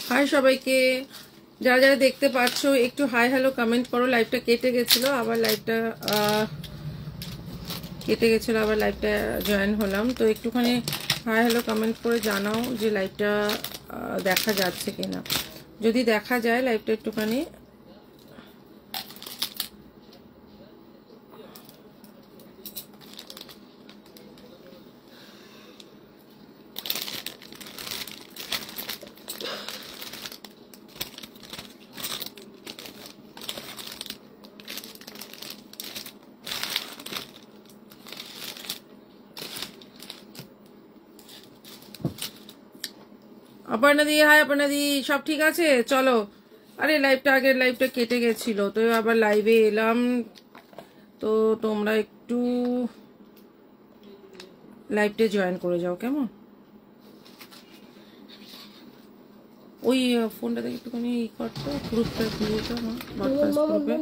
High সবাইকে, যারা যারা দেখতে পাচ্ছ একটু হাই হ্যালো কমেন্ট করো। লাইভটা কেটে গেছিল, আবার লাইভটা জয়েন হলাম। তো একটুখানি হাই হ্যালো কমেন্ট করে জানাও যে লাইভটা দেখা যাচ্ছে কিনা। যদি দেখা যায় লাইভটা একটুখানি অপর্ণা দি, হাই অপর্ণা দি, সব ঠিক আছে? চলো, আরে লাইভটা আগের লাইভটা কেটে গেছিল, তো আবার লাইভে এলাম। তো তোমরা একটু লাইভটা জয়েন করে যাও কেমন। ওই ফোনটাতে একটুখানি ই করতো, গ্রুপটা দিয়েছো গ্রুপে।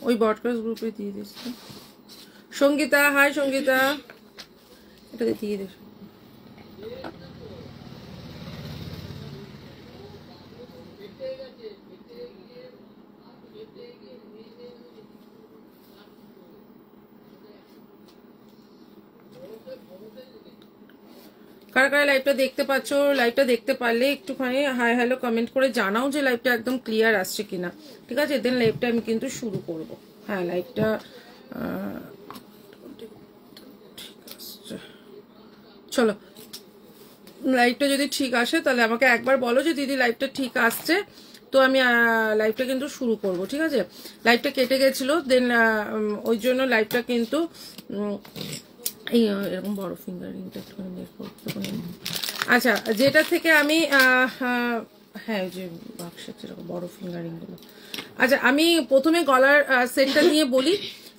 ওই ব্রডকাস্ট গ্রুপে দিয়ে দিস। সঙ্গীতা, হাই সঙ্গীতা, এটাতে দিয়ে দিস। কারা কারা লাইভটা দেখতে পাচ্ছ, লাইভটা দেখতে পারলে একটুখানি হাই হ্যালো কমেন্ট করে জানাও যে লাইভটা একদম ক্লিয়ার আসছে কিনা। ঠিক আছে, দেন লাইভটা আমি কিন্তু শুরু করব। হ্যাঁ, লাইভটা চলো, লাইভটা যদি ঠিক আসে তাহলে আমাকে একবার বলো যে দিদি লাইভটা ঠিক আসছে, তো আমি লাইভটা কিন্তু শুরু করব। ঠিক আছে, লাইভটা কেটে গেছিল, দেন ওই জন্য লাইভটা কিন্তু এই এরকম বড় ফিঙ্গারিংটা একটুখানি বের করতে। আচ্ছা, যেটা থেকে আমি হ্যাঁ, ওই যে বাক্সের যেরকম বড় ফিঙ্গারিং গুলো। আচ্ছা, আমি প্রথমে গলার সেটটা নিয়ে বলি।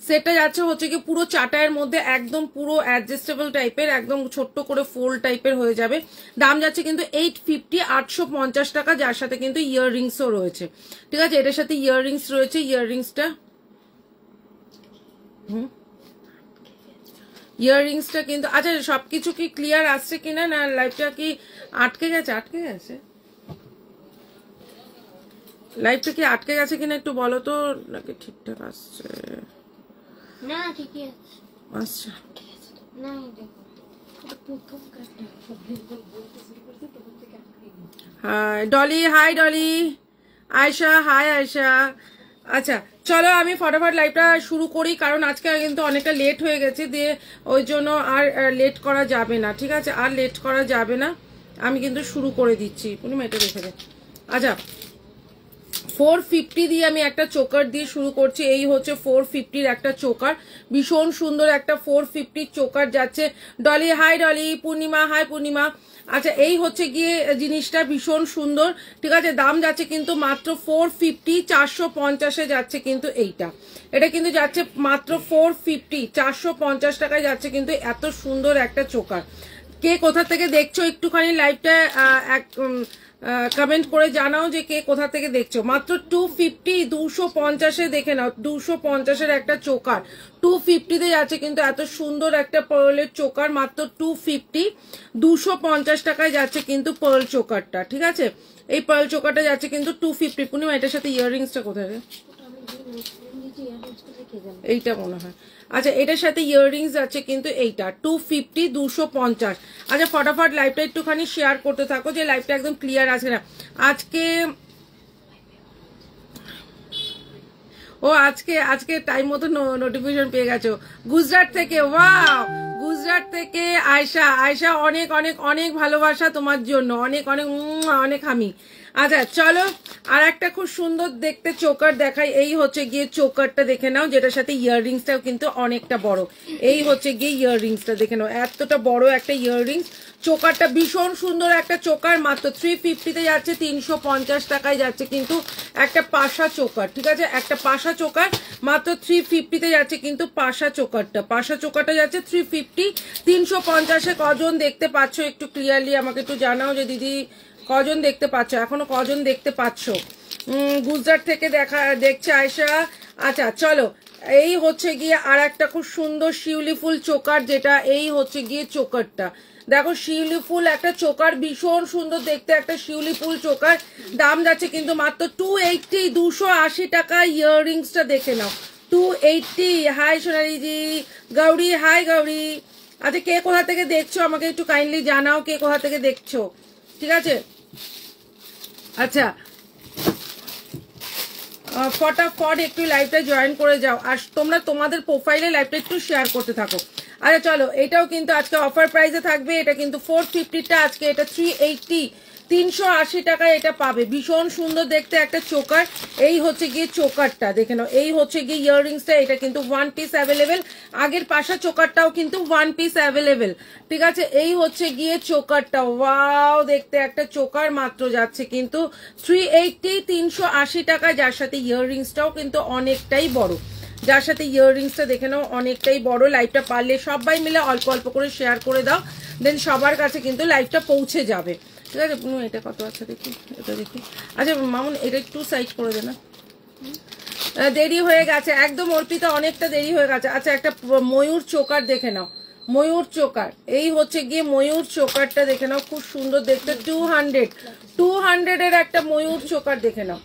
সেটটা যাচ্ছে হচ্ছে কি পুরো চাটায়ের মধ্যে, একদম পুরো অ্যাডজাস্টেবল টাইপের, একদম ছোট্ট করে ফোল্ড টাইপের হয়ে যাবে। দাম যাচ্ছে কিন্তু 850, 850 টাকা, যার সাথে কিন্তু ইয়াররিংসও রয়েছে। ঠিক আছে, এটার সাথে ইয়াররিংস রয়েছে। ইয়াররিংসটা কিন্তু আচ্ছা, সবকিছু কি ক্লিয়ার আসছে কিনা, না লাইভটা কি আটকে গেছে? লাইভটা কি আটকে গেছে কিনা একটু বলো তো, নাকি ঠিকঠাক আসছে? না, ঠিকই আছে। আচ্ছা, না hi Dolly, hi Dolly. Ayesha, hi Ayesha. আচ্ছা চলো, আমি ফটাফট লাইভটা শুরু করি, কারণ আজকে কিন্তু অনেকটা লেট হয়ে গেছে, দিয়ে ওই জন্য আর লেট করা যাবে না। ঠিক আছে, আর লেট করা যাবে না, আমি কিন্তু শুরু করে দিচ্ছি। পূর্ণিমা এটা দেখে দে। আচ্ছা, 450 দিয়ে আমি একটা চোকার দিয়ে শুরু করছি। এই হচ্ছে 450-র একটা চোকার, ভীষণ সুন্দর একটা 450 চোকার যাচ্ছে। ডলি, হাই ডলি। পূর্ণিমা, হাই পূর্ণিমা। আচ্ছা, এই হচ্ছে গিয়ে জিনিসটা ভীষণ সুন্দর। ঠিক আছে, দাম যাচ্ছে কিন্তু মাত্র 450, 450-এ যাচ্ছে কিন্তু এইটা। এটা কিন্তু যাচ্ছে মাত্র 450, 450 টাকায় যাচ্ছে কিন্তু এত সুন্দর একটা চোকার। কে কোথা থেকে দেখছো একটুখানি লাইভটা কমেন্ট করে জানাও যে কে কোথা থেকে দেখছো। মাত্র 250, 250-এ দেখে নাও, 250-এর একটা চোকার 250-তে যাচ্ছে কিন্তু এত সুন্দর একটা পার্লের চোকার। মাত্র 250, 250 টাকায় যাচ্ছে কিন্তু পার্ল চোকারটা। ঠিক আছে, এই পার্ল চোকারটা যাচ্ছে কিন্তু 250। পূর্ণিমা, এটার সাথে ইয়াররিংসটা কোথায় রে? এইটা মনে হয়। আচ্ছা, এটার সাথে ইয়াররিংস আছে কিন্তু এইটা 250, 250। আচ্ছা, ফটাফট লাইভটা একটুখানি শেয়ার করতে থাকো যে লাইভটা একদম ক্লিয়ার আছে না। আজকে টাইম মতো নোটিফিকেশন পেয়ে গেছো গুজরাট থেকে। ওয়াও, গুজরাট থেকে আয়শা, অনেক অনেক অনেক ভালোবাসা তোমার জন্য, অনেক অনেক অনেক আমি। আচ্ছা চলো, আর একটা খুব সুন্দর দেখতে চোকার দেখাই। এই হচ্ছে গিয়ে চোকারটা দেখে নাও, যেটার সাথে ইয়াররিংসটাও কিন্তু অনেকটা বড়। এই হচ্ছে গিয়ে ইয়াররিংসটা দেখে নাও, এতটা বড় একটা ইয়াররিংস। চোকারটা ভীষণ সুন্দর একটা চোকার, মাত্র 350-তে যাচ্ছে, 350 টাকায় যাচ্ছে কিন্তু একটা পাশা চোকার। ঠিক আছে, একটা পাশা চোকার মাত্র 350-তে যাচ্ছে কিন্তু পাশা চোকারটা যাচ্ছে 350, 350-এ। কজন দেখতে পাচ্ছ একটু ক্লিয়ারলি আমাকে একটু জানাও যে দিদি কজন দেখতে পাচ্ছ, এখনো কজন দেখতে পাচ্ছ? গুজরাট থেকে দেখছে আয়সা। আচ্ছা চলো, এই হচ্ছে গিয়ে আর একটা খুব সুন্দর শিউলি ফুল চোকার, যেটা এই হচ্ছে গিয়ে চোকারটা দেখো, শিউলি ফুল একটা চোকার, ভীষণ সুন্দর দেখতে একটা শিউলি ফুল চোকার। দাম যাচ্ছে কিন্তু মাত্র 280, 280 টাকা। ইয়াররিংসটা দেখে নাও, 280। হাই সোনারিজি, গৌরী, হাই গৌরী। আচ্ছা কে কোথা থেকে দেখছো আমাকে একটু কাইন্ডলি জানাও, কে কোথা থেকে দেখছো, ঠিক আছে? আচ্ছা ফটাফট একটু লাইভটা জয়েন করে যাও, আর তোমরা তোমাদের প্রোফাইলে লাইভটা একটু শেয়ার করতে থাকো। আচ্ছা চলো, এটাও কিন্তু আজকে অফার প্রাইসে থাকবে। এটা কিন্তু 450টা, আজকে এটা 380, 380 টাকায় এটা পাবে। ভীষণ সুন্দর দেখতে একটা চোকার। এই হচ্ছে গিয়ে চোকারটা দেখে নাও, এই হচ্ছে গিয়ে ইয়াররিংসটা। এটা কিন্তু 1 পিস অ্যাভেলেবেল, আগের পাশা চোকারটাও কিন্তু 1 পিস অ্যাভেলেবেল, ঠিক আছে? এই হচ্ছে গিয়ে চোকারটা, ওয়াও দেখতে একটা চোকার, মাত্র যাচ্ছে কিন্তু 380, 380 টাকা, যার সাথে ইয়াররিংসটাও কিন্তু অনেকটাই বড়, যার সাথে ইয়াররিংসটা দেখে নাও অনেকটাই বড়। লাইভটা পারলে সবাই মিলে অল্প অল্প করে শেয়ার করে দাও, দেন সবার কাছে কিন্তু লাইভটা পৌঁছে যাবে, ঠিক আছে? এটা কত আছে দেখি, এটা দেখি। আচ্ছা মামুন এটা একটু সাইড করে দে না, দেরি হয়ে গেছে একদম অর্পিতা, অনেকটা দেরি হয়ে গেছে। আচ্ছা একটা ময়ূর চোকার দেখে নাও, ময়ূর চোকার, এই হচ্ছে গিয়ে ময়ূর চোকারটা দেখে নাও, খুব সুন্দর দেখতে। 200 এর একটা ময়ূর চোকার দেখে নাও,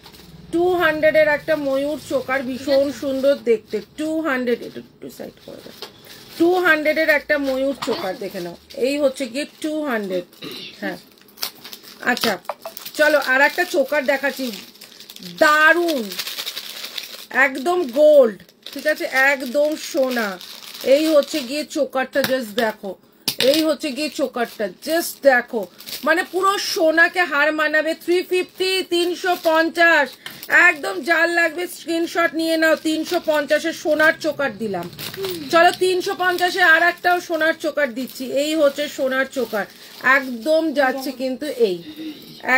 200 এর একটা ময়ূর চোকার, ভীষণ সুন্দর দেখতে। 200, এটা একটু সাইড করে দাও। 200 এর একটা ময়ূর চোকার দেখে নাও, এই হচ্ছে গিয়ে 200। হ্যাঁ আচ্ছা চলো আর একটা চোকার দেখাচ্ছি, দারুন একদম গোল্ড, ঠিক আছে? একদম সোনা। এই হচ্ছে গিয়ে চোকারটা, জাস্ট দেখো, এই হচ্ছে গিয়ে চোকারটা, জাস্ট দেখো, মানে পুরো সোনাকে হার মানাবে। 350, 350, একদম যার লাগবে স্ক্রিনশট নিয়ে নাও। 350-এ সোনার চোকার দিলাম। চলো 350-এ আর একটাও সোনার চোকার দিচ্ছি। এই হচ্ছে সোনার চোকার, একদম যাচ্ছে কিন্তু এই,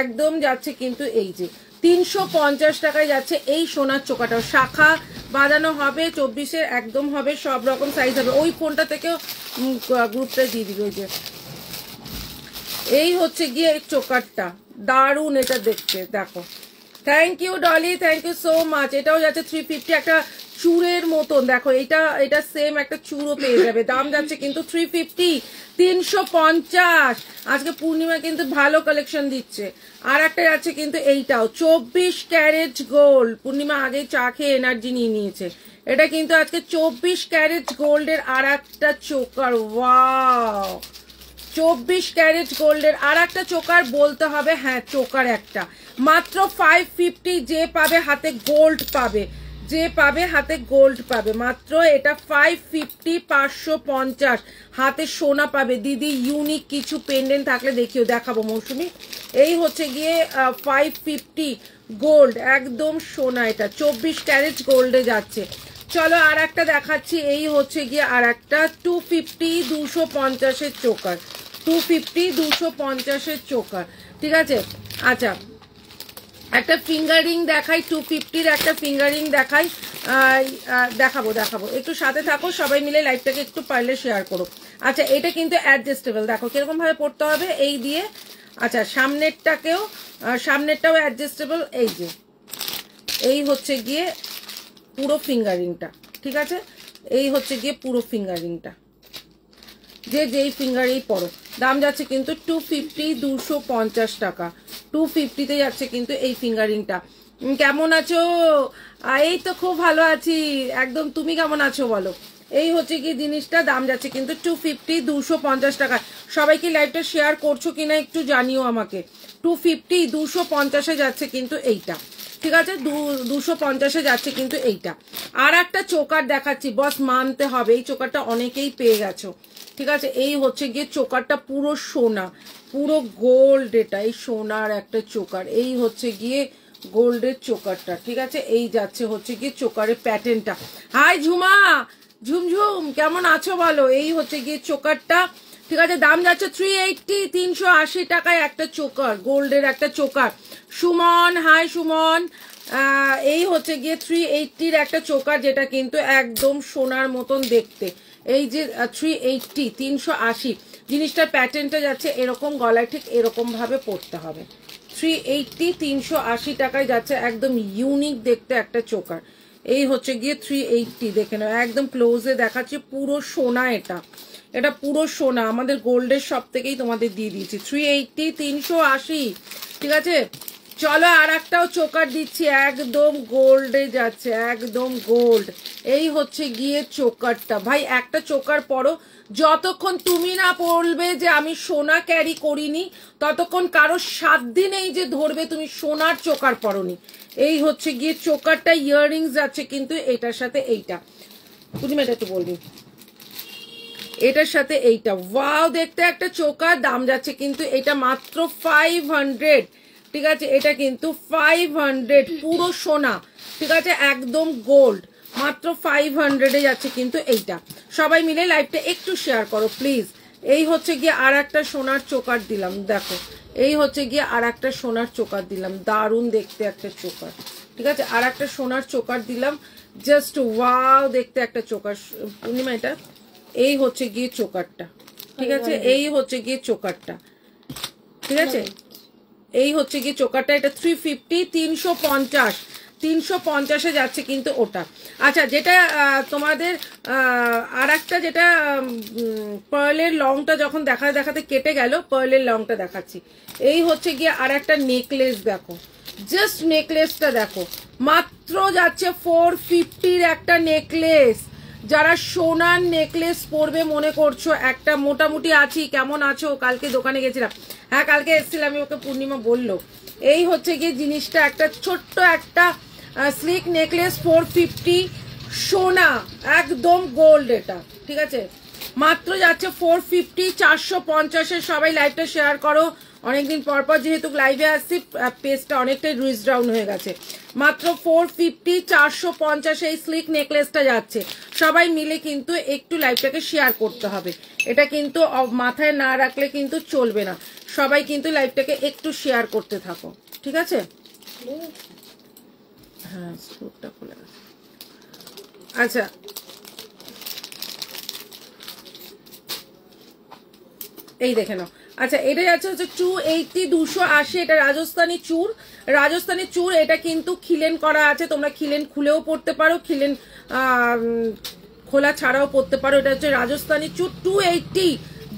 একদম যাচ্ছে কিন্তু এই যে 350 টাকায় যাচ্ছে এই সোনার চোকাটাও। শাখা বাঁধানো হবে, 24-এর একদম হবে, সব রকম সাইজ হবে। ওই ফোনটা থেকেও গ্রুপটা দিয়ে দিবে। ওই যে এই হচ্ছে গিয়ে এই চোকারটা, দারুন এটা দেখতে, দেখো। Thank you Dolly, thank you so much. এটাও যাচ্ছে 350, একটা চুরের মতন, দেখো এটা সেম একটা চুরও পেয়ে যাবে। দাম যাচ্ছে কিন্তু 350, 350। আজকে পূর্ণিমা কিন্তু ভালো কালেকশন দিচ্ছে। আর একটা যাচ্ছে কিন্তু এইটাও 24 ক্যারেট গোল্ড। পূর্ণিমা আগে চা খেয়ে এনার্জি নিয়ে নিয়েছে। এটা কিন্তু আজকে 24 ক্যারেট গোল্ডের আর একটা চোকার, ওয়াও 24 ক্যারেট গোল্ডের আর একটা চোকার বলতে হবে, হ্যাঁ চোকার একটা, মাত্র 550। যে পাবে হাতে গোল্ড পাবে, যে পাবে হাতে গোল্ড পাবে, মাত্র এটা 550, 550 হাতে সোনা পাবে। দিদি ইউনিক কিছু পেন্ডেন্ট থাকলে দেখিও, দেখাবো মৌসুমি। এই হচ্ছে গিয়ে 550 গোল্ড, একদম সোনা, এটা 24 ক্যারেট গোল্ডে যাচ্ছে। চলো আর একটা দেখাচ্ছি, এই হচ্ছে গিয়ে আর একটা 250, 250-এর চোকার, 250, 250-এর চোকার, ঠিক আছে? আচ্ছা একটা ফিঙ্গারিং দেখাই, 250-র একটা ফিঙ্গারিং দেখাই, দেখাবো একটু সাথে থাকো সবাই মিলে, লাইভটাকে একটু পারলে শেয়ার করো। আচ্ছা এটা কিন্তু অ্যাডজাস্টেবল, দেখো কিরকম ভাবে পড়তে হবে এই দিয়ে। আচ্ছা সামনেরটাও অ্যাডজাস্টেবল। এই যে এই হচ্ছে গিয়ে পুরো ফিঙ্গারিংটা, ঠিক আছে? এই হচ্ছে গিয়ে পুরো ফিঙ্গারিংটা, যেই ফিঙ্গারেই পড়ো। দাম যাচ্ছে কিন্তু 250, 250 টাকা, 250-তে যাচ্ছে কিন্তু এই ফিঙ্গারিংটা। কেমন আছো? এই তো খুব ভালো আছি একদম, তুমি কেমন আছো বলো? এই হচ্ছে কি জিনিসটা, দাম যাচ্ছে কিন্তু 250, 250 টাকা। সবাই কি লাইভটা শেয়ার করছো কিনা একটু জানিও আমাকে। 250, 250-এ যাচ্ছে কিন্তু এইটা, ঠিক আছে? 250-এ যাচ্ছে কিন্তু এইটা। আর একটা চোকার দেখাচ্ছি, বস মানতে হবে এই চোকারটা অনেকেই পেয়ে গেছো, ঠিক আছে? এই হচ্ছে গিয়ে চোকারটা পুরো সোনা, পুরো গোল্ড, এটা এই সোনার একটা চোকার। এই হচ্ছে গিয়ে গোল্ডের চোকারটা, ঠিক আছে? এই যাচ্ছে হচ্ছে গিয়ে চোকারের প্যাটার্নটা। হাই ঝুমা, ঝুমঝুম কেমন আছো বলো? এই হচ্ছে গিয়ে চোকারটা, ঠিক আছে? দাম যাচ্ছে 380, 380 টাকায় একটা চোকার, গোল্ডের একটা চোকার। সুমন, হাই সুমন। এই হচ্ছে গিয়ে 380-র একটা চোকার, যেটা কিন্তু একদম সোনার মতন দেখতে। এই যে 380, 380 জিনিসটার প্যাটার্নটা যাচ্ছে এরকম, গলায় ঠিক এরকম ভাবে পড়তে হবে, 380 380 টাকায় যাচ্ছে, একদম ইউনিক দেখতে একটা চোকার। এই হচ্ছে গিয়ে 380, দেখে নাও একদম ক্লোজে দেখাচ্ছে, পুরো সোনা, এটা পুরো সোনা, আমাদের গোল্ডের সব থেকেই তোমাদের দিয়ে দিয়েছি 380 380, ঠিক আছে। চলো আর একটাও চোকার দিচ্ছি, একদম গোল্ডে যাচ্ছে, একদম গোল্ড। এই হচ্ছে গিয়ে চোকারটা, ভাই একটা চোকার পরো, যতক্ষণ তুমি না বলবে যে আমি সোনা ক্যারি করিনি ততক্ষণ কারো 7 দিন এই যে ধরবে তুমি সোনার চোকার পরনি। এই হচ্ছে গিয়ে চোকারটা, ইয়াররিংস যাচ্ছে কিন্তু এটার সাথে এইটা, তুমি এটা একটু বলবি, এটার সাথে এইটা, ওয়াও দেখতে একটা চোকার, দাম যাচ্ছে কিন্তু এটা মাত্র 500, ঠিক আছে। এটা কিন্তু 500, পুরো সোনা, ঠিক আছে, একদম গোল্ড, মাত্র 500-এ যাচ্ছে কিন্তু এইটা। সবাই মিলে লাইভটা একটু শেয়ার করো প্লিজ। এই হচ্ছে গিয়ে আর একটা সোনার চোকার দিলাম, দেখো এই হচ্ছে গিয়ে আর একটা সোনার চোকার দিলাম, দারুণ দেখতে একটা চোকার, ঠিক আছে। আর একটা সোনার চোকার দিলাম, জাস্ট ওয়াও দেখতে একটা চোকার। পূর্ণিমা এটা, এই হচ্ছে গিয়ে চোকারটা, ঠিক আছে, এই হচ্ছে গিয়ে চোকারটা, ঠিক আছে, এই হচ্ছে গিয়ে চোকারটা। এটা 350 350 350-এ যাচ্ছে কিন্তু ওটা। আচ্ছা, যেটা তোমাদের আর একটা যেটা পার্লের লংটা যখন দেখাতে কেটে গেল, পার্লের লংটা দেখাচ্ছি। এই হচ্ছে গিয়ে আর একটা নেকলেস, দেখো জাস্ট নেকলেসটা দেখো, মাত্র যাচ্ছে 450-র একটা নেকলেস। যারা সোনার নেকলেস পরবে মনে করছো, একটা মোটামুটি আছি, কেমন আছো, কালকে দোকানে গেছিলাম, হ্যাঁ কালকে এসেছিলাম, আমি ওকে পূর্ণিমা বললো। এই হচ্ছে গিয়ে জিনিসটা, একটা ছোট্ট একটা স্লিক নেকলেস 450, সোনা একদম গোল্ড, এটা ঠিক আছে, মাত্র যাচ্ছে 450 450-এ। সবাই লাইভটা শেয়ার করো, অনেকদিন পর যেহেতু লাইভে আসছি, পেজটা অনেকটাই রিচ ডাউন হয়ে গেছে। মাত্র 450 450-এ এই স্লিক নেকলেসটা যাচ্ছে। সবাই মিলে কিন্তু একটু লাইভটাকে শেয়ার করতে হবে, এটা কিন্তু মাথায় না রাখলে কিন্তু চলবে না। সবাই কিন্তু লাইভটাকে একটু শেয়ার করতে থাকো, ঠিক আছে। হ্যাঁ স্ক্রুটা খুলে গেছে। আচ্ছা, এই দেখে নাও। আচ্ছা, এটা যাচ্ছে হচ্ছে 280 280, এটা রাজস্থানী চূড়, রাজস্থানী চূড়। এটা কিন্তু খিলেন করা আছে, তোমরা খিলেন খুলেও পড়তে পারো, খিলেন খোলা ছাড়াও পড়তে পারো। এটা হচ্ছে রাজস্থানী চূড় 280,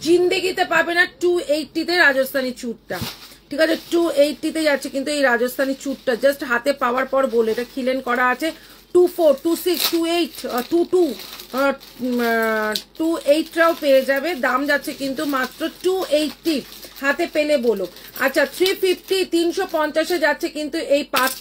জিন্দেগিতে পাবে না 280-তে রাজস্থানী চূড়টা, ঠিক আছে। 280-তে যাচ্ছে কিন্তু এই রাজস্থানী চূড়টা, জাস্ট হাতে পাওয়ার পর বলে, এটা খিলেন করা আছে। 24 26 28 22 28টাও পেয়ে যাবে, দাম যাচ্ছে কিন্তু মাত্র 280, হাতে পেলে বলো। আচ্ছা, 350 350-এ যাচ্ছে কিন্তু এই পাত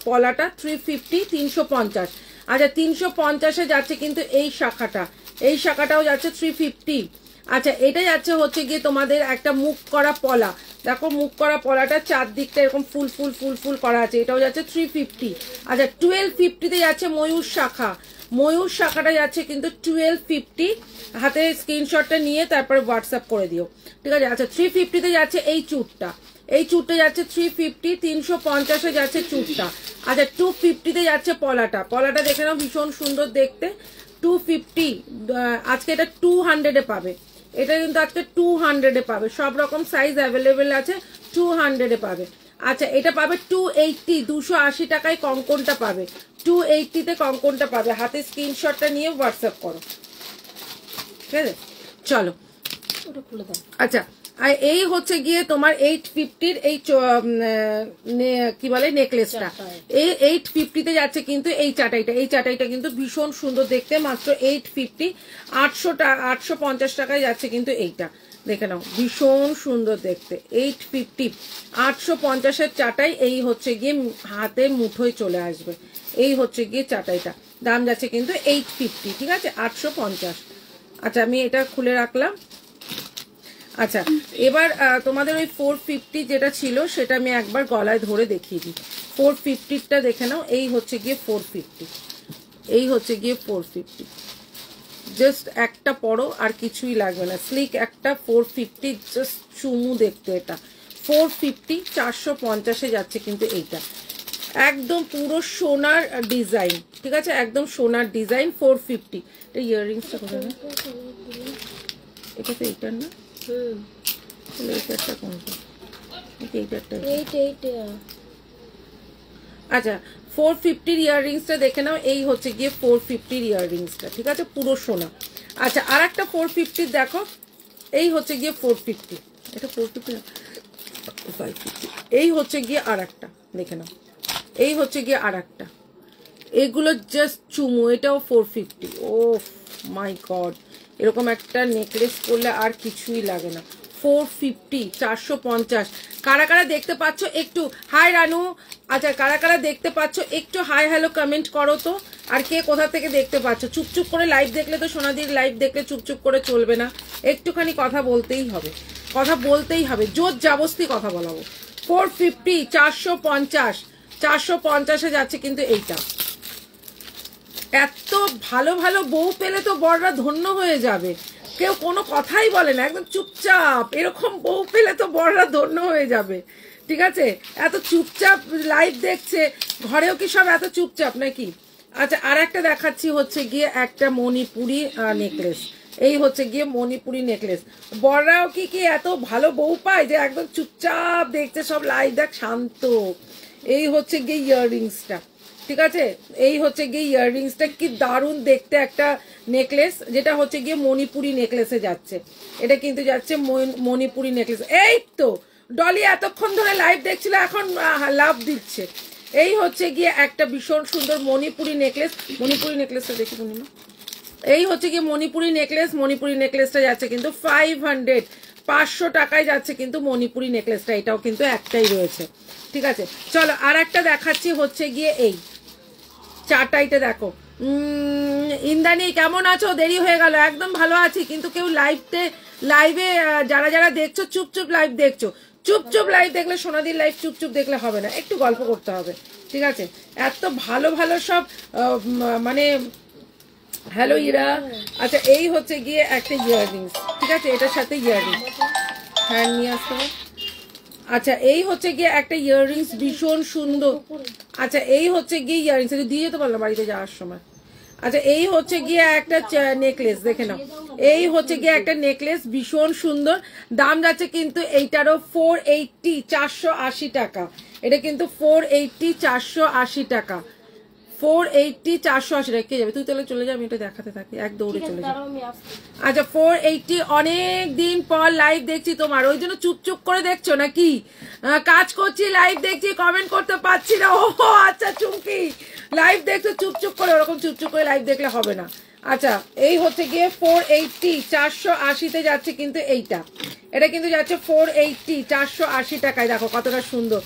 পলাটা, 350 350। আচ্ছা, 350-এ যাচ্ছে কিন্তু এই শাখাটা, এই শাখাটাও যাচ্ছে 350। আচ্ছা, এটা যাচ্ছে হচ্ছে গিয়ে তোমাদের একটা মুখ করা পলা, দেখো মুখ করা পলাটা চারদিকটা এরকম ফুল ফুল ফুল ফুল করা আছে, এটাও যাচ্ছে 350। আচ্ছা, 1250-তে যাচ্ছে ময়ূর শাখা, ময়ূর শাখাটা যাচ্ছে কিন্তু 1250। হাতে স্ক্রিনশটটা নিয়ে তারপরে হোয়াটসঅ্যাপ করে দিও, ঠিক আছে। আচ্ছা, 350-তে যাচ্ছে এই চূড়টা, এই চূড়টা যাচ্ছে 350 350-এ যাচ্ছে চূড়টা। আচ্ছা, 250-তে যাচ্ছে পলাটা, পলাটা দেখে নাও ভীষণ সুন্দর দেখতে, 250। আজকে এটা 200-এ পাবে, এটা কিন্তু আজকে 200-এ পাবে, সব রকম সাইজ অ্যাভেলেবেল আছে, 200-এ পাবে। আচ্ছা, এটা পাবে 280, 280 টাকায় কঙ্কনটা পাবে, 280-তে কঙ্কনটা পাবে। হাতে স্ক্রিনশটটা নিয়ে হোয়াটসঅ্যাপ করো, ঠিক আছে। চলো, আচ্ছা, আর এই হচ্ছে গিয়ে তোমার 850-র এই কি বলে নেকলেসটা, এই 850-তে যাচ্ছে কিন্তু এই চাটাইটা, এই চাটাইটা কিন্তু ভীষণ সুন্দর দেখতে, মাত্র 850। 850 টাকায় যাচ্ছে কিন্তু এইটা, দেখে নাও ভীষণ সুন্দর দেখতে, 850 850-এর চাটাই। এই হচ্ছে গিয়ে হাতের মুঠোয় চলে আসবে, এই হচ্ছে গিয়ে চাটাইটা, দাম যাচ্ছে কিন্তু 850, ঠিক আছে, 850। আচ্ছা, আমি এটা খুলে রাখলাম। আচ্ছা, এবার তোমাদের ওই 450 যেটা ছিল সেটা আমি একবার গলায় ধরে দেখিয়ে দিই। 450-টা দেখে নাও, এই হচ্ছে গিয়ে 450, এই হচ্ছে গিয়ে 450, জাস্ট একটা পরো আর কিছুই লাগবে না, স্লিক একটা 450, জাস্ট চুমু দেখতে। এটা 450 450-এ যাচ্ছে কিন্তু এইটা, একদম পুরো সোনার ডিজাইন, ঠিক আছে, একদম সোনার ডিজাইন 450। এটা ইয়াররিংসটা কোথায়, এটা তো এইটার না, এটা কোনটা, এইটা একটা এইটা আচ্ছা 450 ইয়াররিংসটা দেখে নাও। এই হচ্ছে গিয়ে 450 ইয়াররিংসটা, ঠিক আছে, পুরো সোনা। আচ্ছা আর একটা 450 দেখো, এই হচ্ছে গিয়ে 450, এটা 450 550, এই হচ্ছে গিয়ে আর একটা দেখে নাও, এই হচ্ছে গিয়ে আর একটা, এগুলো জাস্ট চুমু, এটাও 450। ও মাই গড, এরকম একটা নেকলেস করলে আর কিছুই লাগে না। 450, 450। কারা কারা দেখতে পাচ্ছ একটু হাই রানু, আচ্ছা কারা কারা দেখতে পাচ্ছ একটু হাই হ্যালো কমেন্ট করো তো। আর কে কোথা থেকে দেখতে পাচ্ছ? চুপচুপ করে লাইভ দেখলে তো, সোনাদির লাইভ দেখলে চুপচুপ করে চলবে না, একটুখানি কথা বলতেই হবে, কথা বলতেই হবে, জোর জাবস্তি কথা বলাবো। 450, 450, 450-এ যাচ্ছে কিন্তু এইটা। এত ভালো ভালো বউ পেলে তো বড়রা ধন্য হয়ে যাবে, কেউ কোনো কথাই বলে না, একদম চুপচাপ, এরকম বউ পেলে তো বড়রা ধন্য হয়ে যাবে, ঠিক আছে। এত চুপচাপ লাইভ দেখছে, ঘরেও কি সব এত চুপচাপ নাকি? আচ্ছা আর একটা দেখাচ্ছি হচ্ছে গিয়ে একটা মণিপুরি নেকলেস, এই হচ্ছে গিয়ে মণিপুরি নেকলেস। বড়রাও কি কি এত ভালো বউ পায় যে একদম চুপচাপ দেখছে সব লাইভ, দেখ শান্ত। এই হচ্ছে গিয়ে ইয়াররিংসটা, ঠিক আছে, এই হচ্ছে গিয়ে ইয়াররিংসটা, কি দারুণ দেখতে একটা নেকলেস, যেটা হচ্ছে গিয়ে মণিপুরি নেকলেসে যাচ্ছে, এটা কিন্তু যাচ্ছে মণিপুরি নেকলেস। এই তো ডলি এতক্ষণ ধরে লাইভ দেখছিল, এখন লাভ দিচ্ছে। এই হচ্ছে গিয়ে একটা ভীষণ সুন্দর মণিপুরি নেকলেস, মণিপুরি নেকলেসটা দেখি পূর্ণিমা, এই হচ্ছে গিয়ে মণিপুরি নেকলেস, মণিপুরি নেকলেসটা যাচ্ছে কিন্তু 500, 500 টাকায় যাচ্ছে কিন্তু মণিপুরি নেকলেসটা, এটাও কিন্তু একটাই রয়েছে, ঠিক আছে। চলো আর একটা দেখাচ্ছি হচ্ছে গিয়ে এই চারটাইতে দেখো। ইন্দ্রাণী কেমন আছো? দেরি হয়ে গেল, একদম ভালো আছি, কিন্তু কেউ লাইভে যারা যারা দেখছো চুপচুপ লাইভ দেখছো, চুপচুপ লাইভ দেখলে, সোনাদির লাইভ চুপচুপ দেখলে হবে না, একটু গল্প করতে হবে, ঠিক আছে। এত ভালো ভালো সব মানে হ্যালো ইরা। আচ্ছা এই হচ্ছে গিয়ে একটা ইয়াররিংস, ঠিক আছে, এটার সাথে ইয়াররিংস, হ্যাঁ নিয়ে আসতে হবে। আচ্ছা এই হচ্ছে গিয়ে একটা ইয়াররিংস ভীষণ সুন্দর। আচ্ছা এই হচ্ছে গিয়ে ইয়াররিংস, এটা দিয়ে যেতে পারলাম বাড়িতে যাওয়ার সময়। আচ্ছা এই হচ্ছে গিয়ে একটা নেকলেস, দেখে নাও, এই হচ্ছে গিয়ে একটা নেকলেস ভীষণ সুন্দর, দাম যাচ্ছে কিন্তু এইটারও 480, 480 টাকা, এটা কিন্তু 480, 480 টাকা, 480, 480 টাকা। কে যাবে? তুই তাহলে চলে যাবি, এটা দেখাতে থাকি, এক দৌড়ে চলে যাবে। আচ্ছা 480, অনেক দিন পর লাইভ দেখছি তোমার, ওই জন্য চুপচুপ করে দেখছো নাকি? কাজ করছি, লাইভ দেখছি, কমেন্ট করতে পারছি না। ও আচ্ছা চুমকি লাইভ দেখছো চুপচুপ করে, ওরকম চুপচুপ করে লাইভ দেখলে হবে না। আচ্ছা এই হচ্ছে গিয়ে 480, 480-তে যাচ্ছে কিন্তু এইটা, এটা কিন্তু যাচ্ছে 480, 480 টাকায়। দেখো কতটা সুন্দর।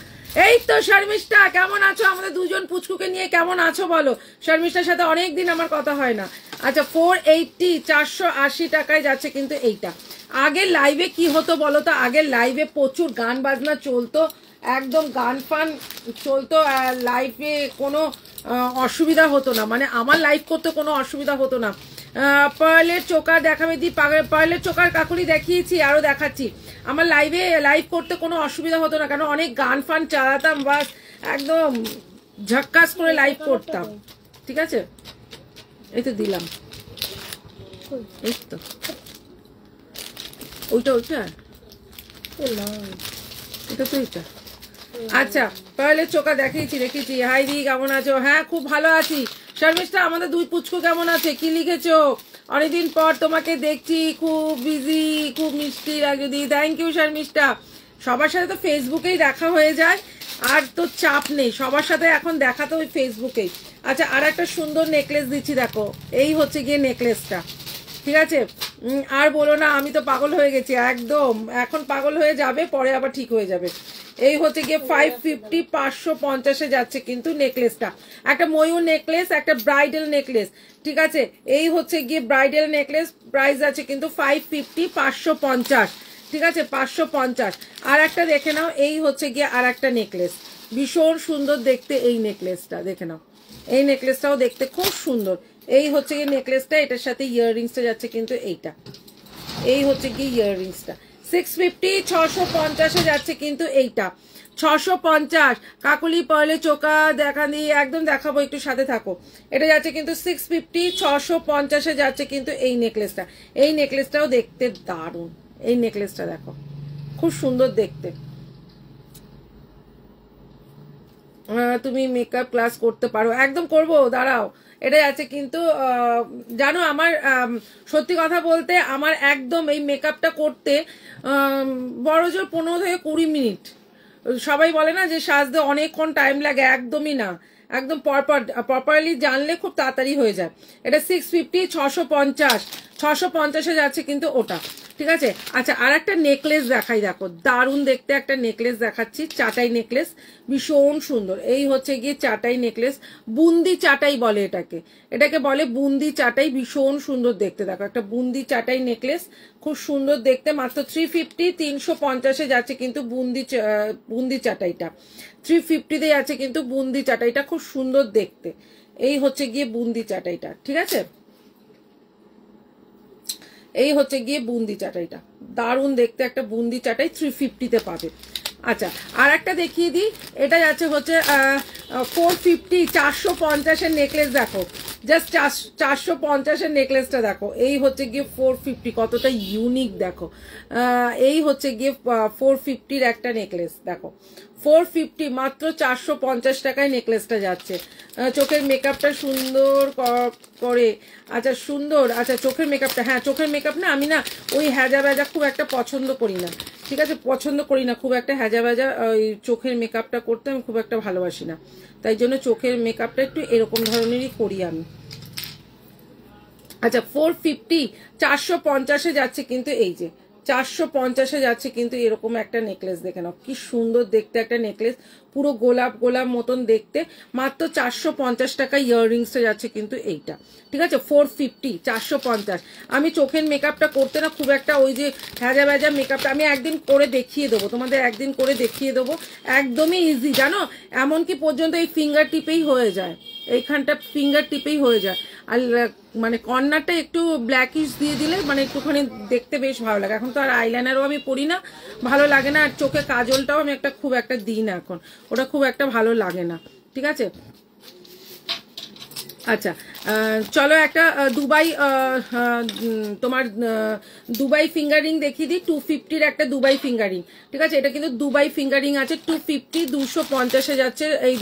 এই তো শর্মিষ্ঠা কেমন আছো? আমাদের দুজন পুচকুকে নিয়ে কেমন আছো বলো? শর্মিষ্ঠার সাথে অনেকদিন আমার কথা হয় না। আচ্ছা 480, 480 টাকায় যাচ্ছে কিন্তু এইটা। আগের লাইভে কি হতো বলো তো? আগের লাইভে প্রচুর গান বাজনা চলতো, একদম গান ফান চলতো, লাইভে কোনো অসুবিধা হতো না, মানে আমার লাইভ করতে কোনো অসুবিধা হতো না। পার্লের চোকার দেখাবে দি, পার্লের চোকার কাকুলি দেখিয়েছি, আরো দেখাচ্ছি। আমার লাইভ করতে কোনো অসুবিধা হতো না, কেন অনেক গান ফান চালাতাম, বাস একদম ঝক্কাস করে লাইভ করতাম, ঠিক আছে। এই তো দিলাম, এই তো ওইটা এটা তো এটা। আচ্ছা পার্লের চোকা দেখিয়েছি। হাই দি কেমন আছো? হ্যাঁ খুব ভালো আছি। শর্মিষ্ঠা আমাদের দুই পুচকু কেমন আছে? কি লিখেছো? অনেকদিন পর তোমাকে দেখছি, খুব বিজি, খুব মিষ্টি লাগে দি। Thank you Sharmistha. সবার সাথে তো ফেসবুকেই দেখা হয়ে যায়, আর তো চাপ নেই, সবার সাথে এখন দেখা তো ওই ফেসবুকেই। আচ্ছা আর একটা সুন্দর নেকলেস দিচ্ছি, দেখো এই হচ্ছে গিয়ে নেকলেসটা, ঠিক আছে। আর বলো না, আমি তো পাগল হয়ে গেছি একদম, এখন পাগল হয়ে যাবে, পরে আবার ঠিক হয়ে যাবে। এই হচ্ছে গিয়ে 550, 550-এ যাচ্ছে কিন্তু নেকলেসটা, একটা ময়ূর নেকলেস, একটা ব্রাইডাল নেকলেস, ঠিক আছে। এই হচ্ছে গিয়ে ব্রাইডাল নেকলেস, প্রাইস আছে কিন্তু 550, 550, ঠিক আছে, 550। আর একটা দেখে নাও, এই হচ্ছে গিয়ে আর একটা নেকলেস, ভীষণ সুন্দর দেখতে এই নেকলেসটা, দেখে নাও, এই নেকলেসটাও দেখতে খুব সুন্দর। এই হচ্ছে গিয়ে নেকলেসটা, এটার সাথে ইয়াররিংসটা যাচ্ছে কিন্তু এইটা, এই হচ্ছে গিয়ে ইয়াররিংসটা 650, 650-এ যাচ্ছে কিন্তু এইটা, 650। কাকুলি পার্লে চোকা দেখা দিয়ে একদম দেখাবো, একটু সাথে থাকো। এটা যাচ্ছে কিন্তু 650, 650-এ যাচ্ছে কিন্তু এই নেকলেসটা। এই নেকলেসটাও দেখতে দারুণ, এই নেকলেসটা দেখো খুব সুন্দর দেখতে, তুমি মেকআপ ক্লাস করতে পারো, একদম করব, দাঁড়াও। এটাই আছে কিন্তু জানো আমার সত্যি কথা বলতে আমার একদম এই মেকআপটা করতে বড়জোর 15 থেকে 20 মিনিট। সবাই বলে না যে সাজতে অনেকক্ষণ টাইম লাগে, একদমই না, একদম প্রপারলি জানলে খুব তাড়াতাড়ি হয়ে যায়। এটা 650, 650 যাচ্ছে কিন্তু ওটা, ঠিক আছে। আচ্ছা, আর একটা নেকলেস দেখাই, দেখো দারুণ দেখতে একটা নেকলেস দেখাচ্ছি, চাটাই নেকলেস, ভীষণ সুন্দর। এই হচ্ছে গিয়ে চাটাই নেকলেস, বুন্দি চাটাই বলে এটাকে, এটাকে বলে বুন্দি চাটাই, ভীষণ সুন্দর দেখতে। দেখো একটা বুন্দি চাটাই নেকলেস, খুব সুন্দর দেখতে, মাত্র 350, 350 যাচ্ছে কিন্তু বুন্দি চাটাইটা, 350 যাচ্ছে কিন্তু বুন্দি চাটাইটা, খুব সুন্দর দেখতে। এই হচ্ছে গিয়ে বুন্দি চাটাইটা, ঠিক আছে। এই হচ্ছে গিয়ে বুন্দি চাটাইটা, দারুণ দেখতে একটা বুন্দি চাটাই 350 পাবে। আচ্ছা, আর একটা দেখিয়ে দিই, এটা যাচ্ছে হচ্ছে 450, 450 নেকলেস। দেখো জাস্ট 450 নেকলেসটা দেখো, এই হচ্ছে গিয়ে 450, কতটা ইউনিক দেখো। এই হচ্ছে গিয়ে 450 একটা নেকলেস, দেখো 450, মাত্র 450 টাকায় নেকলেসটা যাচ্ছে। চোখের মেকআপটা সুন্দর করে, আচ্ছা সুন্দর। আচ্ছা চোখের মেকআপটা, হ্যাঁ চোখের মেকআপ না, আমি না ওই হ্যাজা ব্যাজা খুব একটা পছন্দ করি না, ঠিক আছে, পছন্দ করি না খুব একটা হ্যাজা ব্যাজা, ওই চোখের মেকআপটা করতে আমি খুব একটা ভালোবাসি না, তাই জন্য চোখের মেকআপটা একটু এরকম ধরনেরই করি আমি। আচ্ছা 450, 450 যাচ্ছে কিন্তু, এই যে 450 যাচ্ছে কিন্তু এরকম একটা নেকলেস, দেখে নাও কি সুন্দর দেখতে একটা নেকলেস, পুরো গোলাপ গোলাপ মতন দেখতে, মাত্র 450 টাকা। ইয়াররিংসটা যাচ্ছে কিন্তু এইটা, ঠিক আছে, 450, 450। আমি চোখের মেকআপটা করতে না খুব একটা ওই যে ভেজা ভেজা মেকআপটা আমি একদিন করে দেখিয়ে দেবো তোমাদের, একদিন করে দেখিয়ে দেবো, একদমই ইজি জানো, এমনকি পর্যন্ত এই ফিঙ্গার টিপেই হয়ে যায়, এইখানটা ফিঙ্গার টিপেই হয়ে যায়। আর মানে কর্নারটা একটু ব্ল্যাকিশ দিয়ে দিলে মানে একটুখানি দেখতে বেশ ভালো লাগে। এখন তো আর আইলাইনারও আমি পরি না, ভালো লাগে না, আর চোখে কাজলটাও আমি একটা খুব একটা দিই না এখন, ওটা খুব একটা ভালো লাগে না, ঠিক আছে। আচ্ছা চলো একটা দুবাই তোমার দুবাই ফিঙ্গারিং দেখিয়ে দিই, 250 একটা দুবাই ফিঙ্গারিং, ঠিক আছে। এটা কিন্তু দুবাই ফিঙ্গারিং আছে 250, 250 যাচ্ছে। এই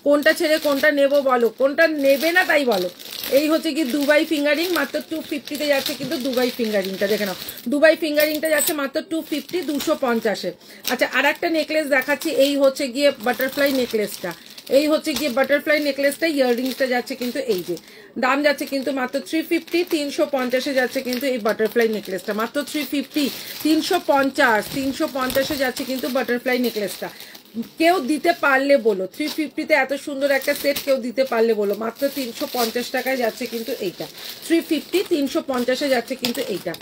কোনটা ছেড়ে কোনটা নেব বলো, কোনটা নেবে না তাই বলো। এই হচ্ছে কি দুবাই ফিঙ্গারিং, মাত্র 250 যাচ্ছে কিন্তু দুবাই ফিঙ্গারিংটা, দেখে নাও দুবাই ফিঙ্গারিংটা যাচ্ছে মাত্র 250, 250। আচ্ছা আর একটা নেকলেস দেখাচ্ছি, এই হচ্ছে গিয়ে বাটারফ্লাই নেকলেসটা, এই হচ্ছে গিয়ে বাটারফ্লাই নেকলেসটা, ইয়াররিংসটা যাচ্ছে কিন্তু এই যে দাম যাচ্ছে কিন্তু মাত্র 350, 350 যাচ্ছে কিন্তু এই বাটারফ্লাই নেকলেসটা, মাত্র 350, 350, 350 যাচ্ছে কিন্তু বাটারফ্লাই নেকলেসটা। কেউ দিতে পারলে বলো, 350-তে এত সুন্দর একটা সেট কেউ দিতে পারলে বলো, মাত্র 350 টাকায় যাচ্ছে কিন্তু এইটা, 350, 350 যাচ্ছে কিন্তু এইটা।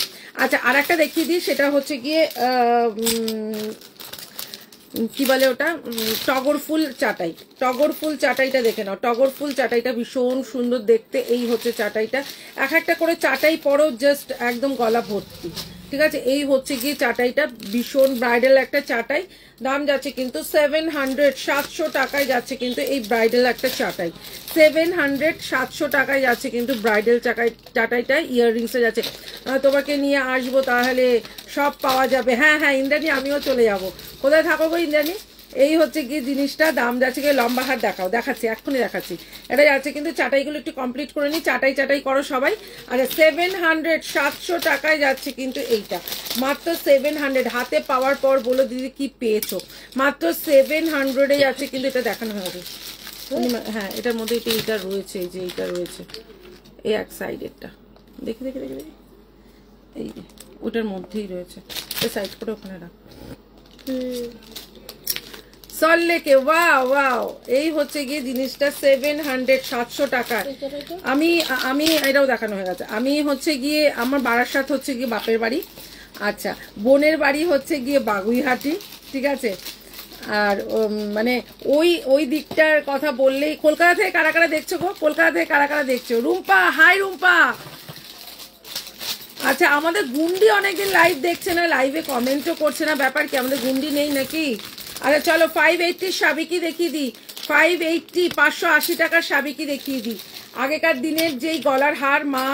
আচ্ছা আর একটা দেখিয়ে দিই, সেটা হচ্ছে গিয়ে কি বলে ওটা, টগর ফুল চাটাই, টগর ফুল চাটাইটা দেখে নাও, টগর ফুল চাটাইটা ভীষণ সুন্দর দেখতে। এই হচ্ছে চাটাইটা, এক একটা করে চাটাই পরো জাস্ট একদম গলা ভর্তি, ঠিক আছে। এই হচ্ছে গিয়ে চাটাইটা, ভীষণ ব্রাইডাল একটা চাটাই, দাম যাচ্ছে কিন্তু 700, 700 টাকায় যাচ্ছে কিন্তু এই ব্রাইডাল একটা চাটাই, 700, 700 টাকায় যাচ্ছে কিন্তু ব্রাইডাল চাটাইটা। ইয়াররিংসে যাচ্ছে, তোমাকে নিয়ে আসবো তাহলে সব পাওয়া যাবে। হ্যাঁ হ্যাঁ ইন্দ্রাণী, আমিও চলে যাব। কোথায় থাকো গো ইন্দ্রাণী? এই হচ্ছে গিয়ে জিনিসটা, দাম যাচ্ছে গিয়ে লম্বা হাত দেখাও, দেখাচ্ছি এক্ষুনি দেখাচ্ছি। এটা যাচ্ছে কিন্তু চাটাইগুলো একটু কমপ্লিট করে নিই, চাটাই চাটাই করো সবাই। আচ্ছা 700, 700 টাকায় যাচ্ছে কিন্তু এইটা, মাত্র 700। হাতে পাওয়ার পর বলো দিদি কি পেয়েছো, মাত্র 700 যাচ্ছে কিন্তু। এটা দেখানো হবে, হ্যাঁ এটার মধ্যে এইটা রয়েছে, এই যে এইটা রয়েছে, এই এক সাইডেরটা দেখি দেখি দেখি দেখি, এই যে ওটার মধ্যেই রয়েছে, এই সাইড করে ওখানে রাখ। সল্লেকে ওয়াও ওয়াও, এই হচ্ছে গিয়ে জিনিসটা 700, 700 টাকায়। আমি এটাও দেখানো হয়ে গেছে। আমি হচ্ছে গিয়ে আমার বারাসাত হচ্ছে গিয়ে বাপের বাড়ি, আচ্ছা বোনের বাড়ি হচ্ছে গিয়ে বাগুইহাটি, ঠিক আছে। আর মানে ওই দিকটার কথা বললেই, কলকাতা থেকে কারা কারা দেখছো গো, কলকাতা থেকে কারা কারা দেখছো? রুম্পা, হাই রুম্পা। আচ্ছা আমাদের গুন্ডি অনেকদিন লাইভ দেখছে না, লাইভে কমেন্টও করছে না, ব্যাপার কি আমাদের গুন্ডি নেই নাকি? আচ্ছা চলো 580 সাবিকি দেখিয়ে দিই, 580, 580 টাকার সাবিকি দেখিয়ে দিই। আগেকার দিনের যেই গলার হার মা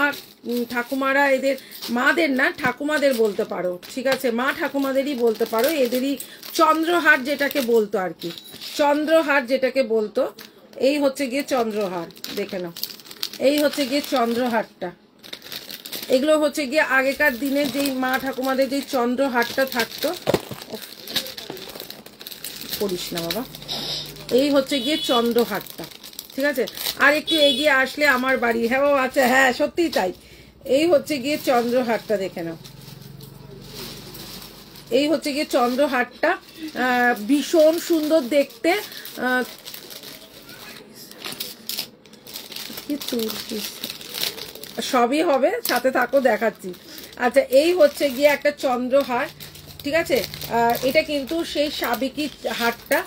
ঠাকুমারা এদের মাদের না, ঠাকুমাদের বলতে পারো, ঠিক আছে, মা ঠাকুমাদেরই বলতে পারো, এদেরই চন্দ্রহার যেটাকে বলতো আর কি, চন্দ্রহার যেটাকে বলতো। এই হচ্ছে গিয়ে চন্দ্রহার, দেখে নাও, এই হচ্ছে গিয়ে চন্দ্রহারটা। এগুলো হচ্ছে গিয়ে আগেকার দিনে যেই মা ঠাকুমাদের যেই চন্দ্রহারটা থাকতো, করিস না বাবা, এই হচ্ছে গিয়ে চন্দ্রহারটা, ঠিক আছে। আর একটু এগিয়ে আসলে আমার বাড়ি, হ্যাঁ বাবা, আচ্ছা হ্যাঁ সত্যিই তাই। এই হচ্ছে গিয়ে চন্দ্রহারটা, দেখে নাও, এই হচ্ছে গিয়ে চন্দ্রহারটা, ভীষণ সুন্দর দেখতে। সবই হবে, সাথে থাকো, দেখাচ্ছি। আচ্ছা, এই হচ্ছে গিয়ে একটা চন্দ্রহার, ঠিক আছে। এটা কিন্তু সেই সাবেকি হারটা,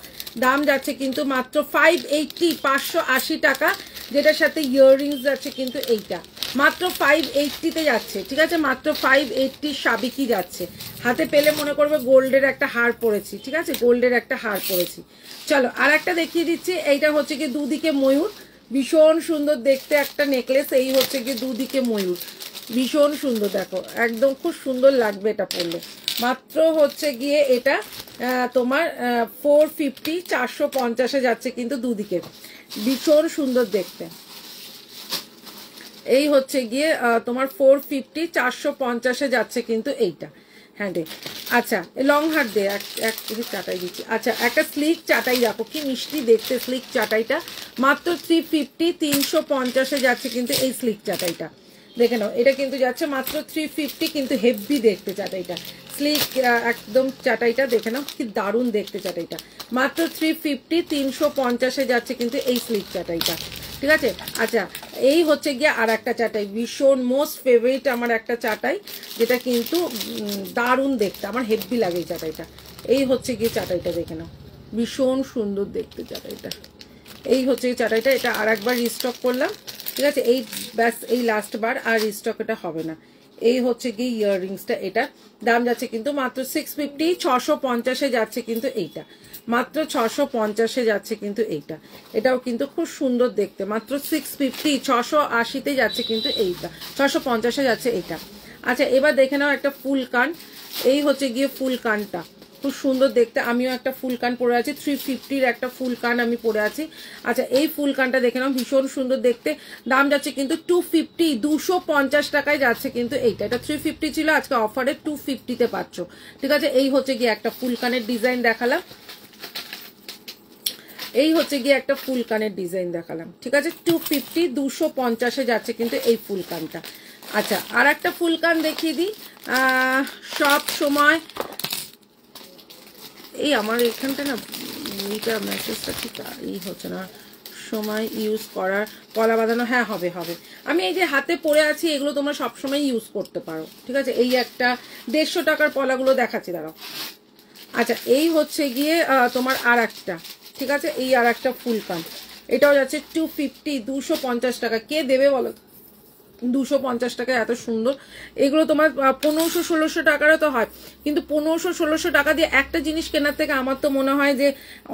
দাম যাচ্ছে কিন্তু মাত্র 580, 580 টাকা, যেটার সাথে ইয়াররিংস যাচ্ছে কিন্তু এইটা মাত্র 580-তে যাচ্ছে, ঠিক আছে, মাত্র 580 সাবেকি যাচ্ছে। হাতে পেলে মনে করবে গোল্ডের একটা হার পরেছি, ঠিক আছে, গোল্ডের একটা হার পরেছি। চলো আর একটা দেখিয়ে দিচ্ছি। এইটা হচ্ছে কি দুদিকে ময়ূর, ভীষণ সুন্দর দেখতে একটা নেকলেস। এই হচ্ছে কি দুদিকে ময়ূর, ভীষণ সুন্দর, দেখো একদম খুব সুন্দর লাগবে এটা পরলে। মাত্র হচ্ছে গিয়ে এটা তোমার 450, 450-এ যাচ্ছে কিন্তু দুদিকে, ভীষণ সুন্দর দেখতে। এই হচ্ছে গিয়ে তোমার 450, 450-এ যাচ্ছে কিন্তু এইটা হ্যান্ডে। আচ্ছা, লং হার দে, এক চাটাই দিচ্ছি। আচ্ছা, একটা স্লিক চাটাই দেখো কি মিষ্টি দেখতে, স্লিক চাটাইটা মাত্র 350, 350-এ যাচ্ছে কিন্তু এই স্লিক চাটাইটা, দেখে নাও, এটা কিন্তু যাচ্ছে মাত্র 350, কিন্তু হেভি দেখতে চাটাইটা, স্লিক একদম চাটাইটা, দেখে নাও কি দারুণ দেখতে চাটাইটা, মাত্র 350, 350-এ যাচ্ছে কিন্তু এই স্লিক চাটাইটা, ঠিক আছে। আচ্ছা, এই হচ্ছে গিয়ে আর একটা চাটাই, ভীষণ মোস্ট ফেভারিট আমার একটা চাটাই, যেটা কিন্তু দারুণ দেখতে, আমার হেভি লাগে এই চাটাইটা। এই হচ্ছে গিয়ে চাটাইটা, দেখে নাও, ভীষণ সুন্দর দেখতে চাটাইটা। এই হচ্ছে চাটাইটা, এটা আর একবার রিস্টক করলাম, ঠিক আছে, এই ব্যাস এই লাস্ট বার, আর রিস্টক এটা হবে না। এই হচ্ছে গিয়ে ইয়াররিংসটা, এটা দাম যাচ্ছে কিন্তু মাত্র 650, 650-এ যাচ্ছে কিন্তু এইটা, মাত্র 650-এ যাচ্ছে কিন্তু এইটা, এটাও কিন্তু খুব সুন্দর দেখতে, মাত্র 650, 680-তে যাচ্ছে কিন্তু এইটা, 650-এ যাচ্ছে এইটা। আচ্ছা, এবার দেখে নাও একটা ফুল কান। এই হচ্ছে গিয়ে ফুল কানটা, খুব সুন্দর দেখতে, আমিও একটা ফুল কান পরে আছি, 350-র একটা ফুল কান আমি পরে আছি। আচ্ছা, এই ফুল কানটা দেখে নাও, ভীষণ সুন্দর দেখতে, দাম যাচ্ছে কিন্তু 250, 250 টাকায় যাচ্ছে কিন্তু এইটা, এটা 350 ছিল, আজকে অফারে 250-তে পাচ্ছ, ঠিক আছে। এই হচ্ছে গিয়ে একটা ফুল কানের ডিজাইন দেখালাম, এই হচ্ছে গিয়ে একটা ফুল কানের ডিজাইন দেখালাম, ঠিক আছে, 250, 250-এ যাচ্ছে কিন্তু এই ফুল কানটা। আচ্ছা, আর একটা ফুল কান দেখিয়ে দিই। সব সময় এই আমার এখানটা না এইটা মেসেজটা ঠিক এই হচ্ছে না, সময় ইউজ করার পলা বাঁধানো, হ্যাঁ হবে হবে। আমি এই যে হাতে পরে আছি, এগুলো তোমরা সবসময় ইউজ করতে পারো, ঠিক আছে। এই একটা 150 টাকার পলাগুলো দেখাচ্ছি, দাঁড়াও। আচ্ছা, এই হচ্ছে গিয়ে তোমার আর একটা, ঠিক আছে, এই আর একটা ফুল কান, এটাও যাচ্ছে 250, 250 টাকা। কে দেবে বলো, 250 টাকায় এত সুন্দর। এগুলো তোমার 1500-1600 টাকারও তো হয়, কিন্তু 1500-1600 টাকা দিয়ে একটা জিনিস কেনার থেকে আমার তো মনে হয় যে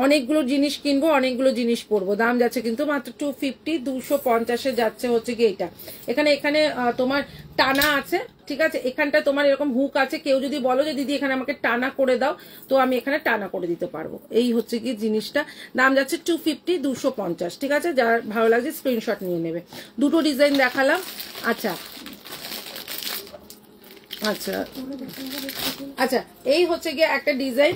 অনেকগুলো জিনিস কিনবো, অনেকগুলো জিনিস পরবো। দাম যাচ্ছে কিন্তু মাত্র 250, 250-এ যাচ্ছে হচ্ছে কি এইটা। এখানে এখানে তোমার টানা আছে, ঠিক আছে, এখানটা তোমার এরকম হুক আছে, কেউ যদি বলো যে দিদি এখানে আমাকে টানা করে দাও, তো আমি এখানে টানা করে দিতে পারবো। এই হচ্ছে কি জিনিসটা, দাম যাচ্ছে 250, 250, ঠিক আছে। যার ভালো লাগছে স্ক্রিনশট নিয়ে নেবে। দুটো ডিজাইন দেখালাম। আচ্ছা আচ্ছা আচ্ছা, এই হচ্ছে গিয়ে একটা ডিজাইন,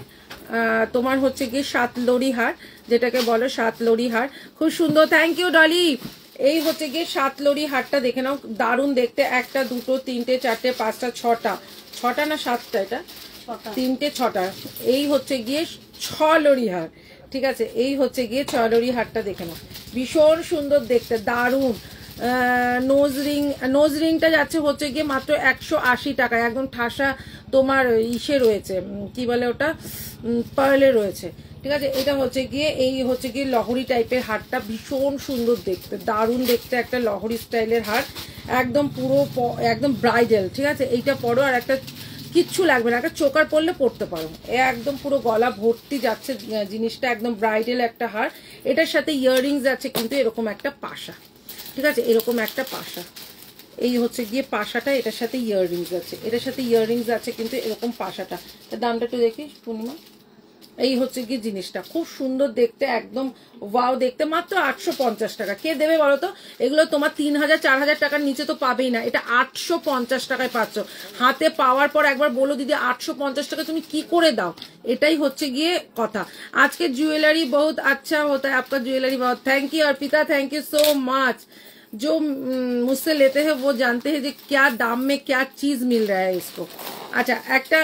তোমার হচ্ছে গিয়ে 7 লড়ি হার, যেটাকে বলো 7 লড়ি হার, খুব সুন্দর, থ্যাংক ইউ ডলি। এই হচ্ছে গিয়ে 7 লড়ি হারটা, দেখে নাও, দারুণ দেখতে, একটা দুটো তিনটে চারটে পাঁচটা ছটা, ছটা না সাতটা, এটা তিনটে ছটা, এই হচ্ছে গিয়ে 6 লড়ি হার, ঠিক আছে। এই হচ্ছে গিয়ে 6 লড়ি হারটা, দেখে নাও, ভীষণ সুন্দর দেখতে, দারুণ। নোজ রিংটা যাচ্ছে হচ্ছে গিয়ে মাত্র 180 টাকা, একদম ঠাসা তোমার ইসে রয়েছে, কি বলে ওটা, পার্লে রয়েছে, ঠিক আছে। এটা হচ্ছে গিয়ে এই হচ্ছে গিয়ে লহরি টাইপের হারটা, ভীষণ সুন্দর দেখতে, দারুণ দেখতে একটা লহরি স্টাইলের হার, একদম পুরো একদম ব্রাইডাল, ঠিক আছে। এইটা পরো, আর একটা কিচ্ছু লাগবে না, একটা চোকার পরলে পরতে পারো, একদম পুরো গলা ভর্তি যাচ্ছে জিনিসটা, একদম ব্রাইডাল একটা হার। এটার সাথে ইয়াররিংস আছে কিন্তু এরকম একটা পাশা, ঠিক আছে, এরকম একটা পাশা, এই হচ্ছে গিয়ে পাশাটা, এটার সাথে ইয়াররিংস আছে, এটার সাথে ইয়াররিংস আছে কিন্তু এরকম পাশাটা। তার দামটা একটু দেখিস পূর্ণিমা। এই হচ্ছে কি জিনিসটা, খুব সুন্দর দেখতে, একদম ওয়াও দেখতে, মাত্র 850 টাকা। কে দেবে বলো তো? এগুলো তোমার 3000 4000 টাকার নিচে তো পাবেই না, এটা 850 টাকায় পাচ্ছ। হাতে পাওয়ার পর একবার বলো দিদি 850 টাকা তুমি কি করে দাও, এটাই হচ্ছে গিয়ে কথা। আজকে জুয়েলারি বহুত আচ্ছা होता है आपका, ज्वेलरी बहुत, thank you Arpita, thank you so much. जो मुझसे लेते हैं वो जानते हैं कि क्या दाम में क्या चीज मिल रहा है इसको। আচ্ছা, একটা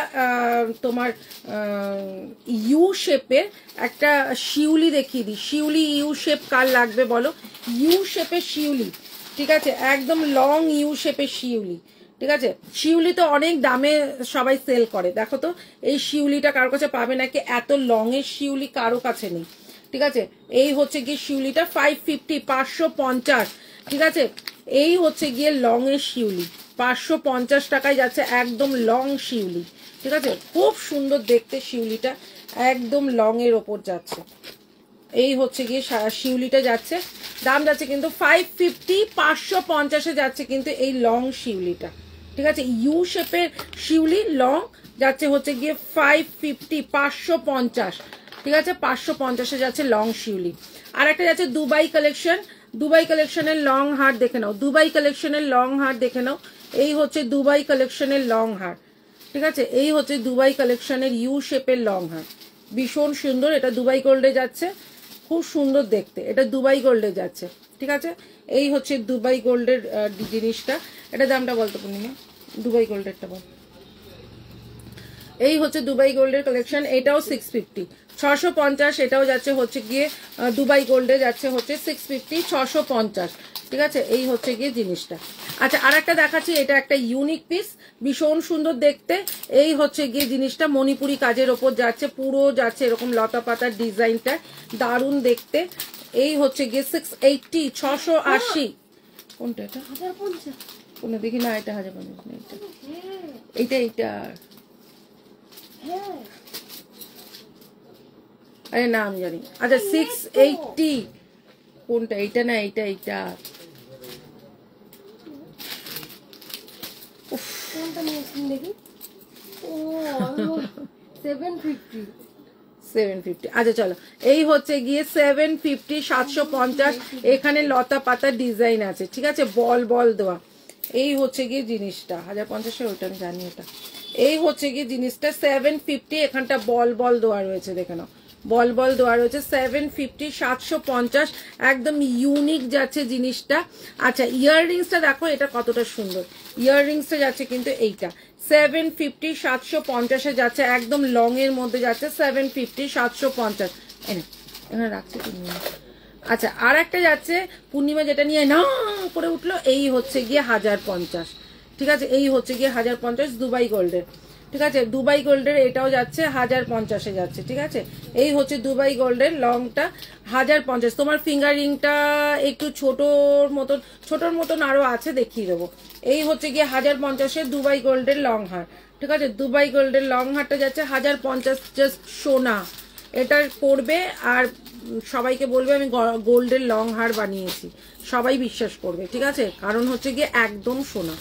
তোমার ইউ শেপের একটা শিউলি দেখিয়ে দিই। শিউলি ইউ শেপ কার লাগবে বলো? ইউ শেপের শিউলি, ঠিক আছে, একদম লং ইউ শেপের শিউলি, ঠিক আছে। শিউলি তো অনেক দামে সবাই সেল করে, দেখো তো এই শিউলিটা কারোর কাছে পাবে নাকি? এত লং এর শিউলি কারো কাছে নেই, ঠিক আছে। এই হচ্ছে গিয়ে শিউলিটা 550, 550, ঠিক আছে। এই হচ্ছে গিয়ে লং এর শিউলি, 550 টাকায় যাচ্ছে, একদম লং শিউলি, ঠিক আছে। খুব সুন্দর দেখতে শিউলিটা, একদম লং এর ওপর যাচ্ছে। এই হচ্ছে গিয়ে শিউলিটা যাচ্ছে, দাম যাচ্ছে কিন্তু 550, 550 যাচ্ছে কিন্তু এই লং শিউলিটা, ঠিক আছে। ইউ শেপের শিউলি লং যাচ্ছে হচ্ছে গিয়ে 550, 550, ঠিক আছে, 550 যাচ্ছে লং শিউলি। আর একটা যাচ্ছে দুবাই কালেকশন, দুবাই কালেকশনের লং হার দেখে নাও, দুবাই কালেকশনের লং হার দেখে নাও। এই হচ্ছে দুবাই কালেকশনের লং হার, ঠিক আছে। এই হচ্ছে দুবাই কালেকশনের ইউ শেপের লং হার, ভীষণ সুন্দর। এটা দুবাই গোল্ডে যাচ্ছে, খুব সুন্দর দেখতে, এটা দুবাই গোল্ডে যাচ্ছে, ঠিক আছে। এই হচ্ছে দুবাই গোল্ডের জিনিসটা। এটা দামটা বলতো পূর্ণিমা, দুবাই গোল্ডেরটা বল। এই হচ্ছে দুবাই গোল্ডের কালেকশন, এটাও 650, 650, এটাও যাচ্ছে হচ্ছে গিয়ে দুবাই গোল্ডে যাচ্ছে হচ্ছে 650, 650, ঠিক আছে। এই হচ্ছে গিয়ে জিনিসটা। আচ্ছা, আর একটা দেখাচ্ছি, এটা একটা ইউনিক পিস, ভীষণ সুন্দর দেখতে। এই হচ্ছে গিয়ে জিনিসটা মণিপুরি কাজের ওপর যাচ্ছে, পুরো যাচ্ছে এরকম লতা পাতার ডিজাইনটা, দারুণ দেখতে। এই হচ্ছে গিয়ে 680, 680। কোনটা এটা? 1050 কোনটা দেখি না, এটা 1050 না, এটা এইটা আরে না আমি জানি। আচ্ছা 680 কোনটা, এইটা না এইটা, এইটা কোনটা নিয়েছেন দেখি? ও 750, 750। আচ্ছা চলো, এই হচ্ছে গিয়ে 750, 750। এখানে লতা পাতা ডিজাইন আছে, ঠিক আছে, বল বল দেওয়া। এই হচ্ছে গিয়ে জিনিসটা 1050, ওটা আমি জানি। এটা এই হচ্ছে গিয়ে জিনিসটা 750, এখানটা বল বল দেওয়া রয়েছে, দেখে নাও, বল বল দেওয়া রয়েছে। 750, 750, একদম ইউনিক যাচ্ছে জিনিসটা। আচ্ছা, ইয়াররিংসটা দেখো এটা কতটা সুন্দর, ইয়াররিংসটা যাচ্ছে কিন্তু এইটা 750, 750 যাচ্ছে, একদম লং এর মধ্যে যাচ্ছে 750, 750। এখানে রাখছি পূর্ণিমা। আচ্ছা, আর একটা যাচ্ছে পূর্ণিমা, যেটা নিয়ে না করে উঠলো, এই হচ্ছে গিয়ে 1050, ঠিক আছে। এই হচ্ছে গিয়ে 1050 দুবাই গোল্ডের, ঠিক আছে। দুবাই গোল্ডের এটাও যাচ্ছে 1050 যাচ্ছে, ঠিক আছে। এই হচ্ছে দুবাই গোল্ডের লংটা 1050। তোমার ফিঙ্গার রিংটা একটু ছোটর মতন আরো আছে, দেখিয়ে দেবো। এই হচ্ছে গিয়ে 1050 দুবাই গোল্ডের লং হার, ঠিক আছে। দুবাই গোল্ডের লং হারটা যাচ্ছে 1050, জাস্ট সোনা এটা পড়বে, আর সবাইকে বলবে আমি গোল্ডের লং হার বানিয়েছি, সবাই বিশ্বাস করবে, ঠিক আছে, কারণ হচ্ছে গিয়ে একদম সোনা।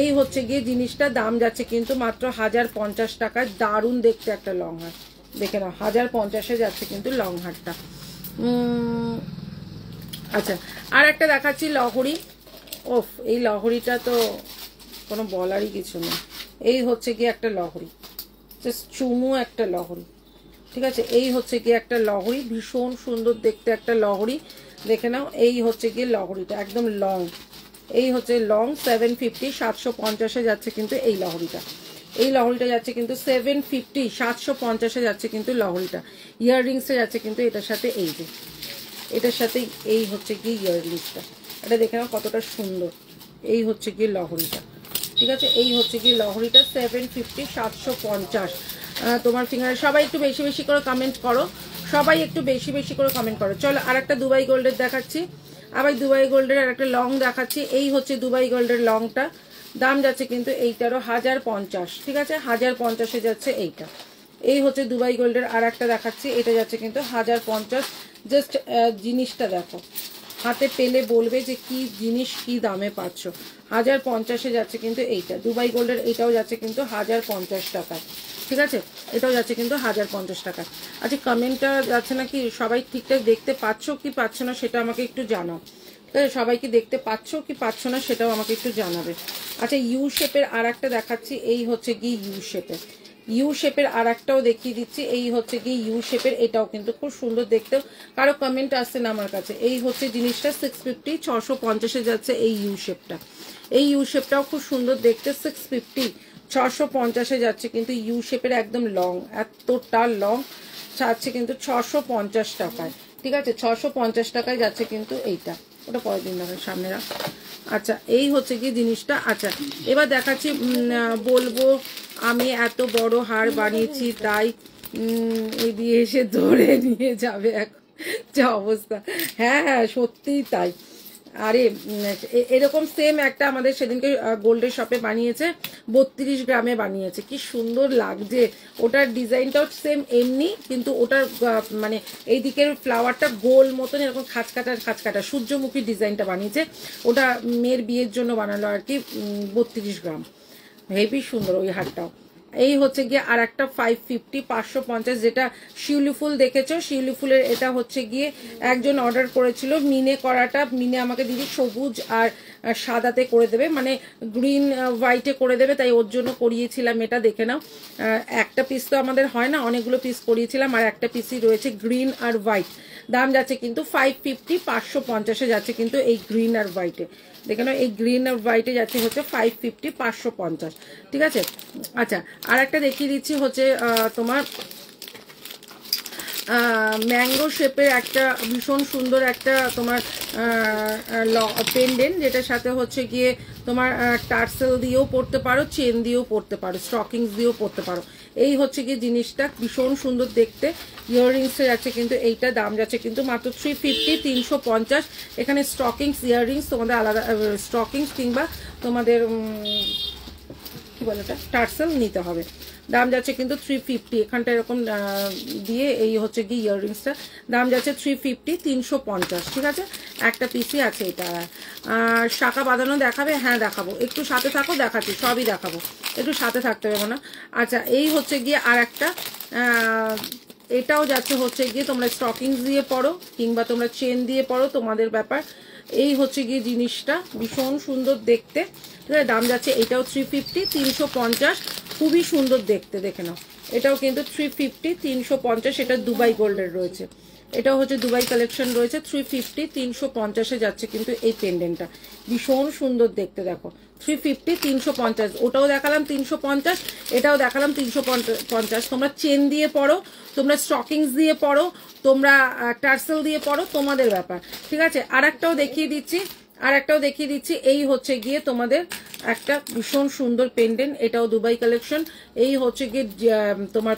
এই হচ্ছে গিয়ে জিনিসটা, দাম যাচ্ছে কিন্তু মাত্র 1050 টাকায়, দারুণ দেখতে একটা লং হার, দেখে নাও 1050 যাচ্ছে কিন্তু লং হারটা। আচ্ছা, আর একটা দেখাচ্ছি লহরি। ওফ, এই লহরিটা তো কোনো বলারই কিছু নেই। এই হচ্ছে গিয়ে একটা লহরি, জাস্ট চুমু একটা লহরি, ঠিক আছে। এই হচ্ছে গিয়ে একটা লহরি, ভীষণ সুন্দর দেখতে একটা লহরি, দেখে নাও। এই হচ্ছে গিয়ে লহরিটা একদম লং, এই হচ্ছে লং 750, 750 যাচ্ছে কিন্তু এই লহরিটা। এই লহরিটা যাচ্ছে কিন্তু 750, 750 যাচ্ছে কিন্তু লহরিটা। ইয়াররিংসটা যাচ্ছে কিন্তু এটার সাথে, এই যে এটার সাথে, এই হচ্ছে গিয়ে ইয়াররিংসটা, এটা দেখে নাও কতটা সুন্দর। এই হচ্ছে গিয়ে লহরিটা, ঠিক আছে। এই হচ্ছে গিয়ে লহরিটা 750, 750। তোমার ফিঙ্গারে সবাই একটু বেশি বেশি করে কমেন্ট করো, সবাই একটু বেশি বেশি করে কমেন্ট করো। চলো, আর একটা দুবাই গোল্ডের দেখাচ্ছি, আবার দুবাই গোল্ডের আর একটা লং দেখাচ্ছি। এই হচ্ছে দুবাই গোল্ডের লংটা, দাম যাচ্ছে কিন্তু এইটারও 1050, ঠিক আছে, 1050 যাচ্ছে এইটা। এই হচ্ছে দুবাই গোল্ডের আর একটা দেখাচ্ছি, এটা যাচ্ছে কিন্তু 1050। জাস্ট জিনিসটা দেখো, হাতে পেলে বলবে যে কি জিনিস কি দামে পাচ্ছ। 1050-এ যাচ্ছে কিন্তু এইটা দুবাই গোল্ডের, এটাও যাচ্ছে কিন্তু 1050 টাকায়। ঠিক আছে, এটাও যাচ্ছে কিন্তু 1050 টাকায়। আচ্ছা কমেন্টটা যাচ্ছে নাকি, সবাই ঠিকঠাক দেখতে পাচ্ছ কি পাচ্ছ না সেটা আমাকে একটু জানাও। ঠিক আছে, সবাই কি দেখতে পাচ্ছ কি পাচ্ছ না সেটাও আমাকে একটু জানাবে। আচ্ছা ইউ শেপের আর একটা দেখাচ্ছি, এই হচ্ছে কি ইউ শেপের, ইউ শেপের আর একটাও দেখিয়ে দিচ্ছি, এই হচ্ছে কি ইউ শেপের, এটাও কিন্তু খুব সুন্দর দেখতেও। কারো কমেন্ট আসছে না আমার কাছে। এই হচ্ছে জিনিসটা 650, 650-এ যাচ্ছে এই ইউ শেপটা। এই ইউ শেপটাও খুব সুন্দর দেখতে, 650, 650-এ যাচ্ছে কিন্তু ইউ শেপের একদম লং, এতটা লং যাচ্ছে কিন্তু 650 টাকায়। ঠিক আছে, 650 টাকায় যাচ্ছে কিন্তু এইটা। ওটা পরের দিন দেখার সামনে রাখ। আচ্ছা এই হচ্ছে কি জিনিসটা। আচ্ছা এবার দেখাচ্ছি, বলবো আমি এত বড় হার বানিয়েছি তাই এই দিয়ে এসে ধরে নিয়ে যাবে এখন, যা অবস্থা। হ্যাঁ হ্যাঁ সত্যিই তাই। আরে এরকম সেম একটা আমাদের সেদিনকে গোল্ডের শপে বানিয়েছে, 32 গ্রামে বানিয়েছে, কি সুন্দর লাগছে। ওটার ডিজাইনটাও সেম এমনি, কিন্তু ওটার মানে এই দিকের ফ্লাওয়ারটা গোল মতন এরকম খাঁচকাটা খাঁচকাটা সূর্যমুখী ডিজাইনটা বানিয়েছে। ওটা মেয়ের বিয়ের জন্য বানালো আর কি, 32 গ্রাম, হেভি সুন্দর ওই হারটাও। এই হচ্ছে গিয়ে আর একটা 550, 550, যেটা শিউলি ফুল দেখেছো, শিউলি ফুলের এটা হচ্ছে গিয়ে একজন অর্ডার করেছিল মিনে করাটা, মিনে আমাকে দিদি সবুজ আর সাদাতে করে দেবে, মানে গ্রিন হোয়াইটে করে দেবে, তাই ওর জন্য করিয়েছিলাম এটা, দেখে নাও। একটা পিস তো আমাদের হয় না, অনেকগুলো পিস করিয়েছিলাম, আর একটা পিসই রয়েছে গ্রিন আর হোয়াইট। দাম যাচ্ছে কিন্তু 550, 550-এ যাচ্ছে কিন্তু এই গ্রিন আর হোয়াইটে। দেখে নাও এই গ্রিন আর হোয়াইটে যাচ্ছে হচ্ছে 550, 550। ঠিক আছে। আচ্ছা আর একটা দেখিয়ে দিচ্ছি হচ্ছে তোমার ম্যাঙ্গো শেপের একটা ভীষণ সুন্দর একটা তোমার পেন্ডেন্ট, যেটার সাথে হচ্ছে গিয়ে তোমার টার্সেল দিয়েও পরতে পারো, চেন দিয়েও পরতে পারো, স্টকিংস দিয়েও পরতে পারো। এই হচ্ছে গিয়ে জিনিসটা ভীষণ সুন্দর দেখতে। ইয়াররিংসে যাচ্ছে কিন্তু এইটা, দাম যাচ্ছে কিন্তু মাত্র 350, 350। এখানে স্টকিংস ইয়াররিংস তোমাদের আলাদা, স্টকিংস কিংবা তোমাদের কি বলে এটা টার্সেল নিতে হবে। দাম যাচ্ছে কিন্তু 350, এখানটা এরকম দিয়ে এই হচ্ছে কি ইয়াররিংসটা, দাম যাচ্ছে 350, 350। ঠিক আছে, একটা পিসি আছে এটা। আর শাখা বাঁধানো দেখাবে? হ্যাঁ দেখাবো, একটু সাথে থাকো, দেখাচ্ছি, সবই দেখাবো, একটু সাথে থাকতে হবে না। আচ্ছা এই হচ্ছে গিয়ে আর একটা, এটাও যাচ্ছে হচ্ছে গিয়ে তোমরা স্টকিংস দিয়ে পরো কিংবা তোমরা চেন দিয়ে পরো, তোমাদের ব্যাপার। এই হচ্ছে গিয়ে জিনিসটা ভীষণ সুন্দর দেখতে। দাম যাচ্ছে এটাও 350, 350, খুবই সুন্দর দেখতে, দেখে নাও। এটাও কিন্তু 350, 350, এটা দুবাই গোল্ডের রয়েছে, এটাও হচ্ছে দুবাই কালেকশন রয়েছে। 350, 350-এ যাচ্ছে কিন্তু এই পেন্ডেন্টটা, ভীষণ সুন্দর দেখতে। দেখো 350, 350, ওটাও দেখালাম 350, এটাও দেখালাম 350। তোমরা চেন দিয়ে পরো, তোমরা স্টকিংস দিয়ে পরো, তোমরা টার্সেল দিয়ে পরো, তোমাদের ব্যাপার। ঠিক আছে, আর একটাও দেখিয়ে দিচ্ছি, আর একটাও দেখিয়ে দিচ্ছি। এই হচ্ছে গিয়ে তোমাদের একটা ভীষণ সুন্দর পেন্ডেন্ট, এটাও দুবাই কালেকশন। এই হচ্ছে গিয়ে তোমার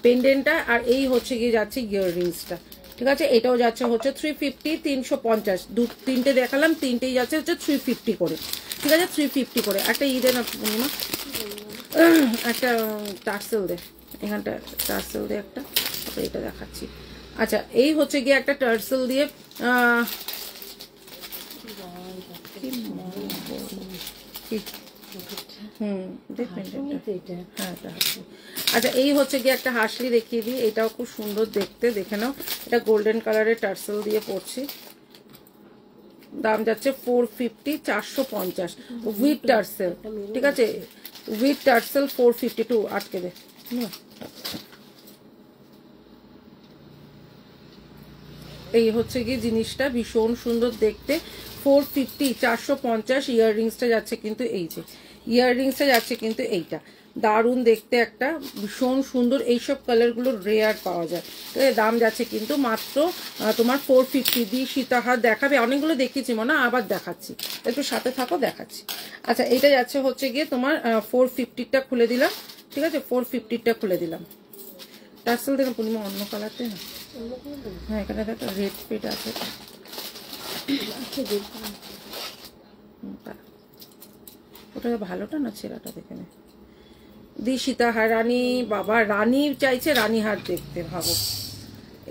পেন্ডেন্টটা, আর এই হচ্ছে গিয়ে যাচ্ছে ইয়াররিংসটা। ঠিক আছে, এটাও যাচ্ছে হচ্ছে 350, 350, তিনটে দেখালাম, তিনটেই যাচ্ছে হচ্ছে 350 করে। ঠিক আছে, 350 করে। একটা ঈদে না পূর্ণিমা, একটা টার্সেল দে, এখানটা টার্সেল দে একটা, এটা দেখাচ্ছি। আচ্ছা এই হচ্ছে গিয়ে একটা টার্সেল দিয়ে আচ্ছা এই হচ্ছে গিয়ে একটা হাসলি দেখিয়ে দিই, এটাও খুব সুন্দর দেখতে, দেখে নাও। এটা গোল্ডেন কালারের টার্সেল দিয়ে পড়ছি, দাম যাচ্ছে 450, 450 উইথ টার্সেল। ঠিক আছে, উইথ টার্সেল 452। আটকে দে। এই হচ্ছে গিয়ে জিনিসটা ভীষণ সুন্দর দেখতে, 450, 450। ইয়াররিংসটা যাচ্ছে কিন্তু এই যে ইয়াররিংসটা যাচ্ছে কিন্তু এইটা, দারুণ দেখতে একটা, ভীষণ সুন্দর। এইসব কালারগুলো রেয়ার পাওয়া যায়। দাম যাচ্ছে কিন্তু মাত্র তোমার 450 দিয়ে। সীতাহার দেখাবে, অনেকগুলো দেখিয়েছি মনে, আবার দেখাচ্ছি, একটু সাথে থাকো, দেখাচ্ছি। আচ্ছা এটা যাচ্ছে হচ্ছে গিয়ে তোমার 450টা খুলে দিলাম। ঠিক আছে, 450টা খুলে দিলাম। টার্সেল দেখো পূর্ণিমা, অন্য কালারতে না, হ্যাঁ এখানে একটা রেড ফেড আছে, ওটা ভালোটা না ছেঁড়াটা, দেখে নে দি। সীতাহার রানী, বাবা রানী চাইছে রানী হার দেখতে, ভাবো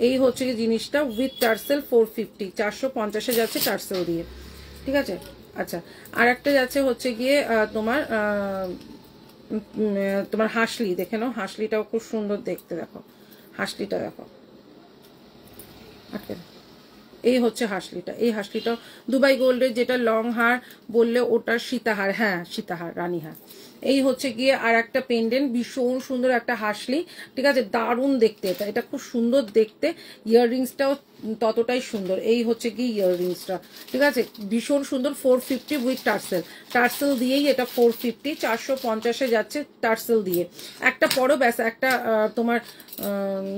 এই হচ্ছে কি জিনিসটা উইথ টার্সেল 450, 450-এ যাচ্ছে টার্সেল দিয়ে, ঠিক আছে। আচ্ছা, আর একটা যাচ্ছে হচ্ছে গিয়ে তোমার তোমার হাসলি, দেখে নাও হাসলিটাও খুব সুন্দর দেখতে, দেখো হাসলিটা দেখো, আটকে এই হচ্ছে হাসলিটা। এই হাসলিটা দুবাই গোল্ডের যেটা লং হার বললে ওটার সীতাহার, হ্যাঁ সীতাহার রানীহার। এই হচ্ছে গিয়ে আর একটা পেন্ডেন্ট, ভীষণ সুন্দর একটা হাসলি, ঠিক আছে, দারুণ দেখতে, এটা এটা খুব সুন্দর দেখতে। ইয়াররিংসটাও ততটাই সুন্দর। এই হচ্ছে কি ইয়াররিংসটা, ঠিক আছে, ভীষণ সুন্দর, 450 উইথ টার্সেল, টার্সেল দিয়েই এটা 450, 450-এ যাচ্ছে টার্সেল দিয়ে। একটা পরও ব্যাস একটা তোমার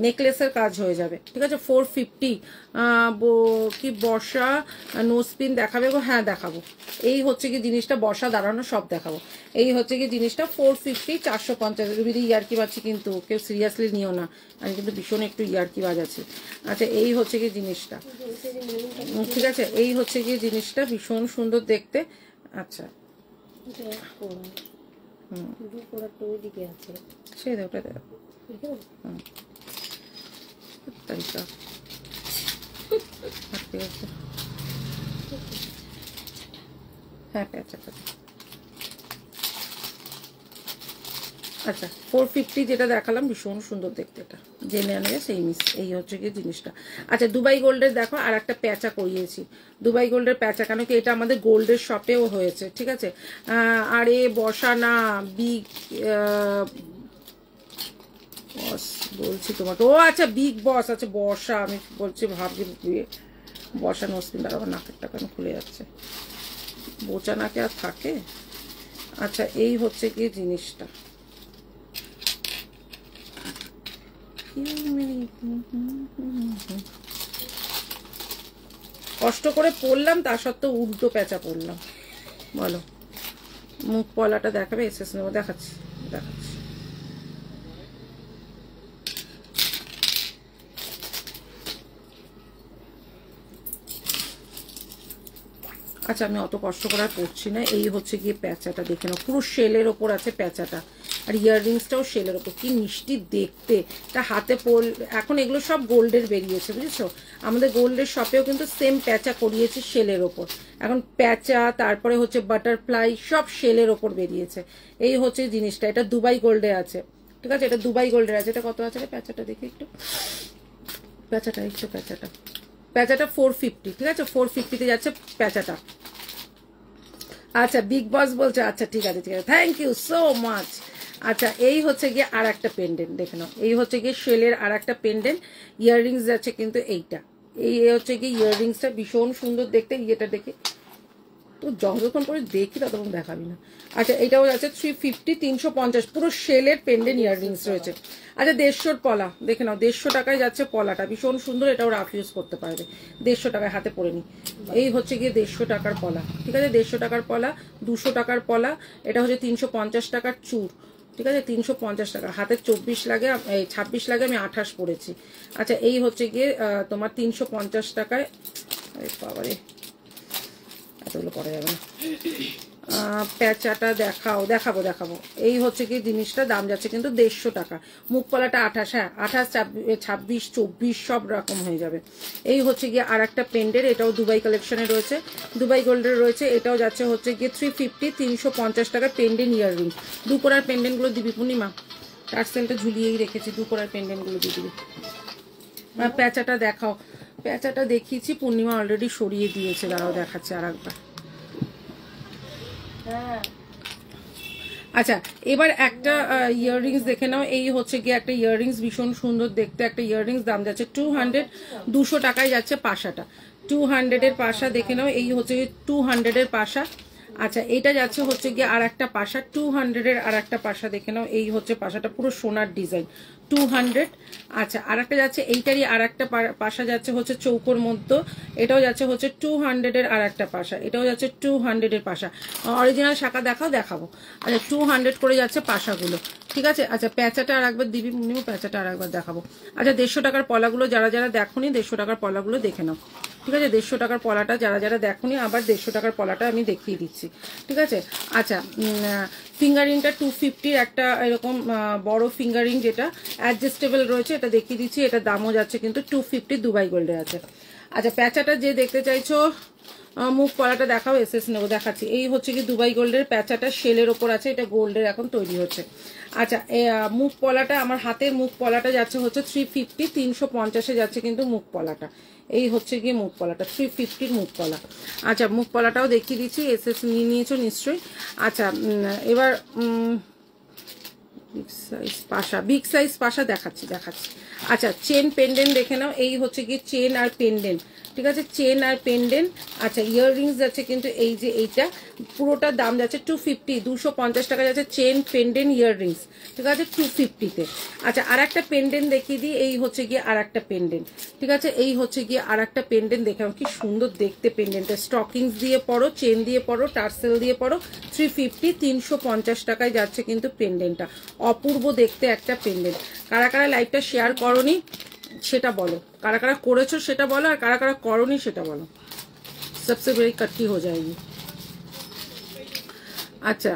নেকলেসের কাজ হয়ে যাবে, ঠিক আছে। 450 কি বর্ষা নোসপিন দেখাবে গো? হ্যাঁ দেখাবো। এই হচ্ছে কি জিনিসটা, বর্ষা দাঁড়ানো সব দেখাবো। এই হচ্ছে কি জিনিসটা 450, 450। রুবিদি ইয়ার্কি বাজছি, কিন্তু কেউ সিরিয়াসলি নিও না, আমি কিন্তু ভীষণ একটু ইয়ার্কি বাজ আছি। আচ্ছা, এই হচ্ছে কি জিনিসটা, ঠিক আছে, এই হচ্ছে কি জিনিসটা ভীষণ সুন্দর দেখতে। আচ্ছা সে ওটা তারিখটা ঠিক আছে, হ্যাঁ আচ্ছা আচ্ছা 450 যেটা দেখালাম ভীষণ সুন্দর দেখতে, এটা জেনে আনবে সেই মিস। এই হচ্ছে কি জিনিসটা। আচ্ছা, দুবাই গোল্ডের দেখো আর একটা প্যাঁচা করিয়েছি, দুবাই গোল্ডের প্যাঁচা, কেন কি এটা আমাদের গোল্ডের শপেও হয়েছে, ঠিক আছে। আর এ বর্ষা না বিগ বস বলছি তোমাকে, ও আচ্ছা বিগ বস, আচ্ছা বর্ষা, আমি বলছি ভাবছি বর্ষা নোসপিন, দাঁড়াবো নাকেরটা কেন খুলে যাচ্ছে, বোচা নাকে আর থাকে। আচ্ছা, এই হচ্ছে কি জিনিসটা, কষ্ট করে পড়লাম তা সত্ত্বেও উল্টো প্যাঁচা পড়লাম, বলো মুখ পলাটা দেখাবে, এসএস নেবো, দেখাচ্ছি দেখাচ্ছি। আচ্ছা, আমি অত কষ্ট করে আর পড়ছি না। এই হচ্ছে গিয়ে প্যাঁচাটা, দেখে নাও পুরো শেলের ওপর আছে প্যাঁচাটা, আর ইয়াররিংসটাও শেলের ওপর, কি মিষ্টি দেখতে। এটা হাতে পড়লে, এখন এগুলো সব গোল্ডের বেরিয়েছে বুঝেছো, আমাদের গোল্ডের শপেও কিন্তু সেম প্যাঁচা করিয়েছি শেলের ওপর। এখন প্যাঁচা, তারপরে হচ্ছে বাটারফ্লাই, সব শেলের ওপর বেরিয়েছে। এই হচ্ছে জিনিসটা, এটা দুবাই গোল্ডে আছে, ঠিক আছে, এটা দুবাই গোল্ডের আছে। এটা কত আছে রে প্যাঁচাটা, দেখি একটু প্যাঁচাটা, একটু প্যাঁচাটা, প্যাঁচাটা 450, ঠিক আছে, 450-তে যাচ্ছে প্যাঁচাটা। আচ্ছা, বিগ বস বলছে, আচ্ছা ঠিক আছে ঠিক আছে, থ্যাংক ইউ সো মাচ। আচ্ছা, এই হচ্ছে গিয়ে আর একটা পেন্ডেন্ট, দেখে নাও, এই হচ্ছে গিয়ে শেলের আর একটা পেন্ডেন্ট, ইয়াররিংস যাচ্ছে কিন্তু এইটা, এই হচ্ছে গিয়ে ইয়াররিংসটা ভীষণ সুন্দর দেখতে। ইয়েটা দেখে তো যতক্ষণ করে দেখি ততক্ষণ দেখাবি না। আচ্ছা, এটাও আছে 350, 350, পুরো শেলের পেন্ডেন্ট ইয়াররিংস রয়েছে। আচ্ছা, 150 পলা, দেখে নাও 150 টাকায় যাচ্ছে পলাটা, ভীষণ সুন্দর, এটাও রাফ ইউজ করতে পারবে। 150 টাকায় হাতে পরে নি। এই হচ্ছে গিয়ে 150 টাকার পলা, ঠিক আছে, 150 টাকার পলা, 200 টাকার পলা, এটা হচ্ছে 350 টাকার চুর, ঠিক আছে, 350 টাকা, হাতে 24 লাগে, 26 লাগে, আমি 28 পড়েছি। আচ্ছা, এই হচ্ছে গিয়ে তোমার 350 টাকায়, বাবারে এতগুলো করা যাবে না। প্যাঁচাটা দেখাবো। এই হচ্ছে কি জিনিসটা, দাম যাচ্ছে কিন্তু 150 টাকা, মুখ পলাটা 28, হ্যাঁ 28, 26, 24 সব রকম হয়ে যাবে। এই হচ্ছে গিয়ে আর একটা পেন্ডেন্ট, এটাও দুবাই কালেকশনে রয়েছে, দুবাই গোল্ডের রয়েছে, এটাও যাচ্ছে হচ্ছে গিয়ে 350, 350 টাকা পেন্ডেন্ট ইয়াররিং। দুকোড়ার পেন্ডেন্টগুলো দিবি পূর্ণিমা, টার্সেলটা ঝুলিয়েই রেখেছি, দুকোড়ার পেন্ডেন্টগুলো দিয়ে দিবি। প্যাঁচাটা দেখাও, প্যাঁচাটা দেখিয়েছি, পূর্ণিমা অলরেডি সরিয়ে দিয়েছে, দাঁড়াও দেখাচ্ছে আর একবার। আচ্ছা, এবার একটা ইয়াররিংস দেখে নাও, এই হচ্ছে গিয়ে একটা ইয়াররিংস, ভীষণ সুন্দর দেখতে একটা ইয়াররিংস, দাম যাচ্ছে 200, 200 টাকায় যাচ্ছে পাশাটা, 200-এর পাশা, দেখে নাও, এই হচ্ছে গিয়ে 200-এর পাশা। আচ্ছা, এটা যাচ্ছে হচ্ছে গিয়ে আর একটা পাশা, 200-এর আর একটা পাশা, দেখে নাও, এই হচ্ছে পাশাটা, পুরো সোনার ডিজাইন, 200। আচ্ছা, আর একটা যাচ্ছে এইটারই আর একটা পাশা যাচ্ছে হচ্ছে চৌকোর মধ্যে, এটাও যাচ্ছে হচ্ছে 200-এর আর একটা পাশা, এটাও যাচ্ছে 200-এর পাশা। অরিজিনাল শাখা দেখাবো। আচ্ছা, 200 করে যাচ্ছে পাশাগুলো, ঠিক আছে। আচ্ছা, প্যাঁচাটা আর একবার দিবি নিউ, প্যাঁচাটা আর একবার দেখাবো। আচ্ছা, 150 টাকার পলাগুলো যারা যারা দেখোনি, 150 টাকার পলাগুলো দেখে নাও। ঠিক আছে। 150 টাকার পলাটা যারা যারা দেখোনি আবার 150 টাকার পলাটা আমি দেখিয়ে দিচ্ছি, ঠিক আছে। আচ্ছা, ফিঙ্গারিংটা 250 একটা এরকম বড় ফিঙ্গারিং যেটা অ্যাডজাস্টেবল রয়েছে, এটা দেখিয়ে দিচ্ছি। এটা দামও যাচ্ছে কিন্তু 250, দুবাই গোল্ডে আছে। আচ্ছা, প্যাঁচাটা যে দেখতে চাইছো মুখ পলাটা দেখাও, এসএস নেবো, দেখাচ্ছি। এই হচ্ছে কি দুবাই গোল্ডের প্যাঁচাটা শেলের ওপর আছে, এটা গোল্ডের এখন তৈরি হচ্ছে। আচ্ছা, মুখ পলাটা আমার হাতের মুখ পলাটা যাচ্ছে হচ্ছে 350, 350-এ যাচ্ছে কিন্তু মুখ পলাটা। এই হচ্ছে গিয়ে মুখ পলাটা 350-র মুখ পলা। আচ্ছা, মুখ পলাটাও দেখিয়ে দিচ্ছি, এসএস নিয়ে নিয়েছো নিশ্চয়ই। আচ্ছা, এবার বিগ সাইজ পাশা, বিগ সাইজ পাশা দেখাচ্ছি। আচ্ছা, চেন পেন্ডেন্ট দেখে নাও। এই হচ্ছে গিয়ে চেন আর পেন্ডেন্ট, ঠিক আছে, চেন আর পেন্ডেন্ট। আচ্ছা, ইয়াররিংস যাচ্ছে কিন্তু এই যে এইটা পুরোটার দাম যাচ্ছে 250, 250 টাকা যাচ্ছে চেন পেন্ডেন্ট ইয়াররিংস, ঠিক আছে, 250-তে। আচ্ছা, আর একটা পেন্ডেন্ট দেখিয়ে দিই। এই হচ্ছে গিয়ে আর একটা পেন্ডেন্ট, ঠিক আছে, এই হচ্ছে গিয়ে আর একটা পেন্ডেন্ট দেখে কি সুন্দর দেখতে পেন্ডেন্টটা। স্টকিংস দিয়ে পরো, চেন দিয়ে পরো, টার্সেল দিয়ে পরো, 350, 350 টাকায় যাচ্ছে কিন্তু পেন্ডেন্টটা। অপূর্ব দেখতে একটা পেন্ডেন্ট। কারা কারা লাইভটা শেয়ার করনি সেটা বলো, কারা কারা করেছো সেটা বলো, আর কারা কারা করনি সেটা বলো। সবসে বড়ি কাট্টি হয়ে যায়গি। আচ্ছা,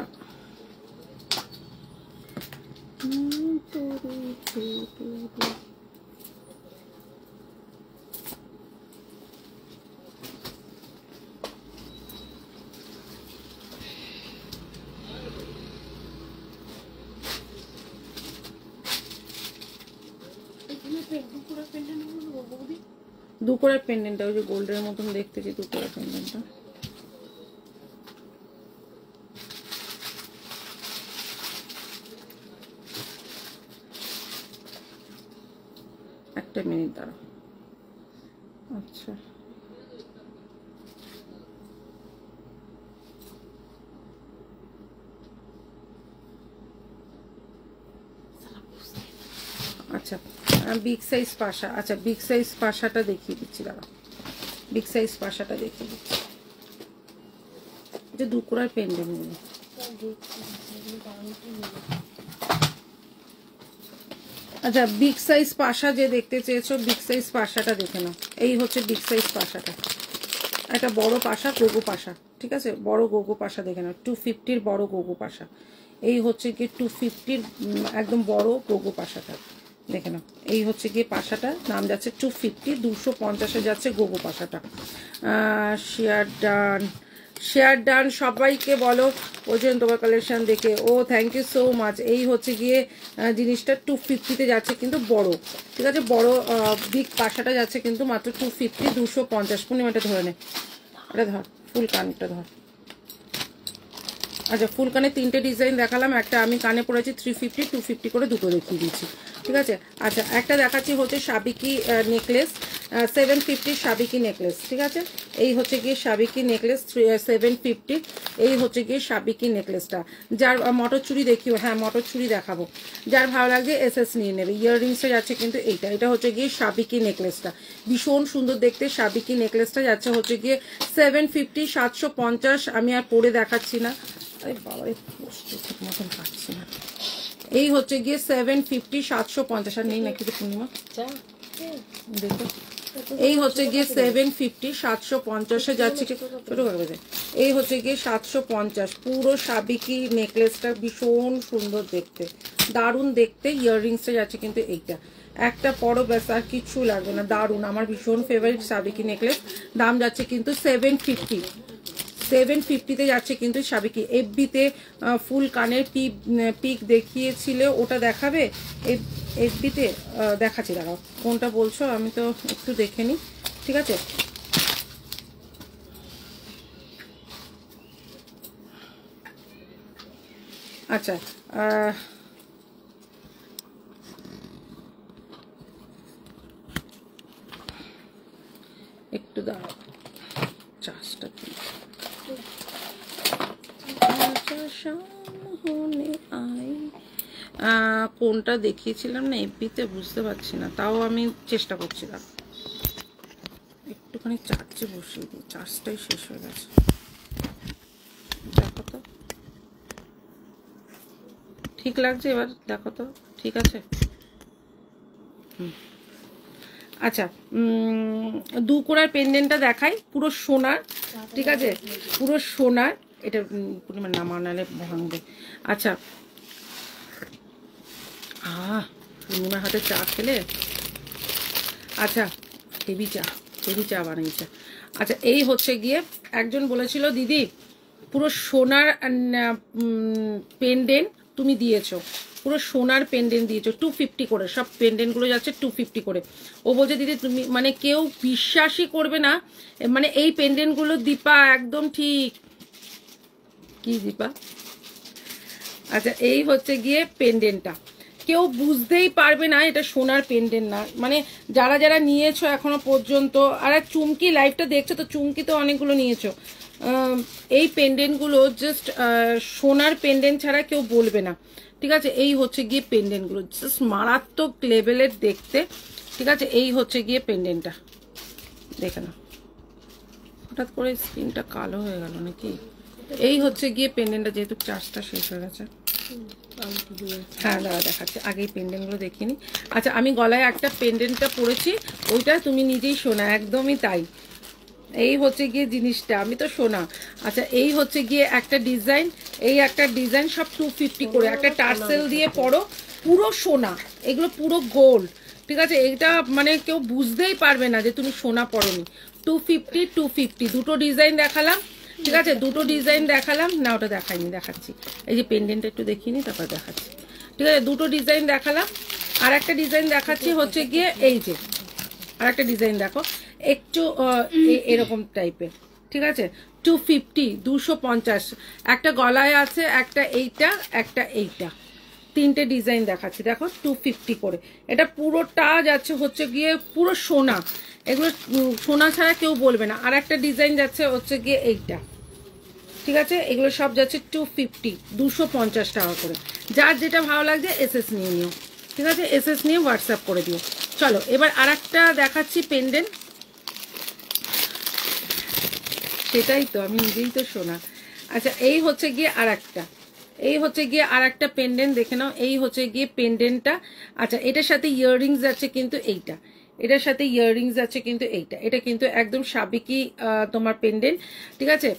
দুকোড়ার পেন্ডেন্টটা, ওই যে গোল্ডের মতন দেখতেছি দুকোড়ার পেন্ডেন্টটা। একটা মিনিট দাঁড়াও। আচ্ছা, আচ্ছা, বিগ সাইজ পাশা। আচ্ছা, বিগ সাইজ পাশাটা দেখিয়ে দিচ্ছি, দাঁড়া, বিগ সাইজ পাশাটা দেখিয়ে দিচ্ছি। এটা দুকোড়ার পেন্ডেন্ট গুলো। আচ্ছা, বিগ সাইজ পাশা যে দেখতে চেয়েছো, বিগ সাইজ পাশাটা দেখে নাও। এই হচ্ছে বিগ সাইজ পাশাটা, একটা বড় পাশা, গোগো পাশা, ঠিক আছে, বড় গোগো পাশা দেখে নাও, 250-র বড় গোগো পাশা। এই হচ্ছে কি 250-র একদম বড় গোগো পাশাটা দেখে নাও। এই হচ্ছে গিয়ে পাশাটা, দাম যাচ্ছে 250, 250-এ যাচ্ছে গোগো পাশাটা। শেয়ার ডান সবাইকে বলো ওজন তোমার কালেকশন দেখে। ও থ্যাংক ইউ সো মাচ। এই হচ্ছে গিয়ে জিনিসটা 250-তে যাচ্ছে কিন্তু বড়, ঠিক আছে, বড় বিগ পাশাটা যাচ্ছে কিন্তু মাত্র 250, 250। পূর্ণিমাটা ধরে নে, এটা ধর, ফুল কানটা ধর। আচ্ছা, ফুল কানে 3টে ডিজাইন দেখালাম, একটা আমি কানে পড়েছি 350, 250 করে দুটো দেখিয়ে দিচ্ছি, ঠিক আছে। আচ্ছা, একটা দেখাচ্ছি হচ্ছে সাবিকি নেকলেস, 750 সাবিকি নেকলেস, ঠিক আছে। এই হচ্ছে গিয়ে সাবিকি নেকলেস 750। এই হচ্ছে গিয়ে সাবিকি নেকলেসটা। যার মটর চুড়ি দেখিও, হ্যাঁ মটর চুড়ি দেখাবো, যার ভালো লাগছে এসএস নিয়ে নেবে। ইয়াররিংসটা যাচ্ছে কিন্তু এইটা, এটা হচ্ছে গিয়ে সাবিকি নেকলেসটা, ভীষণ সুন্দর দেখতে। সাবিকি নেকলেসটা যাচ্ছে হচ্ছে গিয়ে 750, 750। আমি আর পরে দেখাচ্ছি না, আরে বাবা ঠিক মতন পাচ্ছি না। এই হচ্ছে গিয়ে 750, 750। আর নেই নাকি পূর্ণিমা দেখো। এই হচ্ছে গিয়ে 750, 750-এ যাচ্ছে কি ছোট করে। এই হচ্ছে গিয়ে 750, পুরো সাবিকি নেকলেসটা ভীষণ সুন্দর দেখতে, দারুণ দেখতে। ইয়াররিংসটা যাচ্ছে কিন্তু এইটা, একটা পরো ব্যাস, আর কিচ্ছু লাগবে না, দারুণ। আমার ভীষণ ফেভারিট সাবিকি নেকলেস, দাম যাচ্ছে কিন্তু 750, 750-তে যাচ্ছে কিন্তু সাবিকি। এফবিতে ফুল কানের পিক দেখিয়েছিলে, ওটা দেখাবে এফবিতে? দেখাচ্ছি, দাঁড়াও, কোনটা বলছো আমি তো একটু দেখে নিই, ঠিক আছে। আচ্ছা, একটু দাঁড়াও, চাষটা কোনটা দেখিয়েছিলাম না এফবিতে, বুঝতে পারছি না, তাও আমি চেষ্টা করছিলাম। একটুখানি চার্জে বসিয়ে দিই, চার্জটাই শেষ হয়ে গেছে। দেখো তো ঠিক লাগছে, এবার দেখো তো ঠিক আছে। আচ্ছা, 2 কোণার পেন্ডেন্টটা দেখাই, পুরো সোনার, ঠিক আছে, পুরো সোনার। এটা পূর্ণিমা নামা নালে ভাঙবে। আচ্ছা, পূর্ণিমার হাতে চা খেলে, আচ্ছা হেভি চা বানিয়েছে। আচ্ছা, এই হচ্ছে গিয়ে একজন বলেছিল দিদি পুরো সোনার পেন্ডেন্ট তুমি দিয়েছো, পুরো সোনার পেন্ডেন্ট দিয়েছো 250 করে, সব পেন্ডেন্টগুলো যাচ্ছে 250 করে। ও বলছে দিদি তুমি মানে কেউ বিশ্বাসই করবে না, মানে এই পেন্ডেন্টগুলো দীপা একদম ঠিক। কি দীপা? আচ্ছা, এই হচ্ছে গিয়ে পেন্ডেন্টটা, কেউ বুঝতেই পারবে না এটা সোনার পেন্ডেন্ট না, মানে যারা যারা নিয়েছো এখনো পর্যন্ত। আর চুমকি লাইভটা দেখছো তো, চুমকি তো অনেকগুলো নিয়েছো। এই পেন্ডেন্টগুলো জাস্ট সোনার পেন্ডেন্ট ছাড়া কেউ বলবে না, ঠিক আছে। এই হচ্ছে গিয়ে পেন্ডেন্টগুলো জাস্ট মারাত্মক লেভেলের দেখতে, ঠিক আছে। এই হচ্ছে গিয়ে পেন্ডেন্টটা, দেখে না হঠাৎ করে স্ক্রিনটা কালো হয়ে গেল নাকি। এই হচ্ছে গিয়ে পেন্ডেন্টটা, যেহেতু চার্জটা শেষ হয়ে গেছে। হ্যাঁ দাদা দেখাচ্ছে, আগেই পেন্ডেন্টগুলো দেখিনি। আচ্ছা, আমি গলায় একটা পেন্ডেন্টটা পরেছি, ওইটা তুমি নিজেই শোনা, একদমই তাই। এই হচ্ছে গিয়ে জিনিসটা, আমি তো শোনা। আচ্ছা, এই হচ্ছে গিয়ে একটা ডিজাইন, এই একটা ডিজাইন, সব 250 করে। একটা টার্সেল দিয়ে পরো, পুরো সোনা, এগুলো পুরো গোল্ড, ঠিক আছে। এটা মানে কেউ বুঝতেই পারবে না যে তুমি সোনা পরোনি। 250 দুটো ডিজাইন দেখালাম, ঠিক আছে, দুটো ডিজাইন দেখালাম না, ওটা দেখাইনি, দেখাচ্ছি। এই যে পেন্ডেন্টটা একটু দেখিনি, তারপর দেখাচ্ছি, ঠিক আছে। দুটো ডিজাইন দেখালাম, আর একটা ডিজাইন দেখাচ্ছি হচ্ছে গিয়ে এই যে, আর একটা ডিজাইন দেখো একটু এরকম টাইপের, ঠিক আছে। 250 একটা গলায় আছে, একটা এইটা, একটা এইটা, তিনটে ডিজাইন দেখাচ্ছি দেখো, 250 করে। এটা পুরোটা যাচ্ছে হচ্ছে গিয়ে পুরো সোনা, এগুলো সোনা ছাড়া কেউ বলবে না। আর একটা ডিজাইন যাচ্ছে হচ্ছে গিয়ে এইটা, ঠিক আছে। এগুলো সব যাচ্ছে 250 টাকা করে। যার যেটা ভালো লাগছে এসএস নিয়ে নিও, ঠিক আছে, এসএস নিয়ে হোয়াটসঅ্যাপ করে দিও। চলো এবার আর একটা দেখাচ্ছি পেন্ডেন্ট, সেটাই তো আমি নিজেই তো শোনা। আচ্ছা, এই হচ্ছে গিয়ে আর একটা, এই হচ্ছে গিয়ে আর একটা পেন্ডেন্ট দেখে নাও। এই হচ্ছে গিয়ে পেন্ডেন্টটা। আচ্ছা, এটার সাথে ইয়াররিংস যাচ্ছে কিন্তু এইটা, এটার সাথে ইয়াররিংস যাচ্ছে কিন্তু এইটা, এটা কিন্তু একদম সাবেকি তোমার পেন্ডেন্ট, ঠিক আছে।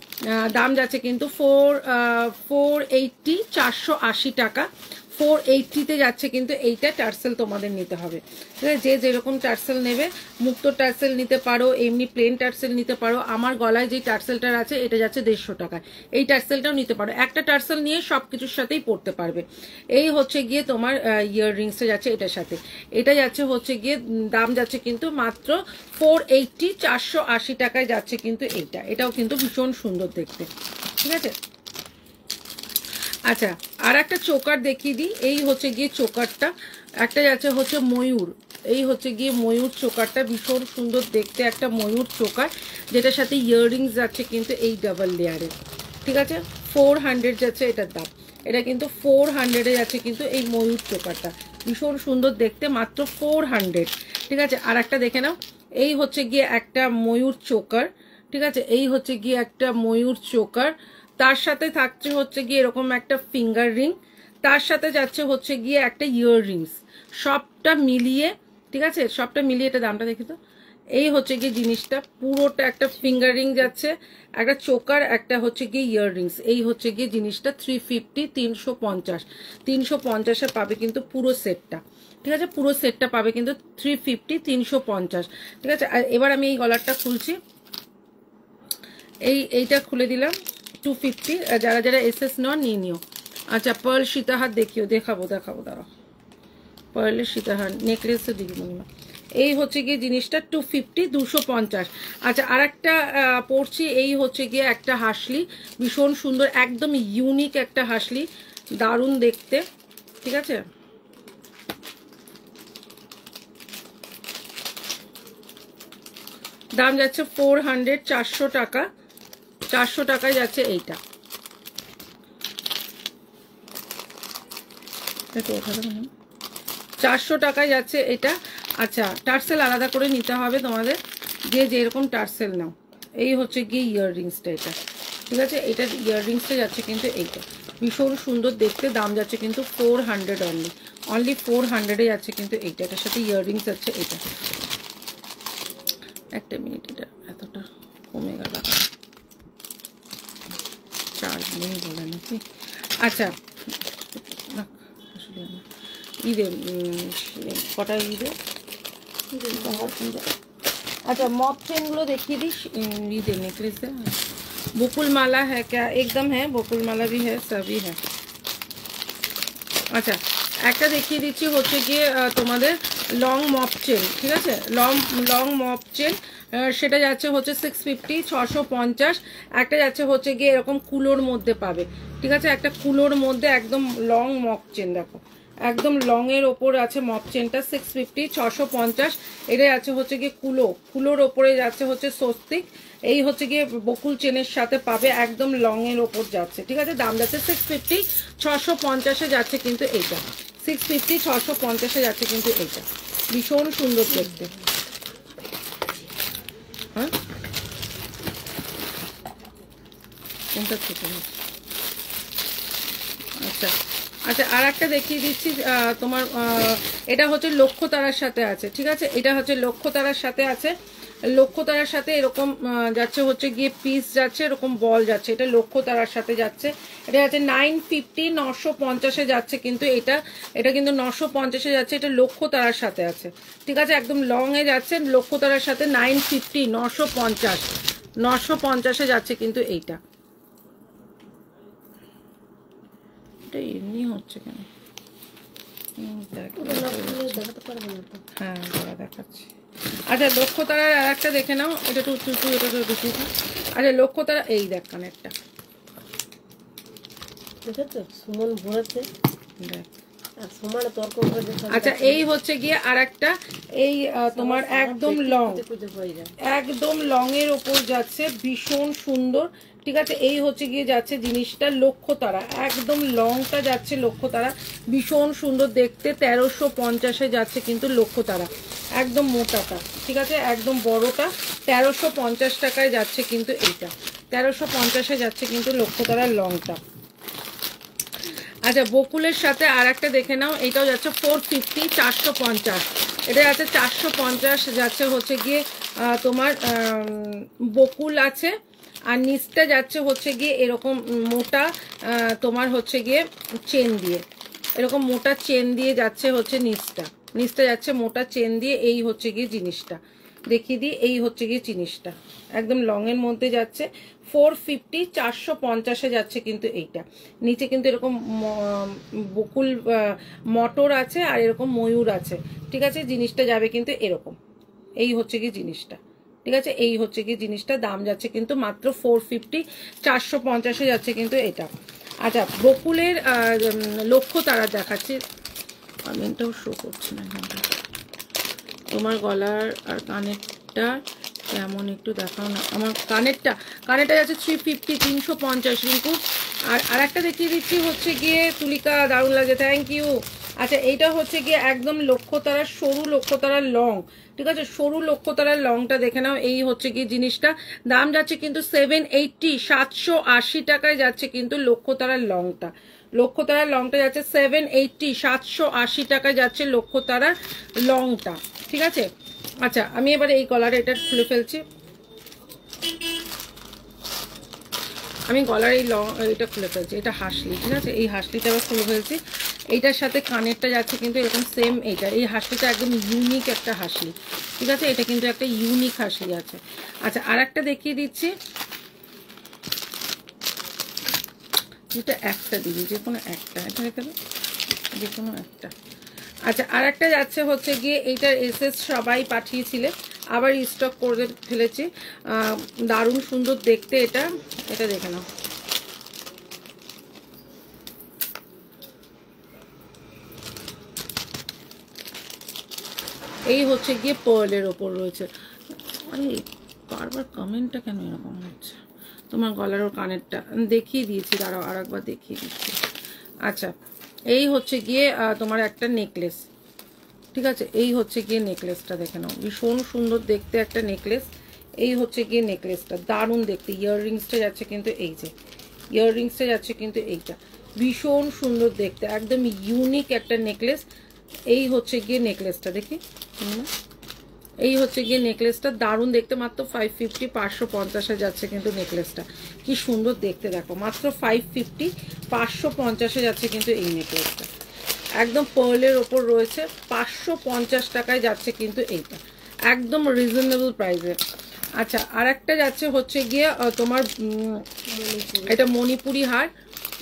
দাম যাচ্ছে কিন্তু 480, 480 টাকা। 480-তে যাচ্ছে কিন্তু এইটা। টার্সেল তোমাদের নিতে হবে, ঠিক আছে। যে যেরকম টার্সেল নেবে, মুক্ত টার্সেল নিতে পারো, এমনি প্লেন টার্সেল নিতে পারো। আমার গলায় যে টার্সেলটার আছে এটা যাচ্ছে 150 টাকায়, এই টার্সেলটাও নিতে পারো। একটা টার্সেল নিয়ে সব কিছুর সাথেই পড়তে পারবে। এই হচ্ছে গিয়ে তোমার ইয়াররিংসটা যাচ্ছে এটার সাথে, এটা যাচ্ছে হচ্ছে গিয়ে দাম যাচ্ছে কিন্তু মাত্র 480, 480 টাকায় যাচ্ছে কিন্তু এইটা। এটাও কিন্তু ভীষণ সুন্দর দেখতে, ঠিক আছে। আচ্ছা, আর একটা চোকার দেখিয়ে দিই। এই হচ্ছে গিয়ে চোকারটা, একটা যাচ্ছে হচ্ছে ময়ূর, এই হচ্ছে গিয়ে ময়ূর চোকারটা, ভীষণ সুন্দর দেখতে একটা ময়ূর চোকার, যেটার সাথে ইয়াররিংস যাচ্ছে কিন্তু এই ডাবল লেয়ারের, ঠিক আছে। 400 যাচ্ছে এটার দাম, এটা কিন্তু 400-এ যাচ্ছে কিন্তু এই ময়ূর চোকারটা, ভীষণ সুন্দর দেখতে, মাত্র 400, ঠিক আছে। আর একটা দেখে নাও, এই হচ্ছে গিয়ে একটা ময়ূর চোকার, ঠিক আছে। এই হচ্ছে গিয়ে একটা ময়ূর চোকার, তার সাথে থাকছে হচ্ছে গিয়ে এরকম একটা ফিঙ্গার রিং, তার সাথে যাচ্ছে হচ্ছে গিয়ে একটা ইয়াররিংস, সবটা মিলিয়ে, ঠিক আছে, সবটা মিলিয়ে এটা দামটা দেখি তো। এই হচ্ছে গিয়ে জিনিসটা, পুরোটা একটা ফিঙ্গার রিং যাচ্ছে, একটা চোকার, একটা হচ্ছে গিয়ে ইয়াররিংস। এই হচ্ছে গিয়ে জিনিসটা 350, 350, 350-এ পাবে কিন্তু পুরো সেটটা, ঠিক আছে। পুরো সেটটা পাবে কিন্তু 350, 350, ঠিক আছে। আর এবার আমি এই গলারটা খুলছি, এইটা খুলে দিলাম 250। যারা যারা এসএস নেওয়া নিয়ে নিও। আচ্ছা, পার্ল সীতাহার দেখাবো দাঁড়াও, পার্লের সীতাহার নেকলেসও দিবি মনিমা। এই হচ্ছে গিয়ে জিনিসটা 250, 250। আচ্ছা, আর একটা পড়ছি, এই হচ্ছে গিয়ে একটা হাসলি, ভীষণ সুন্দর, একদম ইউনিক একটা হাসলি, দারুণ দেখতে, ঠিক আছে। দাম যাচ্ছে 400, 400 টাকা, 400 টাকায় যাচ্ছে এইটা। 400 টাকায় যাচ্ছে এটা। আচ্ছা, টার্সেল আলাদা করে নিতে হবে তোমাদের, যে যেরকম টার্সেল নাও। এই হচ্ছে গিয়ে ইয়াররিংসটা, এটা ঠিক আছে। এটার ইয়াররিংসটা যাচ্ছে কিন্তু এইটা, ভীষণ সুন্দর দেখতে, দাম যাচ্ছে কিন্তু 400 অনলি 400-এ যাচ্ছে কিন্তু এইটা। এটার সাথে ইয়াররিংস যাচ্ছে এটা, একটা মিনিট, এটা এতটা কমে গেল, 4 দিন বলে নাকি। আচ্ছা আসলে ঈদে কটা ঈদে, अच्छा मॉप चेन गुलो देखिए दी ये नेकलेस है, बकुल माला है क्या, एकदम है, बकुल माला भी है, सभी है। अच्छा একটা দেখিয়ে দিচ্ছি হচ্ছে গিয়ে তোমাদের লং মপ চেন, ঠিক আছে, লং মপ চেন, সেটা যাচ্ছে হচ্ছে 650 650। একটা যাচ্ছে হচ্ছে গিয়ে এরকম কুলোর মধ্যে পাবে, ঠিক আছে, একটা কুলোর মধ্যে একদম লং মপ চেন, দেখো একদম লং এর ওপর আছে মপ চেনটা 650 650। এটা যাচ্ছে হচ্ছে গিয়ে কুলোর ওপরে যাচ্ছে হচ্ছে স্বস্তিক, এই হচ্ছে গিয়ে বকুল চেনের সাথে পাবে, একদম লং এর ওপর যাচ্ছে, ঠিক আছে, দাম যাচ্ছে 650 650 যাচ্ছে কিন্তু এইটা, 650 650 যাচ্ছে কিন্তু এইটা, ভীষণ সুন্দর দেখতে। হ্যাঁ কোনটা থেকে, আচ্ছা আচ্ছা আর একটা দেখিয়ে দিচ্ছি তোমার, এটা হচ্ছে লক্ষ্য তারার সাথে আছে, ঠিক আছে, এটা হচ্ছে লক্ষ্য তারার সাথে আছে, লক্ষ্য তারার সাথে এরকম যাচ্ছে হচ্ছে গিয়ে পিস যাচ্ছে, এরকম বল যাচ্ছে, এটা লক্ষ্য তারার সাথে যাচ্ছে, এটা যাচ্ছে 950 950 যাচ্ছে কিন্তু এটা কিন্তু 950 যাচ্ছে, এটা লক্ষ্য তারার সাথে আছে, ঠিক আছে, একদম লং এ যাচ্ছে, লক্ষ্য তারার সাথে 950 950 যাচ্ছে কিন্তু এইটা, এটা এমনি হচ্ছে কেন, হ্যাঁ দেখাচ্ছি। আচ্ছা লক্ষ্য তারার আর একটা দেখে নাও, এটা একটু এটা তো বেশি। আচ্ছা লক্ষ্য তারা এই দেখ কানেরটা, সুমন ভরেছে দেখ, আচ্ছা এই হচ্ছে গিয়ে আর একটা, এই তোমার একদম লং এর ওপর যাচ্ছে, ভীষণ সুন্দর, ঠিক আছে, এই হচ্ছে গিয়ে যাচ্ছে জিনিসটা লক্ষ্য তারা, একদম লংটা যাচ্ছে লক্ষ্য তারা, ভীষণ সুন্দর দেখতে, 1350 যাচ্ছে কিন্তু লক্ষ্য তারা, একদম মোটাটা, ঠিক আছে, একদম বড়টা 1350 টাকায় যাচ্ছে কিন্তু এইটা, 1350 যাচ্ছে কিন্তু লক্ষ্য তারার লংটা। আচ্ছা বকুলের সাথে আর একটা দেখে নাও, এটাও যাচ্ছে 450 450, এটা যাচ্ছে 450 যাচ্ছে হচ্ছে গিয়ে তোমার বকুল আছে, আর নিচটা যাচ্ছে হচ্ছে গিয়ে এরকম মোটা তোমার হচ্ছে গিয়ে চেন দিয়ে, এরকম মোটা চেন দিয়ে যাচ্ছে হচ্ছে নিচটা যাচ্ছে মোটা চেন দিয়ে, এই হচ্ছে গিয়ে জিনিসটা দেখিয়ে দিই, এই হচ্ছে গিয়ে জিনিসটা একদম লং এর মধ্যে যাচ্ছে, 450 450 যাচ্ছে কিন্তু এইটা, নিচে কিন্তু এরকম বকুল মটর আছে আর এরকম ময়ূর আছে, ঠিক আছে, জিনিসটা যাবে কিন্তু এরকম, এই হচ্ছে কি জিনিসটা, ঠিক আছে, এই হচ্ছে কি জিনিসটা, দাম যাচ্ছে কিন্তু মাত্র 450 450 যাচ্ছে কিন্তু এটা। আচ্ছা বকুলের লক্ষ্য তারা দেখাচ্ছি, আমি এটাও শো করছি না, তোমার গলার আর কানেরটা কেমন একটু দেখাও না, আমার কানেরটা যাচ্ছে 350 350 রিঙ্কু। আর একটা দেখিয়ে দিচ্ছি হচ্ছে গিয়ে তুলিকা, দারুণ লাগে, থ্যাংক ইউ। আচ্ছা এইটা হচ্ছে গিয়ে একদম লক্ষ্য তারার সরু, লক্ষ্য তারার লং, ঠিক আছে, সরু লক্ষ্য তারার লংটা দেখে নাও, এই হচ্ছে গিয়ে জিনিসটা, দাম যাচ্ছে কিন্তু 780 780 টাকায় যাচ্ছে কিন্তু লক্ষ্য তারার লংটা, লক্ষ্য তারার লংটা যাচ্ছে 780 780 টাকায় যাচ্ছে লক্ষ্য তারার লংটা, ঠিক আছে। আচ্ছা আমি এবার এই গলার এটা খুলে ফেলছি, আমি গলার এই এটা খুলে ফেলছি, এটা হাসলি, ঠিক আছে, এই হাসলিটা আবার খুলে ফেলছি, এইটার সাথে কানেরটা যাচ্ছে কিন্তু এরকম সেম, এইটা এই হাসলিটা একদম ইউনিক একটা হাসলি, ঠিক আছে, এটা কিন্তু একটা ইউনিক হাসলি আছে। আচ্ছা আর একটা দেখিয়ে দিচ্ছি, যেটা একটা দিবি, যে কোনো একটা, এটা রেখে দাও, যে কোনো একটা। আচ্ছা আর একটা যাচ্ছে হচ্ছে গিয়ে এইটার এসএস সবাই পাঠিয়েছিলে, আবার স্টক করে ফেলেছি, দারুণ সুন্দর দেখতে, এটা দেখে নাও, এই হচ্ছে গিয়ে পার্লের ওপর রয়েছে, আরে বারবার কমেন্টটা কেন এরকম হচ্ছে, তোমার গলার ওর কানেরটা দেখিয়ে দিয়েছি, দাঁড়াও আর একবার দেখিয়ে দিচ্ছি। আচ্ছা এই হচ্ছে গিয়ে তোমার একটা নেকলেস, ঠিক আছে, এই হচ্ছে গিয়ে নেকলেসটা দেখে নাও, ভীষণ সুন্দর দেখতে একটা নেকলেস, এই হচ্ছে গিয়ে নেকলেসটা দারুণ দেখতে, ইয়াররিংসটা যাচ্ছে কিন্তু এই যে ইয়াররিংসটা যাচ্ছে কিন্তু এইটা, ভীষণ সুন্দর দেখতে, একদম ইউনিক একটা নেকলেস, এই হচ্ছে গিয়ে নেকলেসটা দেখি, এই হচ্ছে গিয়ে নেকলেসটা, দারুণ দেখতে, মাত্র 550, 550-এ যাচ্ছে কিন্তু নেকলেসটা। কি সুন্দর দেখতে দেখো, মাত্র 550, 550-এ যাচ্ছে কিন্তু এই নেকলেসটা। একদম পার্লের ওপর রয়েছে, 550 টাকায় যাচ্ছে কিন্তু এইটা, একদম রিজনেবল প্রাইসে। আচ্ছা, আর একটা যাচ্ছে হচ্ছে গিয়ে তোমার এটা মণিপুরি হার।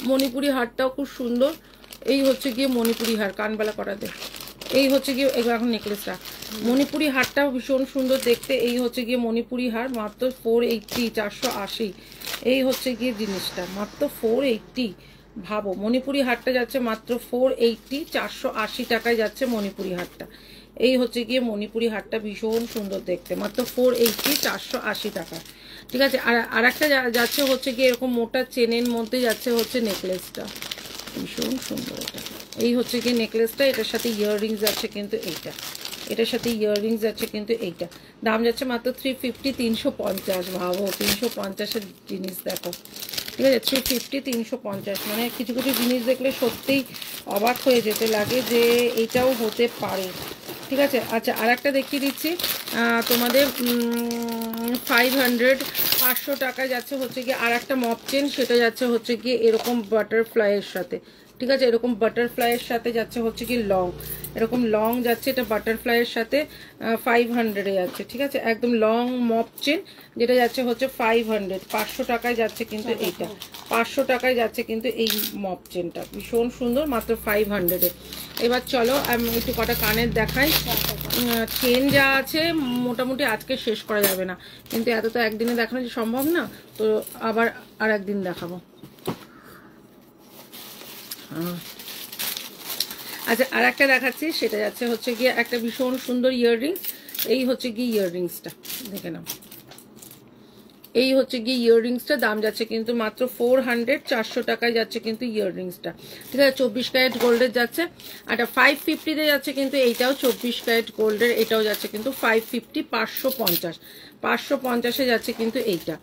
মণিপুরি হারটাও খুব সুন্দর। এই হচ্ছে গিয়ে মণিপুরি হার, কানবালা করা দে। এই হচ্ছে গিয়ে এগুলো এখন নেকলেসটা, মণিপুরি হারটাও ভীষণ সুন্দর দেখতে। এই হচ্ছে গিয়ে মণিপুরি হার, মাত্র 480, 480। এই হচ্ছে গিয়ে জিনিসটা মাত্র 480। ভাবো, মণিপুরি হারটা যাচ্ছে মাত্র 480, 480 টাকায় যাচ্ছে মণিপুরি হারটা। এই হচ্ছে গিয়ে মণিপুরি হারটা, ভীষণ সুন্দর দেখতে, মাত্র 480, 480 টাকা। ঠিক আছে। আর একটা যাচ্ছে হচ্ছে গিয়ে এরকম মোটা চেনের মধ্যে যাচ্ছে হচ্ছে নেকলেসটা, ভীষণ সুন্দর এটা। এই হচ্ছে গিয়ে নেকলেসটা, এটার সাথে ইয়াররিংস যাচ্ছে কিন্তু এইটা, এটার সাথে ইয়াররিংস যাচ্ছে কিন্তু এইটা। দাম যাচ্ছে মাত্র 350, 350। ভাবো 350-এর জিনিস দেখো, ঠিক আছে, 350, 350। মানে কিছু কিছু জিনিস দেখলে সত্যিই অবাক হয়ে যেতে লাগে যে এইটাও হতে পারে। ঠিক আছে। আচ্ছা, আর একটা দেখিয়ে দিচ্ছি তোমাদের, 500, 500 টাকায় যাচ্ছে হচ্ছে গিয়ে আর একটা মপ চেন, সেটা যাচ্ছে হচ্ছে গিয়ে এরকম বাটারফ্লাইয়ের সাথে। ঠিক আছে, এরকম বাটারফ্লাইয়ের সাথে যাচ্ছে হচ্ছে কি লং, এরকম লং যাচ্ছে, এটা বাটারফ্লাইয়ের সাথে 500-এ যাচ্ছে। ঠিক আছে, একদম লং মপ চেন, যেটা যাচ্ছে হচ্ছে 500, 500 টাকায় যাচ্ছে কিন্তু এইটা, 500 টাকায় যাচ্ছে কিন্তু এই মপ চেনটা, ভীষণ সুন্দর, মাত্র 500-এ। এবার চলো আমি একটু কটা কানের দেখাই। চেন যা আছে মোটামুটি আজকে শেষ করা যাবে না, কিন্তু এত তো একদিনে দেখানো সম্ভব না, তো আবার আর একদিন দেখাবো। আচ্ছা, আর একটা দেখাচ্ছি, সেটা যাচ্ছে হচ্ছে গিয়ে একটা ভীষণ সুন্দর ইয়াররিংস। এই হচ্ছে গিয়ে ইয়াররিংসটা, দেখে নাও। এই হচ্ছে গিয়ে ইয়াররিংসটা, দাম যাচ্ছে কিন্তু মাত্র 400, 400 টাকায় যাচ্ছে কিন্তু ইয়াররিংসটা। ঠিক আছে, 24 ক্যারেট গোল্ডের যাচ্ছে। আর 550-তে যাচ্ছে কিন্তু এইটাও 24 ক্যারেট গোল্ডের, এটাও যাচ্ছে কিন্তু 550, 550, 550-এ যাচ্ছে কিন্তু এইটা,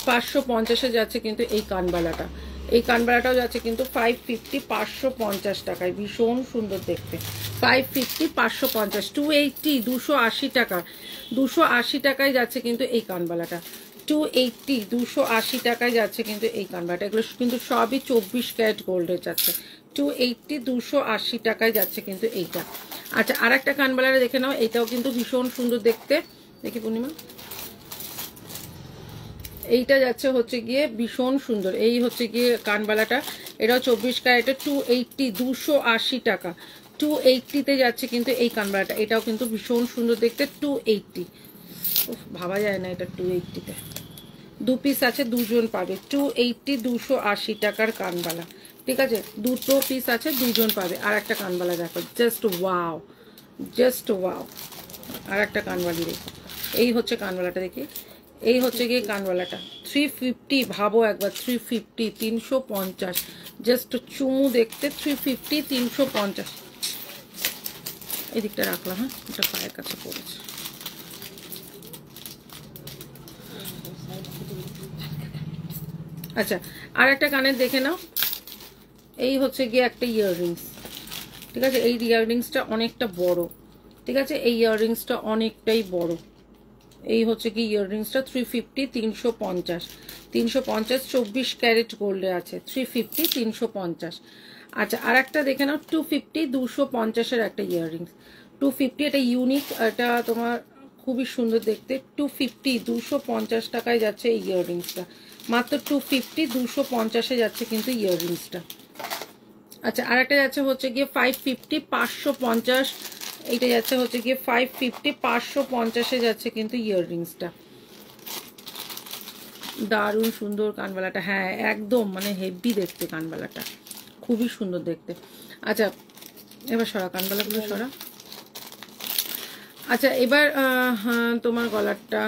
550-এ যাচ্ছে কিন্তু এই কানবালাটা। এই কানবালাটাও যাচ্ছে কিন্তু 550, 550 টাকায়, ভীষণ সুন্দর দেখতে। 550, 550, 280, 280 টাকা, 280 টাকায় যাচ্ছে কিন্তু এই কানবালাটা, 280, 280 টাকায় যাচ্ছে কিন্তু এই কানবালাটা। এগুলো কিন্তু সবই 24 ক্যারেট গোল্ডের যাচ্ছে, 280, 280 টাকায় যাচ্ছে কিন্তু এইটা। আচ্ছা, আর একটা কানবালাটা দেখে নাও, এইটাও কিন্তু ভীষণ সুন্দর দেখতে। দেখি পূর্ণিমা, এইটা যাচ্ছে হচ্ছে গিয়ে ভীষণ সুন্দর। এই হচ্ছে গিয়ে কানবালাটা, এটাও 24 ক্যারেটের, 280, 280 টাকা, 280-তে যাচ্ছে কিন্তু এই কানবালাটা। এটাও কিন্তু ভীষণ সুন্দর দেখতে, 280। ভাবা যায় না এটা 280-তে। 2 পিস আছে, দুজন পাবে, 280, 280 টাকার কানবালা। ঠিক আছে, 2 পিস আছে, দুজন পাবে। আর একটা কানবালা দেখো, জাস্ট ওয়াও, জাস্ট ওয়াও। আর একটা কানবালি দেখো, এই হচ্ছে কানবালাটা, দেখি। এই হচ্ছে গিয়ে কানবালাটা, 350। ভাবো একবার, 350, 350, জাস্ট চুমু দেখতে, 350, 350। এই দিকটা রাখলাম, হ্যাঁ, এটা পায়ের কাছে পড়েছে। আচ্ছা, আর একটা কানের দেখে নাও। এই হচ্ছে গিয়ে একটা ইয়াররিংস। ঠিক আছে, এই ইয়াররিংসটা অনেকটা বড়। ঠিক আছে, এই ইয়াররিংসটা অনেকটাই বড়। এই হচ্ছে কি ইয়াররিংসটা, 350, 350, 350, 24 ক্যারেট গোল্ডে আছে, 350, 350। আচ্ছা, আর একটা দেখে নাও, 250, 250-এর একটা ইয়াররিংস, 250। এটা ইউনিক, এটা তোমার খুবই সুন্দর দেখতে। 250, 250 টাকায় যাচ্ছে এই ইয়াররিংসটা, মাত্র 250, 250-এ যাচ্ছে কিন্তু ইয়াররিংসটা। আচ্ছা, আর একটা যাচ্ছে হচ্ছে গিয়ে 550, 550। এইটা যাচ্ছে হচ্ছে গিয়ে 550, 550-এ যাচ্ছে কিন্তু ইয়াররিংসটা। দারুণ সুন্দর কানবালাটা, হ্যাঁ একদম মানে হেভি দেখতে কানবালাটা, খুবই সুন্দর দেখতে। আচ্ছা, এবার সরা কানবালাগুলো সরা। আচ্ছা, এবার তোমার গলারটা,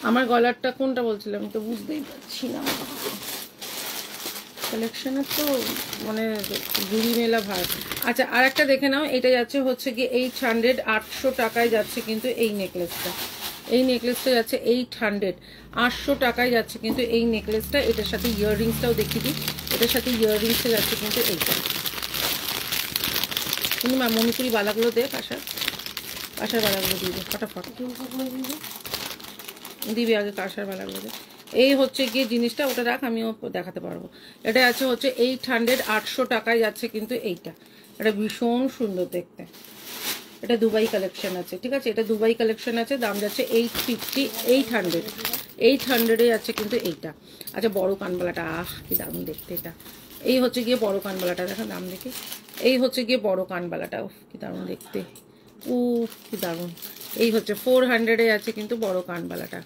আমার গলারটা কোনটা বলছিলাম তো বুঝতেই পারছি না, কালেকশনের তো মানে গুড়ি মেলা ভার। আচ্ছা, আর একটা দেখে নাও, এটা যাচ্ছে হচ্ছে কি 800, 800 টাকায় যাচ্ছে কিন্তু এই নেকলেসটা। এই নেকলেসটা যাচ্ছে 800, 800 টাকায় যাচ্ছে কিন্তু এই নেকলেসটা। এটার সাথে ইয়াররিংসটাও দেখিয়ে দিই, এটার সাথে ইয়াররিংসটা যাচ্ছে কিন্তু এইটা। পূর্ণিমা মণিপুরি বালাগুলো দে, কাঁসার বালাগুলো দিবি ফটাফট, দিবি আগে কাঁসার বালাগুলো দে। এই হচ্ছে গিয়ে জিনিসটা, ওটা রাখ, আমিও দেখাতে পারবো। এটা আছে হচ্ছে 800, 800 টাকায় যাচ্ছে কিন্তু এইটা। এটা ভীষণ সুন্দর দেখতে, এটা দুবাই কালেকশন আছে, ঠিক আছে, এটা দুবাই কালেকশন আছে, দাম যাচ্ছে 850, 800 যাচ্ছে কিন্তু এইটা। আচ্ছা বড় কানবালাটা, কি দারুণ দেখতে এটা। এই হচ্ছে গিয়ে বড় কানবালাটা, দেখো দাম দেখে। এই হচ্ছে গিয়ে বড় কানবালাটা, কি দারুণ দেখতে, কি দারুণ। এই হচ্ছে 400 আছে কিন্তু বড় কানবালাটা,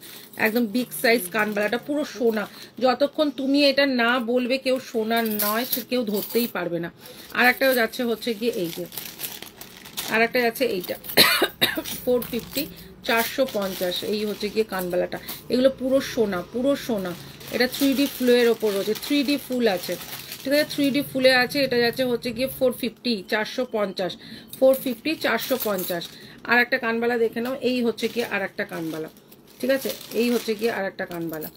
একদম বিগ সাইজ কানবালাটা, পুরো সোনা। যতক্ষণ তুমি এটা না বলবে কেউ সোনার নয়, সে কেউ ধরতেই পারবে না। আর একটাও যাচ্ছে হচ্ছে গিয়ে এই যে, আর একটা যাচ্ছে এইটা 450, 450। এই হচ্ছে গিয়ে কানবালাটা, এগুলো পুরো সোনা, পুরো সোনা। এটা 3D ফুলের ওপর রয়েছে, 3D ফুল আছে, ঠিক আছে, 3D ফুলে আছে। এটা যাচ্ছে হচ্ছে গিয়ে 450, 450, 450, 450। আর একটা কানবালা দেখে নাও, এই হচ্ছে গিয়ে আর একটা কানবালা, ঠিক আছে, এই হচ্ছে গিয়ে আর একটা কানবালা,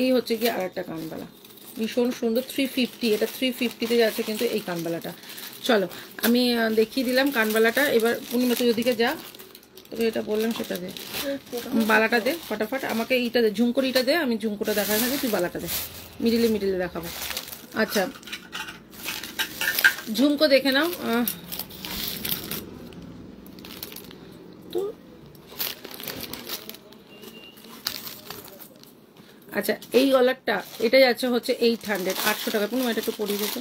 এই হচ্ছে গিয়ে আর একটা কানবালা, ভীষণ সুন্দর। 350, এটা 350-তে যাচ্ছে কিন্তু এই কানবালাটা। চলো আমি দেখিয়ে দিলাম কানবালাটা। এবার পূর্ণিমা তুই ওদিকে যা, তোকে এটা বললাম সেটা দে, বালাটা দে ফটাফট আমাকে, এইটা দে, ঝুমকোরিটা দে, আমি ঝুমকোটা দেখাই থাকে, তুই বালাটা দে, মিডিলে দেখাবো। আচ্ছা ঝুমকো দেখে নাও তো। আচ্ছা এই গলারটা, এটা যাচ্ছে হচ্ছে 800, 800 টাকা। পূর্ণিমা এটা একটু পরিয়ে দিতে,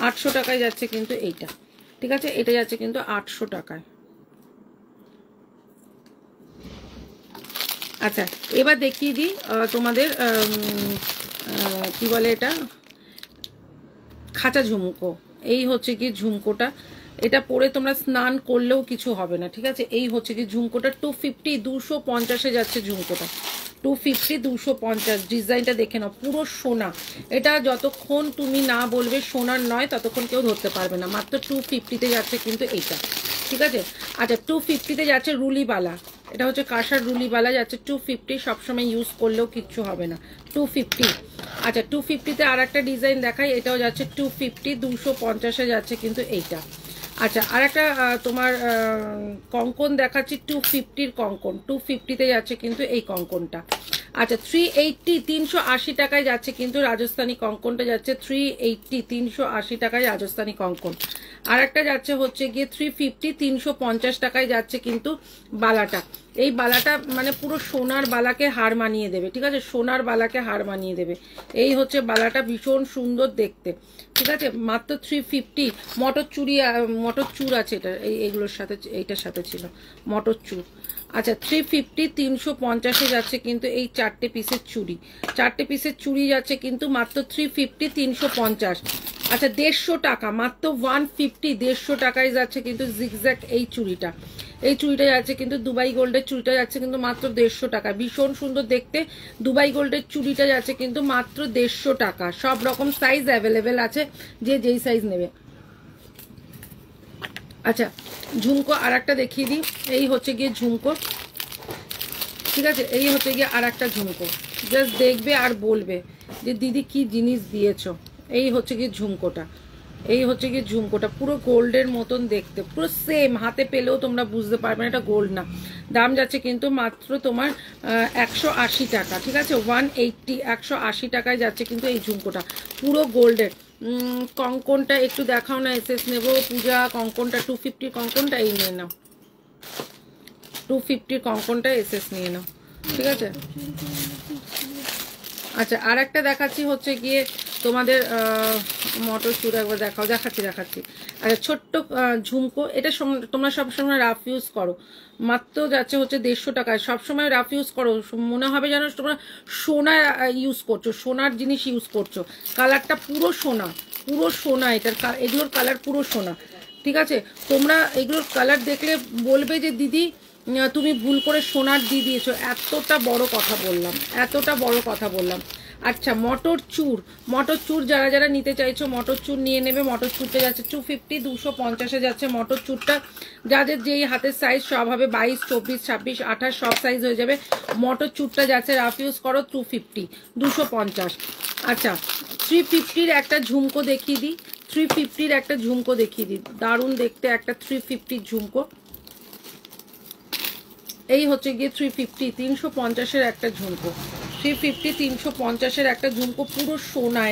800 টাকায় যাচ্ছে কিন্তু এইটা, ঠিক আছে, এটা যাচ্ছে কিন্তু 800 টাকায়। আচ্ছা এবার দেখিয়ে দিই তোমাদের কি বলে এটা, খাঁচা ঝুমকো। এই হচ্ছে কি ঝুমকোটা, এটা পরে তোমরা স্নান করলেও কিছু হবে না, ঠিক আছে। এই হচ্ছে কি ঝুমকোটা 250, 250-এ যাচ্ছে ঝুমকোটা, 250, 250। ডিজাইনটা দেখে নাও, পুরো সোনা। এটা যতক্ষণ তুমি না বলবে সোনার নয় ততক্ষণ কেউ ধরতে পারবে না। মাত্র 250-তে যাচ্ছে কিন্তু এইটা, ঠিক আছে। আচ্ছা 250-তে যাচ্ছে রুলিবালা, এটা হচ্ছে কাঁসার রুলিবালা, যাচ্ছে 250। সবসময় ইউজ করলেও কিচ্ছু হবে না, 250। আচ্ছা 250-তে আর একটা ডিজাইন দেখাই, এটাও যাচ্ছে 250, 250-এ যাচ্ছে কিন্তু এইটা। আচ্ছা আর একটা তোমার কঙ্কন দেখাচ্ছি, 250-র কঙ্কন, 250-তে যাচ্ছে কিন্তু এই কঙ্কনটা। আচ্ছা 380, 380 টাকায় যাচ্ছে কিন্তু রাজস্থানী কঙ্কনটা, যাচ্ছে 380, 380 টাকায় রাজস্থানী কঙ্কন। আর একটা যাচ্ছে হচ্ছে গিয়ে 350, 350 টাকায় যাচ্ছে কিন্তু বালাটা। এই বালাটা মানে পুরো সোনার বালাকে হার মানিয়ে দেবে, ঠিক আছে, সোনার বালাকে হার মানিয়ে দেবে। এই হচ্ছে বালাটা, ভীষণ সুন্দর দেখতে, ঠিক আছে, মাত্র 350। মটর চুর আছে এটা, এইগুলোর সাথে, এইটার সাথে ছিল মটর চুর। আচ্ছা 350, 350-এ যাচ্ছে কিন্তু এই 4টে পিসের চুড়ি, 4টে পিসের চুড়ি যাচ্ছে কিন্তু মাত্র 350, 350। আচ্ছা 150 টাকা, মাত্র 150, 150 টাকায় যাচ্ছে কিন্তু জিগজ্যাগ এই চুড়িটা। এই চুড়িটা যাচ্ছে কিন্তু দুবাই গোল্ডের চুড়িটা যাচ্ছে কিন্তু মাত্র 150 টাকা, ভীষণ সুন্দর দেখতে। দুবাই গোল্ডের চুড়িটা যাচ্ছে কিন্তু মাত্র 150 টাকা। সব রকম সাইজ অ্যাভেলেবেল আছে, যে যেই সাইজ নেবে। আচ্ছা ঝুমকো আর একটা দেখিয়ে দিই, এই হচ্ছে গিয়ে ঝুমকো, ঠিক আছে, এই হচ্ছে গিয়ে আর একটা ঝুমকো। জাস্ট দেখবে আর বলবে যে দিদি কি জিনিস দিয়েছো। এই হচ্ছে গিয়ে ঝুমকোটা, এই হচ্ছে গিয়ে ঝুমকোটা, পুরো গোল্ডের মতন দেখতে, পুরো সেম, হাতে পেলেও তোমরা বুঝতে পারবে না এটা গোল্ড না। দাম যাচ্ছে কিন্তু মাত্র তোমার 180 টাকা, ঠিক আছে, 180, 180 টাকায় যাচ্ছে কিন্তু এই ঝুমকোটা, পুরো গোল্ডের। কঙ্কনটা একটু দেখাও না, এসএস নেবো পূজা, কঙ্কনটা 250 কঙ্কনটা এই নিয়ে নাও, 250 কঙ্কনটা এসএস নিয়ে নাও, ঠিক আছে। আচ্ছা আর একটা দেখাচ্ছি হচ্ছে গিয়ে তোমাদের মটর চুর, একবার দেখাচ্ছি। আচ্ছা ছোট্ট ঝুমকো, এটা তোমরা সবসময় রাফ ইউজ করো, মাত্র যাচ্ছে হচ্ছে 150 টাকায়। সবসময় রাফ ইউজ করো, মনে হবে যেন তোমরা সোনা ইউজ করছো, সোনার জিনিস ইউজ করছো। কালারটা পুরো সোনা, পুরো সোনা, এগুলোর কালার পুরো সোনা, ঠিক আছে। তোমরা এগুলোর কালার দেখলে বলবে যে দিদি তুমি ভুল করে সোনার দিয়ে দিয়েছো, এতটা বড় কথা বললাম, এতটা বড় কথা বললাম। আচ্ছা মটর চুর যারা যারা নিতে চাইছো মটর চুর নিয়ে নেবে। মটর চুরটা যাচ্ছে 250, 250-এ যাচ্ছে মটর চুরটা। যাদের যেই হাতের সাইজ সব হবে, 22, 24, 26, 28 সব সাইজ হয়ে যাবে। মটর চুরটা যাচ্ছে রাফ ইউজ করো 250, 250। আচ্ছা 350-র একটা ঝুমকো দেখিয়ে দিই, 350-র একটা ঝুমকো দেখিয়ে দিই, দারুণ দেখতে একটা 350-র ঝুমকো। এই হচ্ছে গিয়ে 350, 350-এর একটা ঝুমকো, 350, 350-এর একটা ঝুমকো, পুরো সোনা।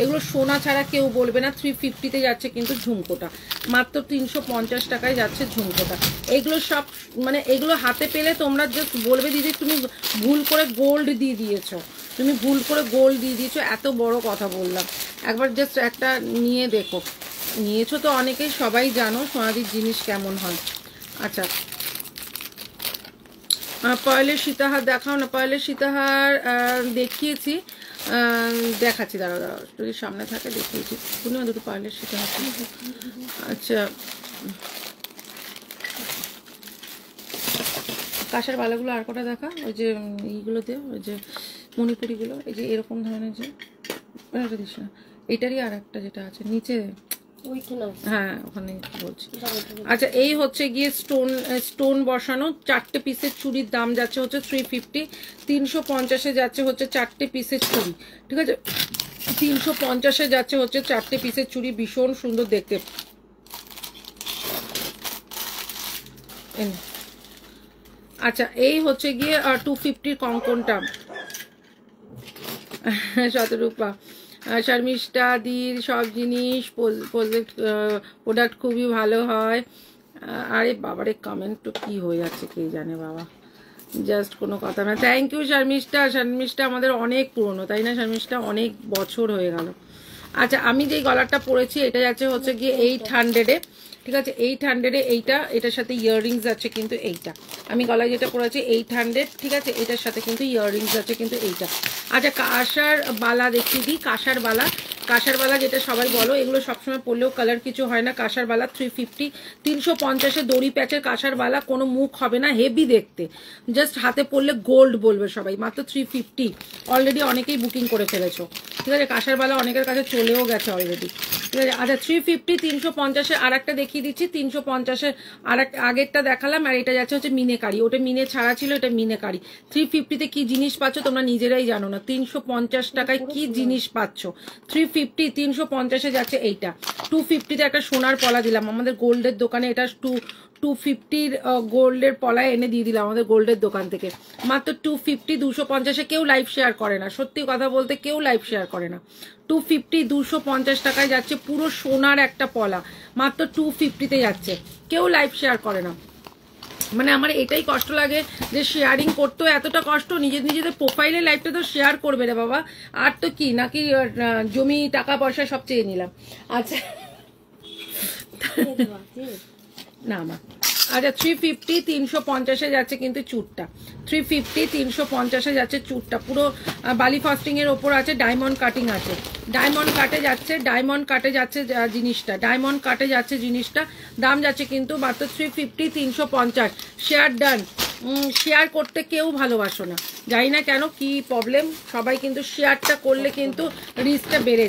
এগুলো সোনা ছাড়া কেউ বলবে না। 350-তে যাচ্ছে কিন্তু ঝুমকোটা, মাত্র 350 টাকায় যাচ্ছে ঝুমকোটা। এগুলো সব মানে এগুলো হাতে পেলে তোমরা জাস্ট বলবে দিদি তুমি ভুল করে গোল্ড দিয়ে দিয়েছো, তুমি ভুল করে গোল্ড দিয়ে দিয়েছো, এত বড় কথা বললাম। একবার জাস্ট একটা নিয়ে দেখো, নিয়েছো তো অনেকেই, সবাই জানো সোনাদির জিনিস কেমন হয়। আচ্ছা, পার্লের সীতাহার দেখাও না। পার্লের সীতাহার দেখিয়েছি, দেখাচ্ছি, দাঁড়াও যদি সামনে থাকে দেখিয়েছি। পূর্ণিমা দুটো পার্লের সীতাহার। আচ্ছা, কাঁসার বালাগুলো আর কটা দেখা, ওই যে এইগুলো দিয়ে, ওই যে মণিপুরিগুলো, এই যে এরকম ধরনের, যে দিস না, এটারই আর একটা যেটা আছে নিচে, হ্যাঁ ওখানে বলছি। আচ্ছা, এই হচ্ছে গিয়ে স্টোন বসানো 4টে পিসের চুড়ির দাম যাচ্ছে হচ্ছে 350, 350-এ যাচ্ছে হচ্ছে 4টে পিসের চুড়ি, ঠিক আছে, 350-এ যাচ্ছে হচ্ছে 4টে পিসের চুড়ি, ভীষণ সুন্দর দেখতে। আচ্ছা, এই হচ্ছে গিয়ে 250-র কঙ্কনটা, শতরূপা। শর্মিষ্ঠা দির সব জিনিস প্রোডাক্ট খুবই ভালো হয়। আরে বাবারে, কমেন্ট তো কি হয়ে যাচ্ছে কে জানে বাবা, জাস্ট কোনো কথা না। Thank you Sharmistha. শর্মিষ্ঠা আমাদের অনেক পুরনো, তাই না শর্মিষ্ঠা, অনেক বছর হয়ে গেল। আচ্ছা, আমি যেই গলারটা পরেছি এটা যাচ্ছে হচ্ছে গিয়ে 800-এ, ঠিক আছে, 800-এ এইটা, এটার সাথে ইয়াররিংস আছে কিন্তু এইটা। আমি গলায় যেটা পরেছি 800, ঠিক আছে, এটার সাথে কিন্তু ইয়াররিংস আছে কিন্তু এইটা। আচ্ছা, কাঁসার বালা দেখিয়ে দিই। কাঁসার বালা যেটা সবাই বলো, এগুলো সবসময় পরলেও কালার কিছু হয় না। কাঁসার বালা 350, 350-এ দড়ি প্যাচের কাঁসার বালা, কোনো মুখ হবে না, হেভি দেখতে, জাস্ট হাতে পরলে গোল্ড বলবে সবাই। মাত্র 350, অলরেডি অনেকেই বুকিং করে ফেলেছো, ঠিক আছে। কাঁসার বালা অনেকের কাছে চলেও গেছে অলরেডি, ঠিক আছে। আচ্ছা, 350, 350-এ আর একটা দেখিয়ে দিচ্ছি। 350-এ আর আগেরটা দেখালাম, আর এটা যাচ্ছে হচ্ছে মিনেকারি, ওটা মিনে ছাড়া ছিল, এটা মিনেকারি। 350-তে কি জিনিস পাচ্ছ তোমরা নিজেরাই জানো না, 350 টাকায় কি জিনিস পাচ্ছ। 350, 350-এ যাচ্ছে এইটা। 250-তে একটা সোনার পলা দিলাম আমাদের গোল্ডের দোকানে, এটা 250-র গোল্ডের পলায় এনে দিয়ে দিলাম আমাদের গোল্ডের দোকান থেকে, মাত্র 250, 250-এ। কেউ লাইভ শেয়ার করে না, সত্যি কথা বলতে কেউ লাইভ শেয়ার করে না। 250, 250 টাকায় যাচ্ছে পুরো সোনার একটা পলা, মাত্র 250-তে যাচ্ছে, কেউ লাইভ শেয়ার করে না। মানে আমার এটাই কষ্ট লাগে যে শেয়ারিং করতেও এতটা কষ্ট, নিজেদের প্রোফাইলে লাইভটা তো শেয়ার করবে রে বাবা, আর তো কি নাকি জমি টাকা পয়সা সব চেয়ে নিলাম। আচ্ছা না আমার, আচ্ছা 350, 350-এ যাচ্ছে কিন্তু চুটটা, 350, 350-এ যাচ্ছে চুটটা, পুরো বালি ফাস্টিং এর ওপর আছে, ডায়মন্ড কাটিং আছে, ডায়মন্ড কাটে যাচ্ছে, ডায়মন্ড কাটে যাচ্ছে জিনিসটা, ডায়মন্ড কাটে যাচ্ছে জিনিসটা, দাম যাচ্ছে কিন্তু মাত্র 350, 350। Share done. শেয়ার করতে কেউ ভালোবাসো না, জানি না কেন কি প্রবলেম, সবাই কিন্তু শেয়ারটা করলে কিন্তু রিস্কটা বেড়ে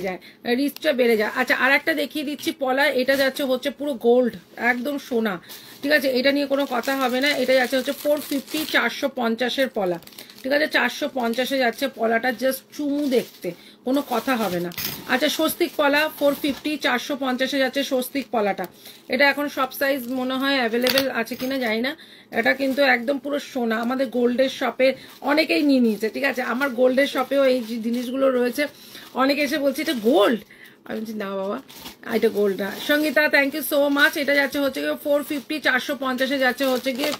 যায়। আচ্ছা, আর একটা দেখিয়ে দিচ্ছি পলা, এটা যাচ্ছে হচ্ছে পুরো গোল্ড, একদম সোনা, ঠিক আছে, এটা নিয়ে কোনো কথা হবে না। এটা যাচ্ছে হচ্ছে 450, 450-এর পলা, ঠিক আছে, 450-এ যাচ্ছে পলাটা, জাস্ট চুমু দেখতে, কোনো কথা হবে না। আচ্ছা, স্বস্তিক পলা 450, 450-এ যাচ্ছে স্বস্তিক পলাটা, এটা এখন সব সাইজ মনে হয় অ্যাভেলেবেল আছে কিনা জানি না। এটা কিন্তু একদম পুরো সোনা, আমাদের গোল্ডের শপে অনেকেই নিয়ে নিয়েছে, ঠিক আছে, আমার গোল্ডের শপেও এই জিনিসগুলো রয়েছে, অনেকে এসে বলছে এটা গোল্ড, আমি বলছি না বাবা এটা গোল্ড না। Sangeeta thank you so much. এটা যাচ্ছে হচ্ছে গিয়ে 450, 450-এ যাচ্ছে হচ্ছে গিয়ে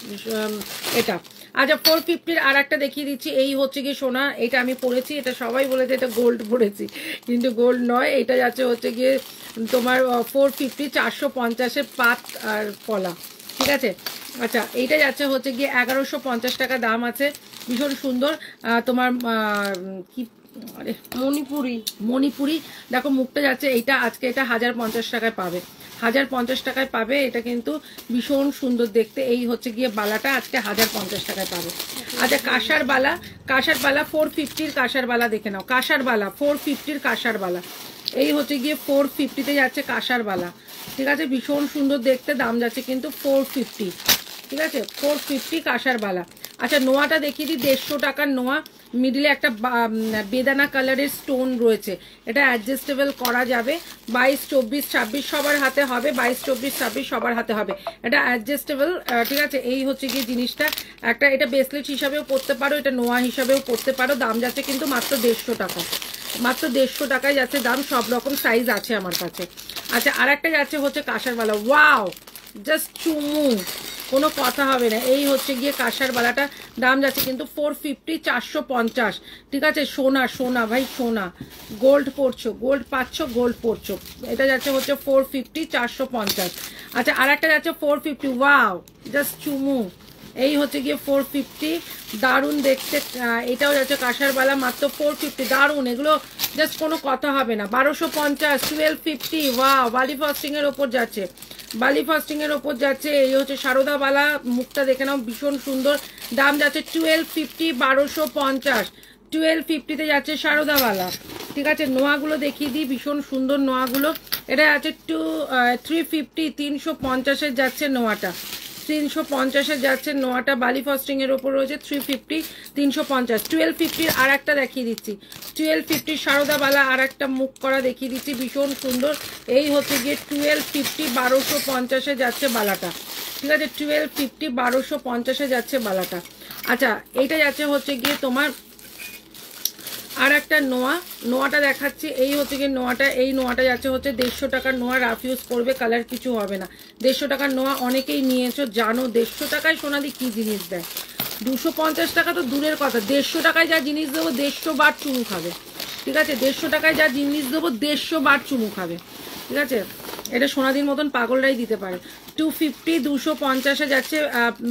এটা। আচ্ছা, 450-র আর একটা দেখিয়ে দিচ্ছি, এই হচ্ছে গিয়ে সোনা, এটা আমি পরেছি, এটা সবাই বলেছে এটা গোল্ড পরেছি, কিন্তু গোল্ড নয়, এটা যাচ্ছে হচ্ছে গিয়ে তোমার 450, 450-এ পাত আর পলা, ঠিক আছে। আচ্ছা, এইটা যাচ্ছে হচ্ছে গিয়ে 1150 টাকা দাম আছে, ভীষণ সুন্দর। তোমার কি আরে মণিপুরি দেখো মুখটা যাচ্ছে, এইটা আজকে এটা 1050 টাকায় পাবে, 1050 টাকায় পাবে, এটা কিন্তু ভীষণ সুন্দর দেখতে। এই হচ্ছে গিয়ে বালাটা আজকে 1050 টাকায় পাবে। আচ্ছা, কাঁসার বালা 450-র কাঁসার বালা দেখে নাও, কাঁসার বালা 450-র কাঁসার বালা, এই হচ্ছে গিয়ে 450-তে যাচ্ছে কাঁসার বালা, ঠিক আছে, ভীষণ সুন্দর দেখতে, দাম যাচ্ছে কিন্তু 450, ঠিক আছে, 450 কাঁসার বালা। আচ্ছা, নোয়াটা দেখিয়ে দিই, 150 টাকার নোয়া, মিডিলে একটা বেদানা কালারের স্টোন রয়েছে, এটা অ্যাডজাস্টেবল করা যাবে। 22, 24, 26 সবার হাতে হবে, 22, 24, 26 সবার হাতে হবে, এটা অ্যাডজাস্টেবল। ঠিক আছে, এই হচ্ছে গিয়ে জিনিসটা। একটা এটা ব্রেসলেট হিসাবেও পরতে পারো, এটা নোয়া হিসাবেও পরতে পারো। দাম যাচ্ছে কিন্তু মাত্র 150 টাকা, মাত্র 150 টাকায় যাচ্ছে দাম। সব রকম সাইজ আছে আমার কাছে। আচ্ছা, আর একটা যাচ্ছে হচ্ছে কাঁসারবালা। ওয়াও, জাস্ট চুমু, কোনো কথা হবে না। এই হচ্ছে গিয়ে কাঁসার বালাটা, দাম যাচ্ছে কিন্তু 450, 450। ঠিক আছে, সোনা সোনা ভাই, সোনা, গোল্ড পরছো, গোল্ড পাচ্ছ, গোল্ড পরছো। এটা যাচ্ছে হচ্ছে 450, 450। আচ্ছা, আর একটা যাচ্ছে 450। ওয়াও, জাস্ট চুমু, এই হচ্ছে গিয়ে 450, দারুণ দেখতে। এটাও যাচ্ছে কাঁসার বালা, মাত্র 450, দারুণ। এগুলো জাস্ট কোনো কথা হবে না। 1250, 1250। ওয়াও, বালি ফাস্টিং এর ওপর যাচ্ছে, বালি ফাস্টিং এর ওপর যাচ্ছে। এই হচ্ছে সারদা বালা, মুখটা দেখে নাও, ভীষণ সুন্দর। দাম যাচ্ছে 1250, 1250, 1250-তে যাচ্ছে সারদা বালা। ঠিক আছে, নোয়াগুলো দেখিয়ে দিই, ভীষণ সুন্দর নোয়াগুলো। এটা আছে 350, 350-এর যাচ্ছে নোয়াটা, 350-এ যাচ্ছে নোয়াটা। বালি ফাস্টিং এর ওপর রয়েছে 350, 350। 1250 আর একটা দেখিয়ে দিচ্ছি, 1250 সারদা বালা আর একটা মুখ করা দেখিয়ে দিচ্ছি, ভীষণ সুন্দর। এই হচ্ছে গিয়ে 1250, 1250-এ যাচ্ছে বালাটা। ঠিক আছে, 1250, 1250-এ যাচ্ছে বালাটা। আচ্ছা, এইটা যাচ্ছে হচ্ছে গিয়ে তোমার আর একটা নোয়া, নোয়াটা দেখাচ্ছি। এই হচ্ছে গিয়ে নোয়াটা, এই নোয়াটা যাচ্ছে হচ্ছে 150 টাকার নোয়া। রাফ ইউজ করবে, কালার কিছু হবে না। 150 টাকার নোয়া অনেকেই নিয়েছো, জানো 150 টাকায় সোনাদি কি জিনিস দেয়। 250 টাকা তো দূরের কথা, 150 টাকায় যা জিনিস দেবো 150 বার চুমু খাবে। ঠিক আছে, 150 টাকায় যা জিনিস দেবো 150 বার চুমু খাবে। ঠিক আছে, এটা সোনাদির মতন পাগলরাই দিতে পারে। 250, 250-এ যাচ্ছে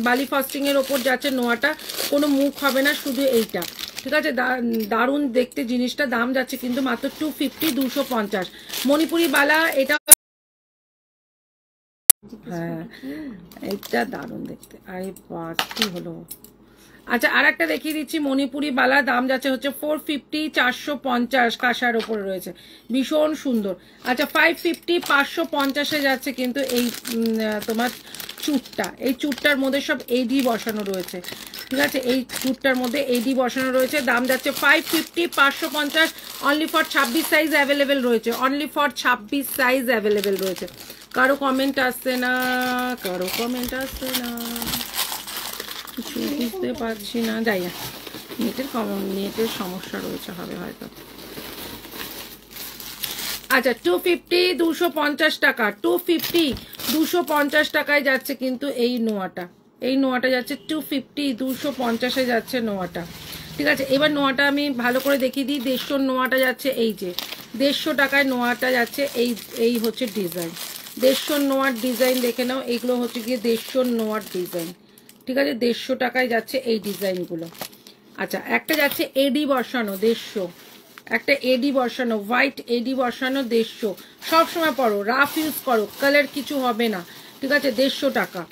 বালি ফাস্টিং এর ওপর যাচ্ছে নোয়াটা, কোনো মুখ হবে না, শুধু এইটা। ঠিক আছে, দারুণ দেখতে জিনিসটা। দাম যাচ্ছে কিন্তু মাত্র 250, 250। মণিপুরি বালা, এটা হ্যাঁ, এটা দারুণ দেখতে। আরে বাস, কি হলো। আচ্ছা, আর একটা দেখিয়ে দিচ্ছি মণিপুরি বালা, দাম যাচ্ছে হচ্ছে 450, 450, কাঁসার ওপরে রয়েছে, ভীষণ সুন্দর। আচ্ছা, 550, 550-এ যাচ্ছে কিন্তু এই তোমার চুটটা। এই চুটটার মধ্যে সব এডি বসানো রয়েছে। ঠিক আছে, এই চুটটার মধ্যে এডি বসানো রয়েছে। দাম যাচ্ছে 550, 550। অনলি ফর 26 সাইজ অ্যাভেলেবেল রয়েছে, অনলি ফর 26 সাইজ অ্যাভেলেবেল রয়েছে। কারো কমেন্ট আসছে না, কারো কমেন্ট আসছে না, কিছু বুঝতে পারছি না, যাই না, নেটের সমস্যা রয়েছে, হবে হয়তো। আচ্ছা, 250, 250 টাকা, 250, 250 টাকায় যাচ্ছে কিন্তু এই নোয়াটা। এই নোয়াটা যাচ্ছে 250, 250-এ যাচ্ছে নোয়াটা। ঠিক আছে, এবার নোয়াটা আমি ভালো করে দেখিয়ে দিই। 150 নোয়াটা যাচ্ছে এই যে 150 টাকায় নোয়াটা যাচ্ছে। এই হচ্ছে ডিজাইন, 150 নোয়ার ডিজাইন দেখে নাও। এইগুলো হচ্ছে গিয়ে 150 নোয়ার ডিজাইন। ঠিক আছে, 150 টাকায় যাচ্ছে এই ডিজাইনগুলো। আচ্ছা, একটা যাচ্ছে এডি বসানো 150, একটা এডি বসানো, হোয়াইট এডি বসানো 150। সবসময় পরো, রাফ ইউজ করো, কালার কিছু হবে না। ঠিক আছে, 150 টাকা,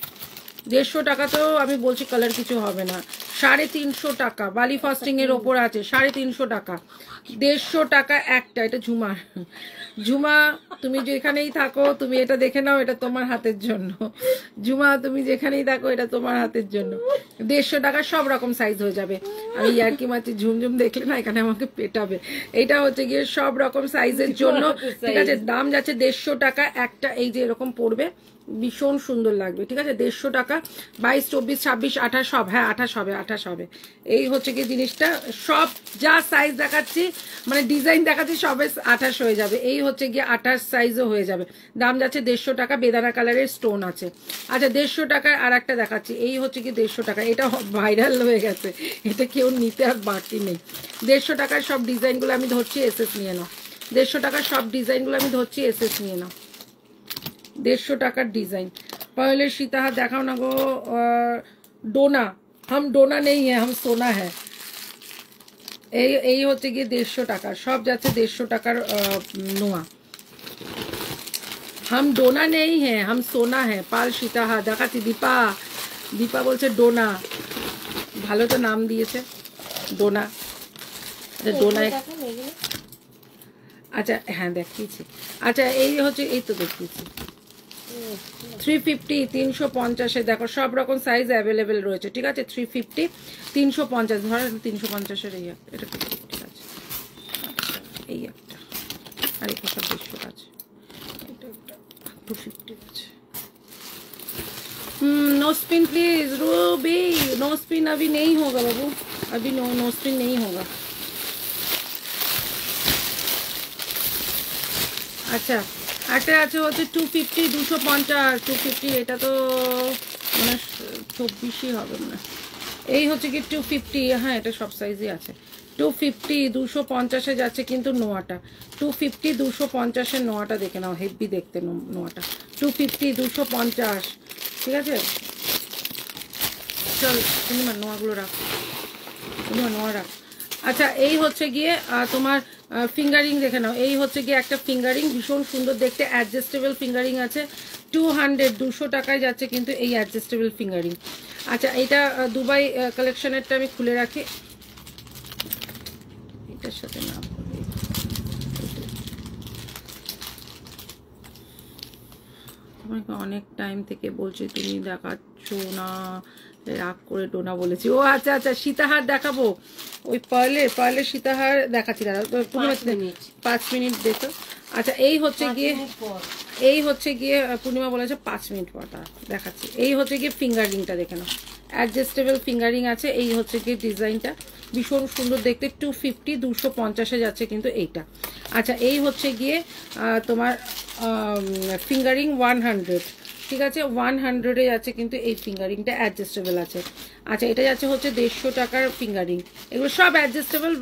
150 টাকা তো আমি বলছি, কালার কিছু হবে না। 350 টাকা, বালি ফাস্টিং এর ওপর আছে, 350 টাকা, 150 টাকা একটা। এটা ঝুমার, ঝুমা তুমি যেখানেই থাকো তুমি এটা দেখে নাও, এটা তোমার হাতের জন্য। ঝুমা তুমি যেখানেই থাকো, এটা তোমার হাতের জন্য। 150 টাকা, সব রকম সাইজ হয়ে যাবে। আমি ইয়ার্কি মারছি, ঝুমঝুম দেখলে না এখানে আমাকে পেটাবে। এটা হচ্ছে গিয়ে সব রকম সাইজের জন্য। ঠিক আছে, দাম যাচ্ছে 150 টাকা একটা। এই যে এরকম পড়বে, ভীষণ সুন্দর লাগবে। ঠিক আছে, 150 টাকা। 22, 24, 26, 28 সব, হ্যাঁ 28 হবে, 28 হবে। এই হচ্ছে কি জিনিসটা, সব যা সাইজ দেখাচ্ছি মানে ডিজাইন দেখাচ্ছি সবে 28 হয়ে যাবে। এই হচ্ছে গিয়ে 28 সাইজও হয়ে যাবে। দাম যাচ্ছে 150 টাকা, বেদানা কালারের স্টোন আছে। আচ্ছা, 150 টাকার আর একটা দেখাচ্ছি। এই হচ্ছে কি 150 টাকা, এটা ভাইরাল হয়ে গেছে, এটা কেউ নিতে আর বাকি নেই। 150 টাকার সব ডিজাইনগুলো আমি ধরছি, এসএস নিয়ে নাও। 150 টাকার সব ডিজাইনগুলো আমি ধরছি, এসএস নিয়ে নাও। 150 টাকার ডিজাইন। পহলে সীতাহার দেখাও না গো। ডোনা, হাম ডোনা নেই হ্যাঁ, হাম সোনা হ্যাঁ। এই হচ্ছে গিয়ে 150 টাকা, সব যাচ্ছে 150 টাকার নোয়া। হাম ডোনা নেই হ্যাঁ, হাম সোনা হ্যাঁ। পাল সীতাহার দেখাচ্ছি। দীপা, দীপা বলছে ডোনা, ভালো তো নাম দিয়েছে ডোনা। আচ্ছা, ডোনায়, আচ্ছা হ্যাঁ দেখিয়েছি। আচ্ছা, এই হচ্ছে, এই তো দেখিয়েছি। 350 350 দেখো সব রকম সাইজ অ্যাভেলেবেল রয়েছে, ঠিক আছে। 350 350 ধর 350 এই এটা ঠিক আছে। আচ্ছা এই একটা, আর এটা সব 150 আছে, এটা 250 আছে। No spin please Ruby, no spin अभी नहीं होगा बाबू, अभी नो स्पिन नहीं होगा। আচ্ছা একটা আছে হচ্ছে 250 250 250, এটা তো মানে 24ই হবে না, এই হচ্ছে কি 250, হ্যাঁ এটা সব সাইজই আছে। 250 250 যাচ্ছে কিন্তু নোয়াটা, 250 250 নোয়াটা দেখে নাও, হেভি দেখতে নোয়াটা। 250 250, ঠিক আছে। চল তুমি নোয়াগুলো রাখ, তুমি নোয়া রাখ। আচ্ছা এই হচ্ছে গিয়ে তোমার ফিঙ্গারিং দেখে নাও, এই হচ্ছে গিয়ে একটা ফিঙ্গারিং, ভীষণ সুন্দর দেখতে, অ্যাডজাস্টেবল ফিঙ্গারিং আছে। 200 টাকায় যাচ্ছে কিন্তু এই অ্যাডজাস্টেবল ফিঙ্গারিং। আচ্ছা এটা দুবাই কালেকশনেরটা আমি খুলে রাখি, এটার সাথে না তোমাকে অনেক টাইম থেকে বলছি, তুমি দেখাচ্ছ না, রাগ করে টোনা বলেছি। ও আচ্ছা আচ্ছা সীতাহার দেখাবো, ওই পার্লের সীতাহার দেখাচ্ছি, দাঁড়া 5 মিনিট দেখো। আচ্ছা এই হচ্ছে গিয়ে পূর্ণিমা বলেছে 5 মিনিট পর, তারা দেখাচ্ছি। এই হচ্ছে গিয়ে ফিঙ্গারিংটা দেখে নাও, অ্যাডজাস্টেবল ফিঙ্গারিং আছে। এই হচ্ছে গিয়ে ডিজাইনটা ভীষণ সুন্দর দেখতে, 250 250 যাচ্ছে কিন্তু এইটা। আচ্ছা এই হচ্ছে গিয়ে তোমার ফিঙ্গারিং 100, ঠিক আছে 100 যাচ্ছে কিন্তু এই ফিঙ্গারিংটা অ্যাডজাস্টেবল আছে। আচ্ছা এটা যাচ্ছে হচ্ছে 150 টাকার ফিঙ্গারিং, এগুলো সব অ্যাডজাস্টেবল,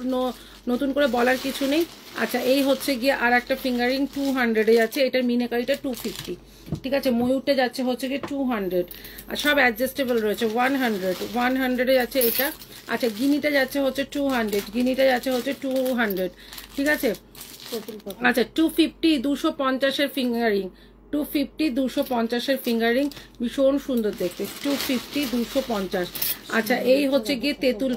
নতুন করে বলার কিছু নেই। আচ্ছা এই হচ্ছে গিয়ে আর একটা ফিঙ্গারিং 200 যাচ্ছে, এটার মিনাকারিটা 250, ঠিক আছে। ময়ূরটা যাচ্ছে হচ্ছে গিয়ে 200, আর সব অ্যাডজাস্টেবল রয়েছে। 100 যাচ্ছে এটা। আচ্ছা গিনিটা যাচ্ছে হচ্ছে 200, গিনিটা যাচ্ছে হচ্ছে 200, ঠিক আছে। আচ্ছা 250 250 ফিঙ্গারিং, 250 250 ফিঙ্গারিং, ভীষণ সুন্দর দেখতে, 250 250। আচ্ছা এই হচ্ছে গিয়ে তেঁতুল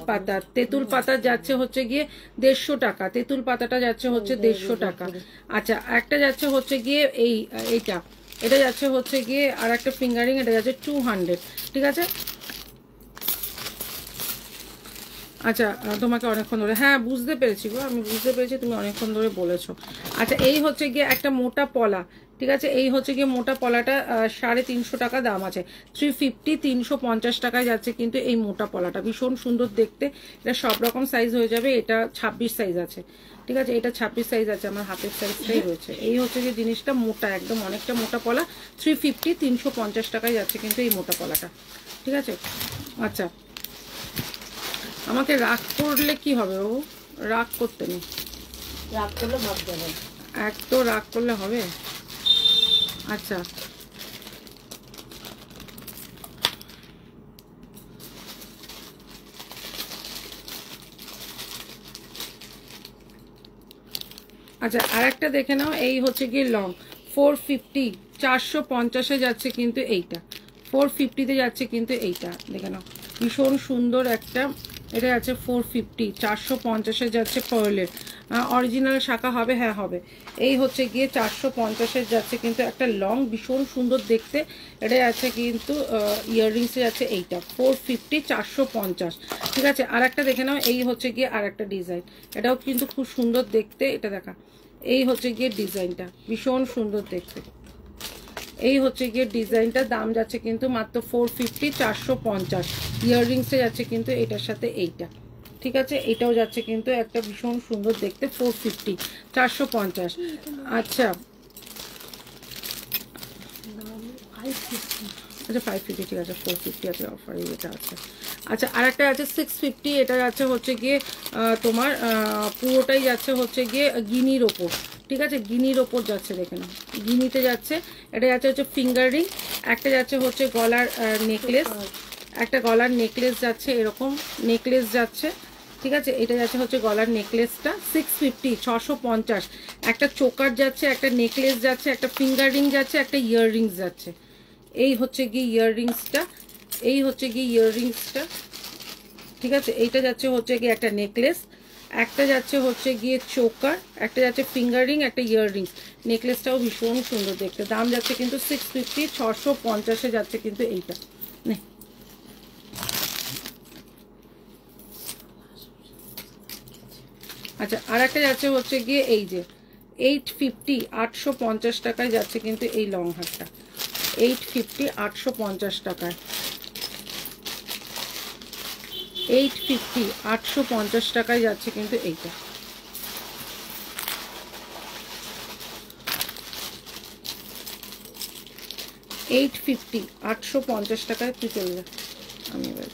পাতা যাচ্ছে হচ্ছে গিয়ে 150 টাকা, তেঁতুল পাতাটা যাচ্ছে হচ্ছে 150 টাকা। আচ্ছা একটা যাচ্ছে হচ্ছে গিয়ে এটা যাচ্ছে হচ্ছে গিয়ে আর একটা ফিঙ্গারিং, এটা যাচ্ছে 200, ঠিক আছে। আচ্ছা তোমাকে অনেকক্ষণ ধরে, হ্যাঁ বুঝতে পেরেছি গো, আমি বুঝতে পেরেছি তুমি অনেকক্ষণ ধরে বলেছো। আচ্ছা এই হচ্ছে গিয়ে একটা মোটা পলা, ঠিক আছে। এই হচ্ছে গিয়ে মোটা পলাটা 350 টাকা দাম আছে, 350 350 টাকায় যাচ্ছে কিন্তু এই মোটা পলাটা, ভীষণ সুন্দর দেখতে। এটা সব রকম সাইজ হয়ে যাবে, এটা 26 সাইজ আছে, ঠিক আছে। এটা 26 সাইজ আছে, আমার হাতের সাইজটাই রয়েছে। এই হচ্ছে গিয়ে জিনিসটা মোটা, একদম অনেকটা মোটা পলা, 350 350 টাকায় যাচ্ছে কিন্তু এই মোটা পলাটা, ঠিক আছে। আচ্ছা আমাকে রাগ করলে কি হবে ও, রাগ করতে নেই, রাগ করলে ভাব যাবে, এক তো রাগ করলে হবে। আচ্ছা আচ্ছা আর একটা দেখে নাও, এই হচ্ছে গিয়ে লং 450 450 যাচ্ছে কিন্তু এইটা, 450 যাচ্ছে কিন্তু এইটা দেখে নাও, ভীষণ সুন্দর একটা। এটা আছে 450 450 যাচ্ছে পার্লের, অরিজিনাল শাখা হবে, হ্যাঁ হবে। এই হচ্ছে গিয়ে 450 যাচ্ছে কিন্তু একটা লং, ভীষণ সুন্দর দেখতে। এটা আছে কিন্তু ইয়াররিংসে যাচ্ছে এইটা 450 450, ঠিক আছে। আর একটা দেখে নাও, এই হচ্ছে গিয়ে আর একটা ডিজাইন, এটাও কিন্তু খুব সুন্দর দেখতে, এটা দেখা। এই হচ্ছে গিয়ে ডিজাইনটা ভীষণ সুন্দর দেখতে, এই হচ্ছে গিয়ে ডিজাইনটা, দাম যাচ্ছে কিন্তু মাত্র 450 450। ইয়াররিংসে যাচ্ছে কিন্তু এটার সাথে এইটা, ঠিক আছে। এটাও যাচ্ছে কিন্তু একটা ভীষণ সুন্দর দেখতে, 450 450। আচ্ছা আচ্ছা 550, ঠিক আছে 450 আছে অফারে, এটা আছে। আচ্ছা আর একটা আছে 650, এটা যাচ্ছে হচ্ছে গিয়ে তোমার পুরোটাই যাচ্ছে হচ্ছে গিয়ে গিনির ওপর, ঠিক আছে। গিনির ওপর যাচ্ছে, দেখে নাও গিনিতে যাচ্ছে। এটা যাচ্ছে হচ্ছে ফিঙ্গার রিং, একটা যাচ্ছে হচ্ছে গলার নেকলেস, একটা গলার নেকলেস যাচ্ছে, এরকম নেকলেস যাচ্ছে, ঠিক আছে। এটা যাচ্ছে হচ্ছে গলার নেকলেসটা 650 650, একটা চোকার যাচ্ছে, একটা নেকলেস যাচ্ছে, একটা ফিঙ্গার রিং যাচ্ছে, একটা ইয়াররিংস যাচ্ছে। এই হচ্ছে গিয়ে ইয়াররিংসটা, এই হচ্ছে গিয়ে ইয়াররিংসটা, ঠিক আছে। এইটা যাচ্ছে হচ্ছে গিয়ে একটা নেকলেস, একটা যাচ্ছে হচ্ছে গিয়ে চোকার, একটা যাচ্ছে ফিঙ্গার রিং, একটা ইয়াররিংস। নেকলেসটাও ভীষণ সুন্দর দেখতে। দাম যাচ্ছে কিন্তু 650, 650-এ যাচ্ছে কিন্তু এইটা। নে আচ্ছা, আর একটা যাচ্ছে হচ্ছে গিয়ে এই যে 850, 850 টাকায় যাচ্ছে কিন্তু এই লং হারটা। 850, 850 টাকায়। 850, 850 টাকায় যাচ্ছে কিন্তু এইটা। $850, 850 টাকায়। তুই চলে যা, আমি এবার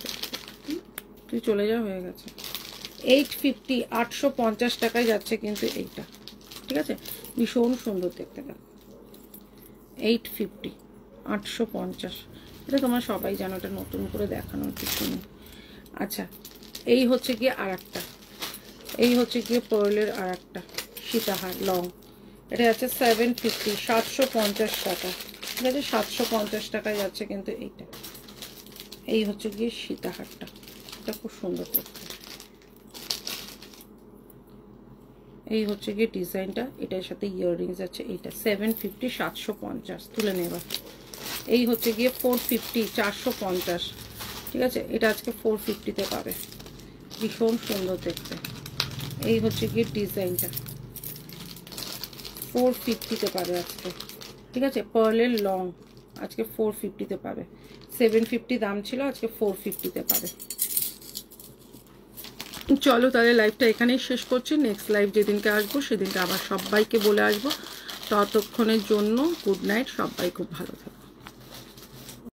তুই চলে যা, হয়ে গেছে। 850, 850 টাকায় যাচ্ছে কিন্তু এইটা, ঠিক আছে? ভীষণ সুন্দর দেখতে। 850, 850, এটা তোমরা সবাই জানো, এটা নতুন করে দেখানোর কিছু নেই। আচ্ছা, এই হচ্ছে গিয়ে আর একটা, এই হচ্ছে গিয়ে পার্লের আর একটা সীতাহার লং। এটা যাচ্ছে 750, 750 টাকা, ঠিক আছে? 750 টাকায় যাচ্ছে কিন্তু এইটা। এই হচ্ছে গিয়ে সীতাহারটা, এটা খুব সুন্দর দেখতে। এই হচ্ছে গিয়ে ডিজাইনটা, এটার সাথে ইয়াররিংস আছে। এইটা 750, 750 তুলে নেবা। এই হচ্ছে গিয়ে 450, 450, ঠিক আছে? এটা আজকে 450-তে পাবে, ভীষণ সুন্দর দেখতে। এই হচ্ছে গিয়ে ডিজাইনটা, 450-তে পাবে আজকে, ঠিক আছে? পার্লের লং আজকে 450-তে পাবে। 750 দাম ছিল, আজকে 450-তে পাবে। চলো তাহলে লাইভটা এখানেই শেষ করছি। নেক্সট লাইভ যেদিনকে আসবো সেদিনকে আবার সবাইকে বলে আসবো। ততক্ষণের জন্য গুড নাইট, সবাই খুব ভালো থাকবে।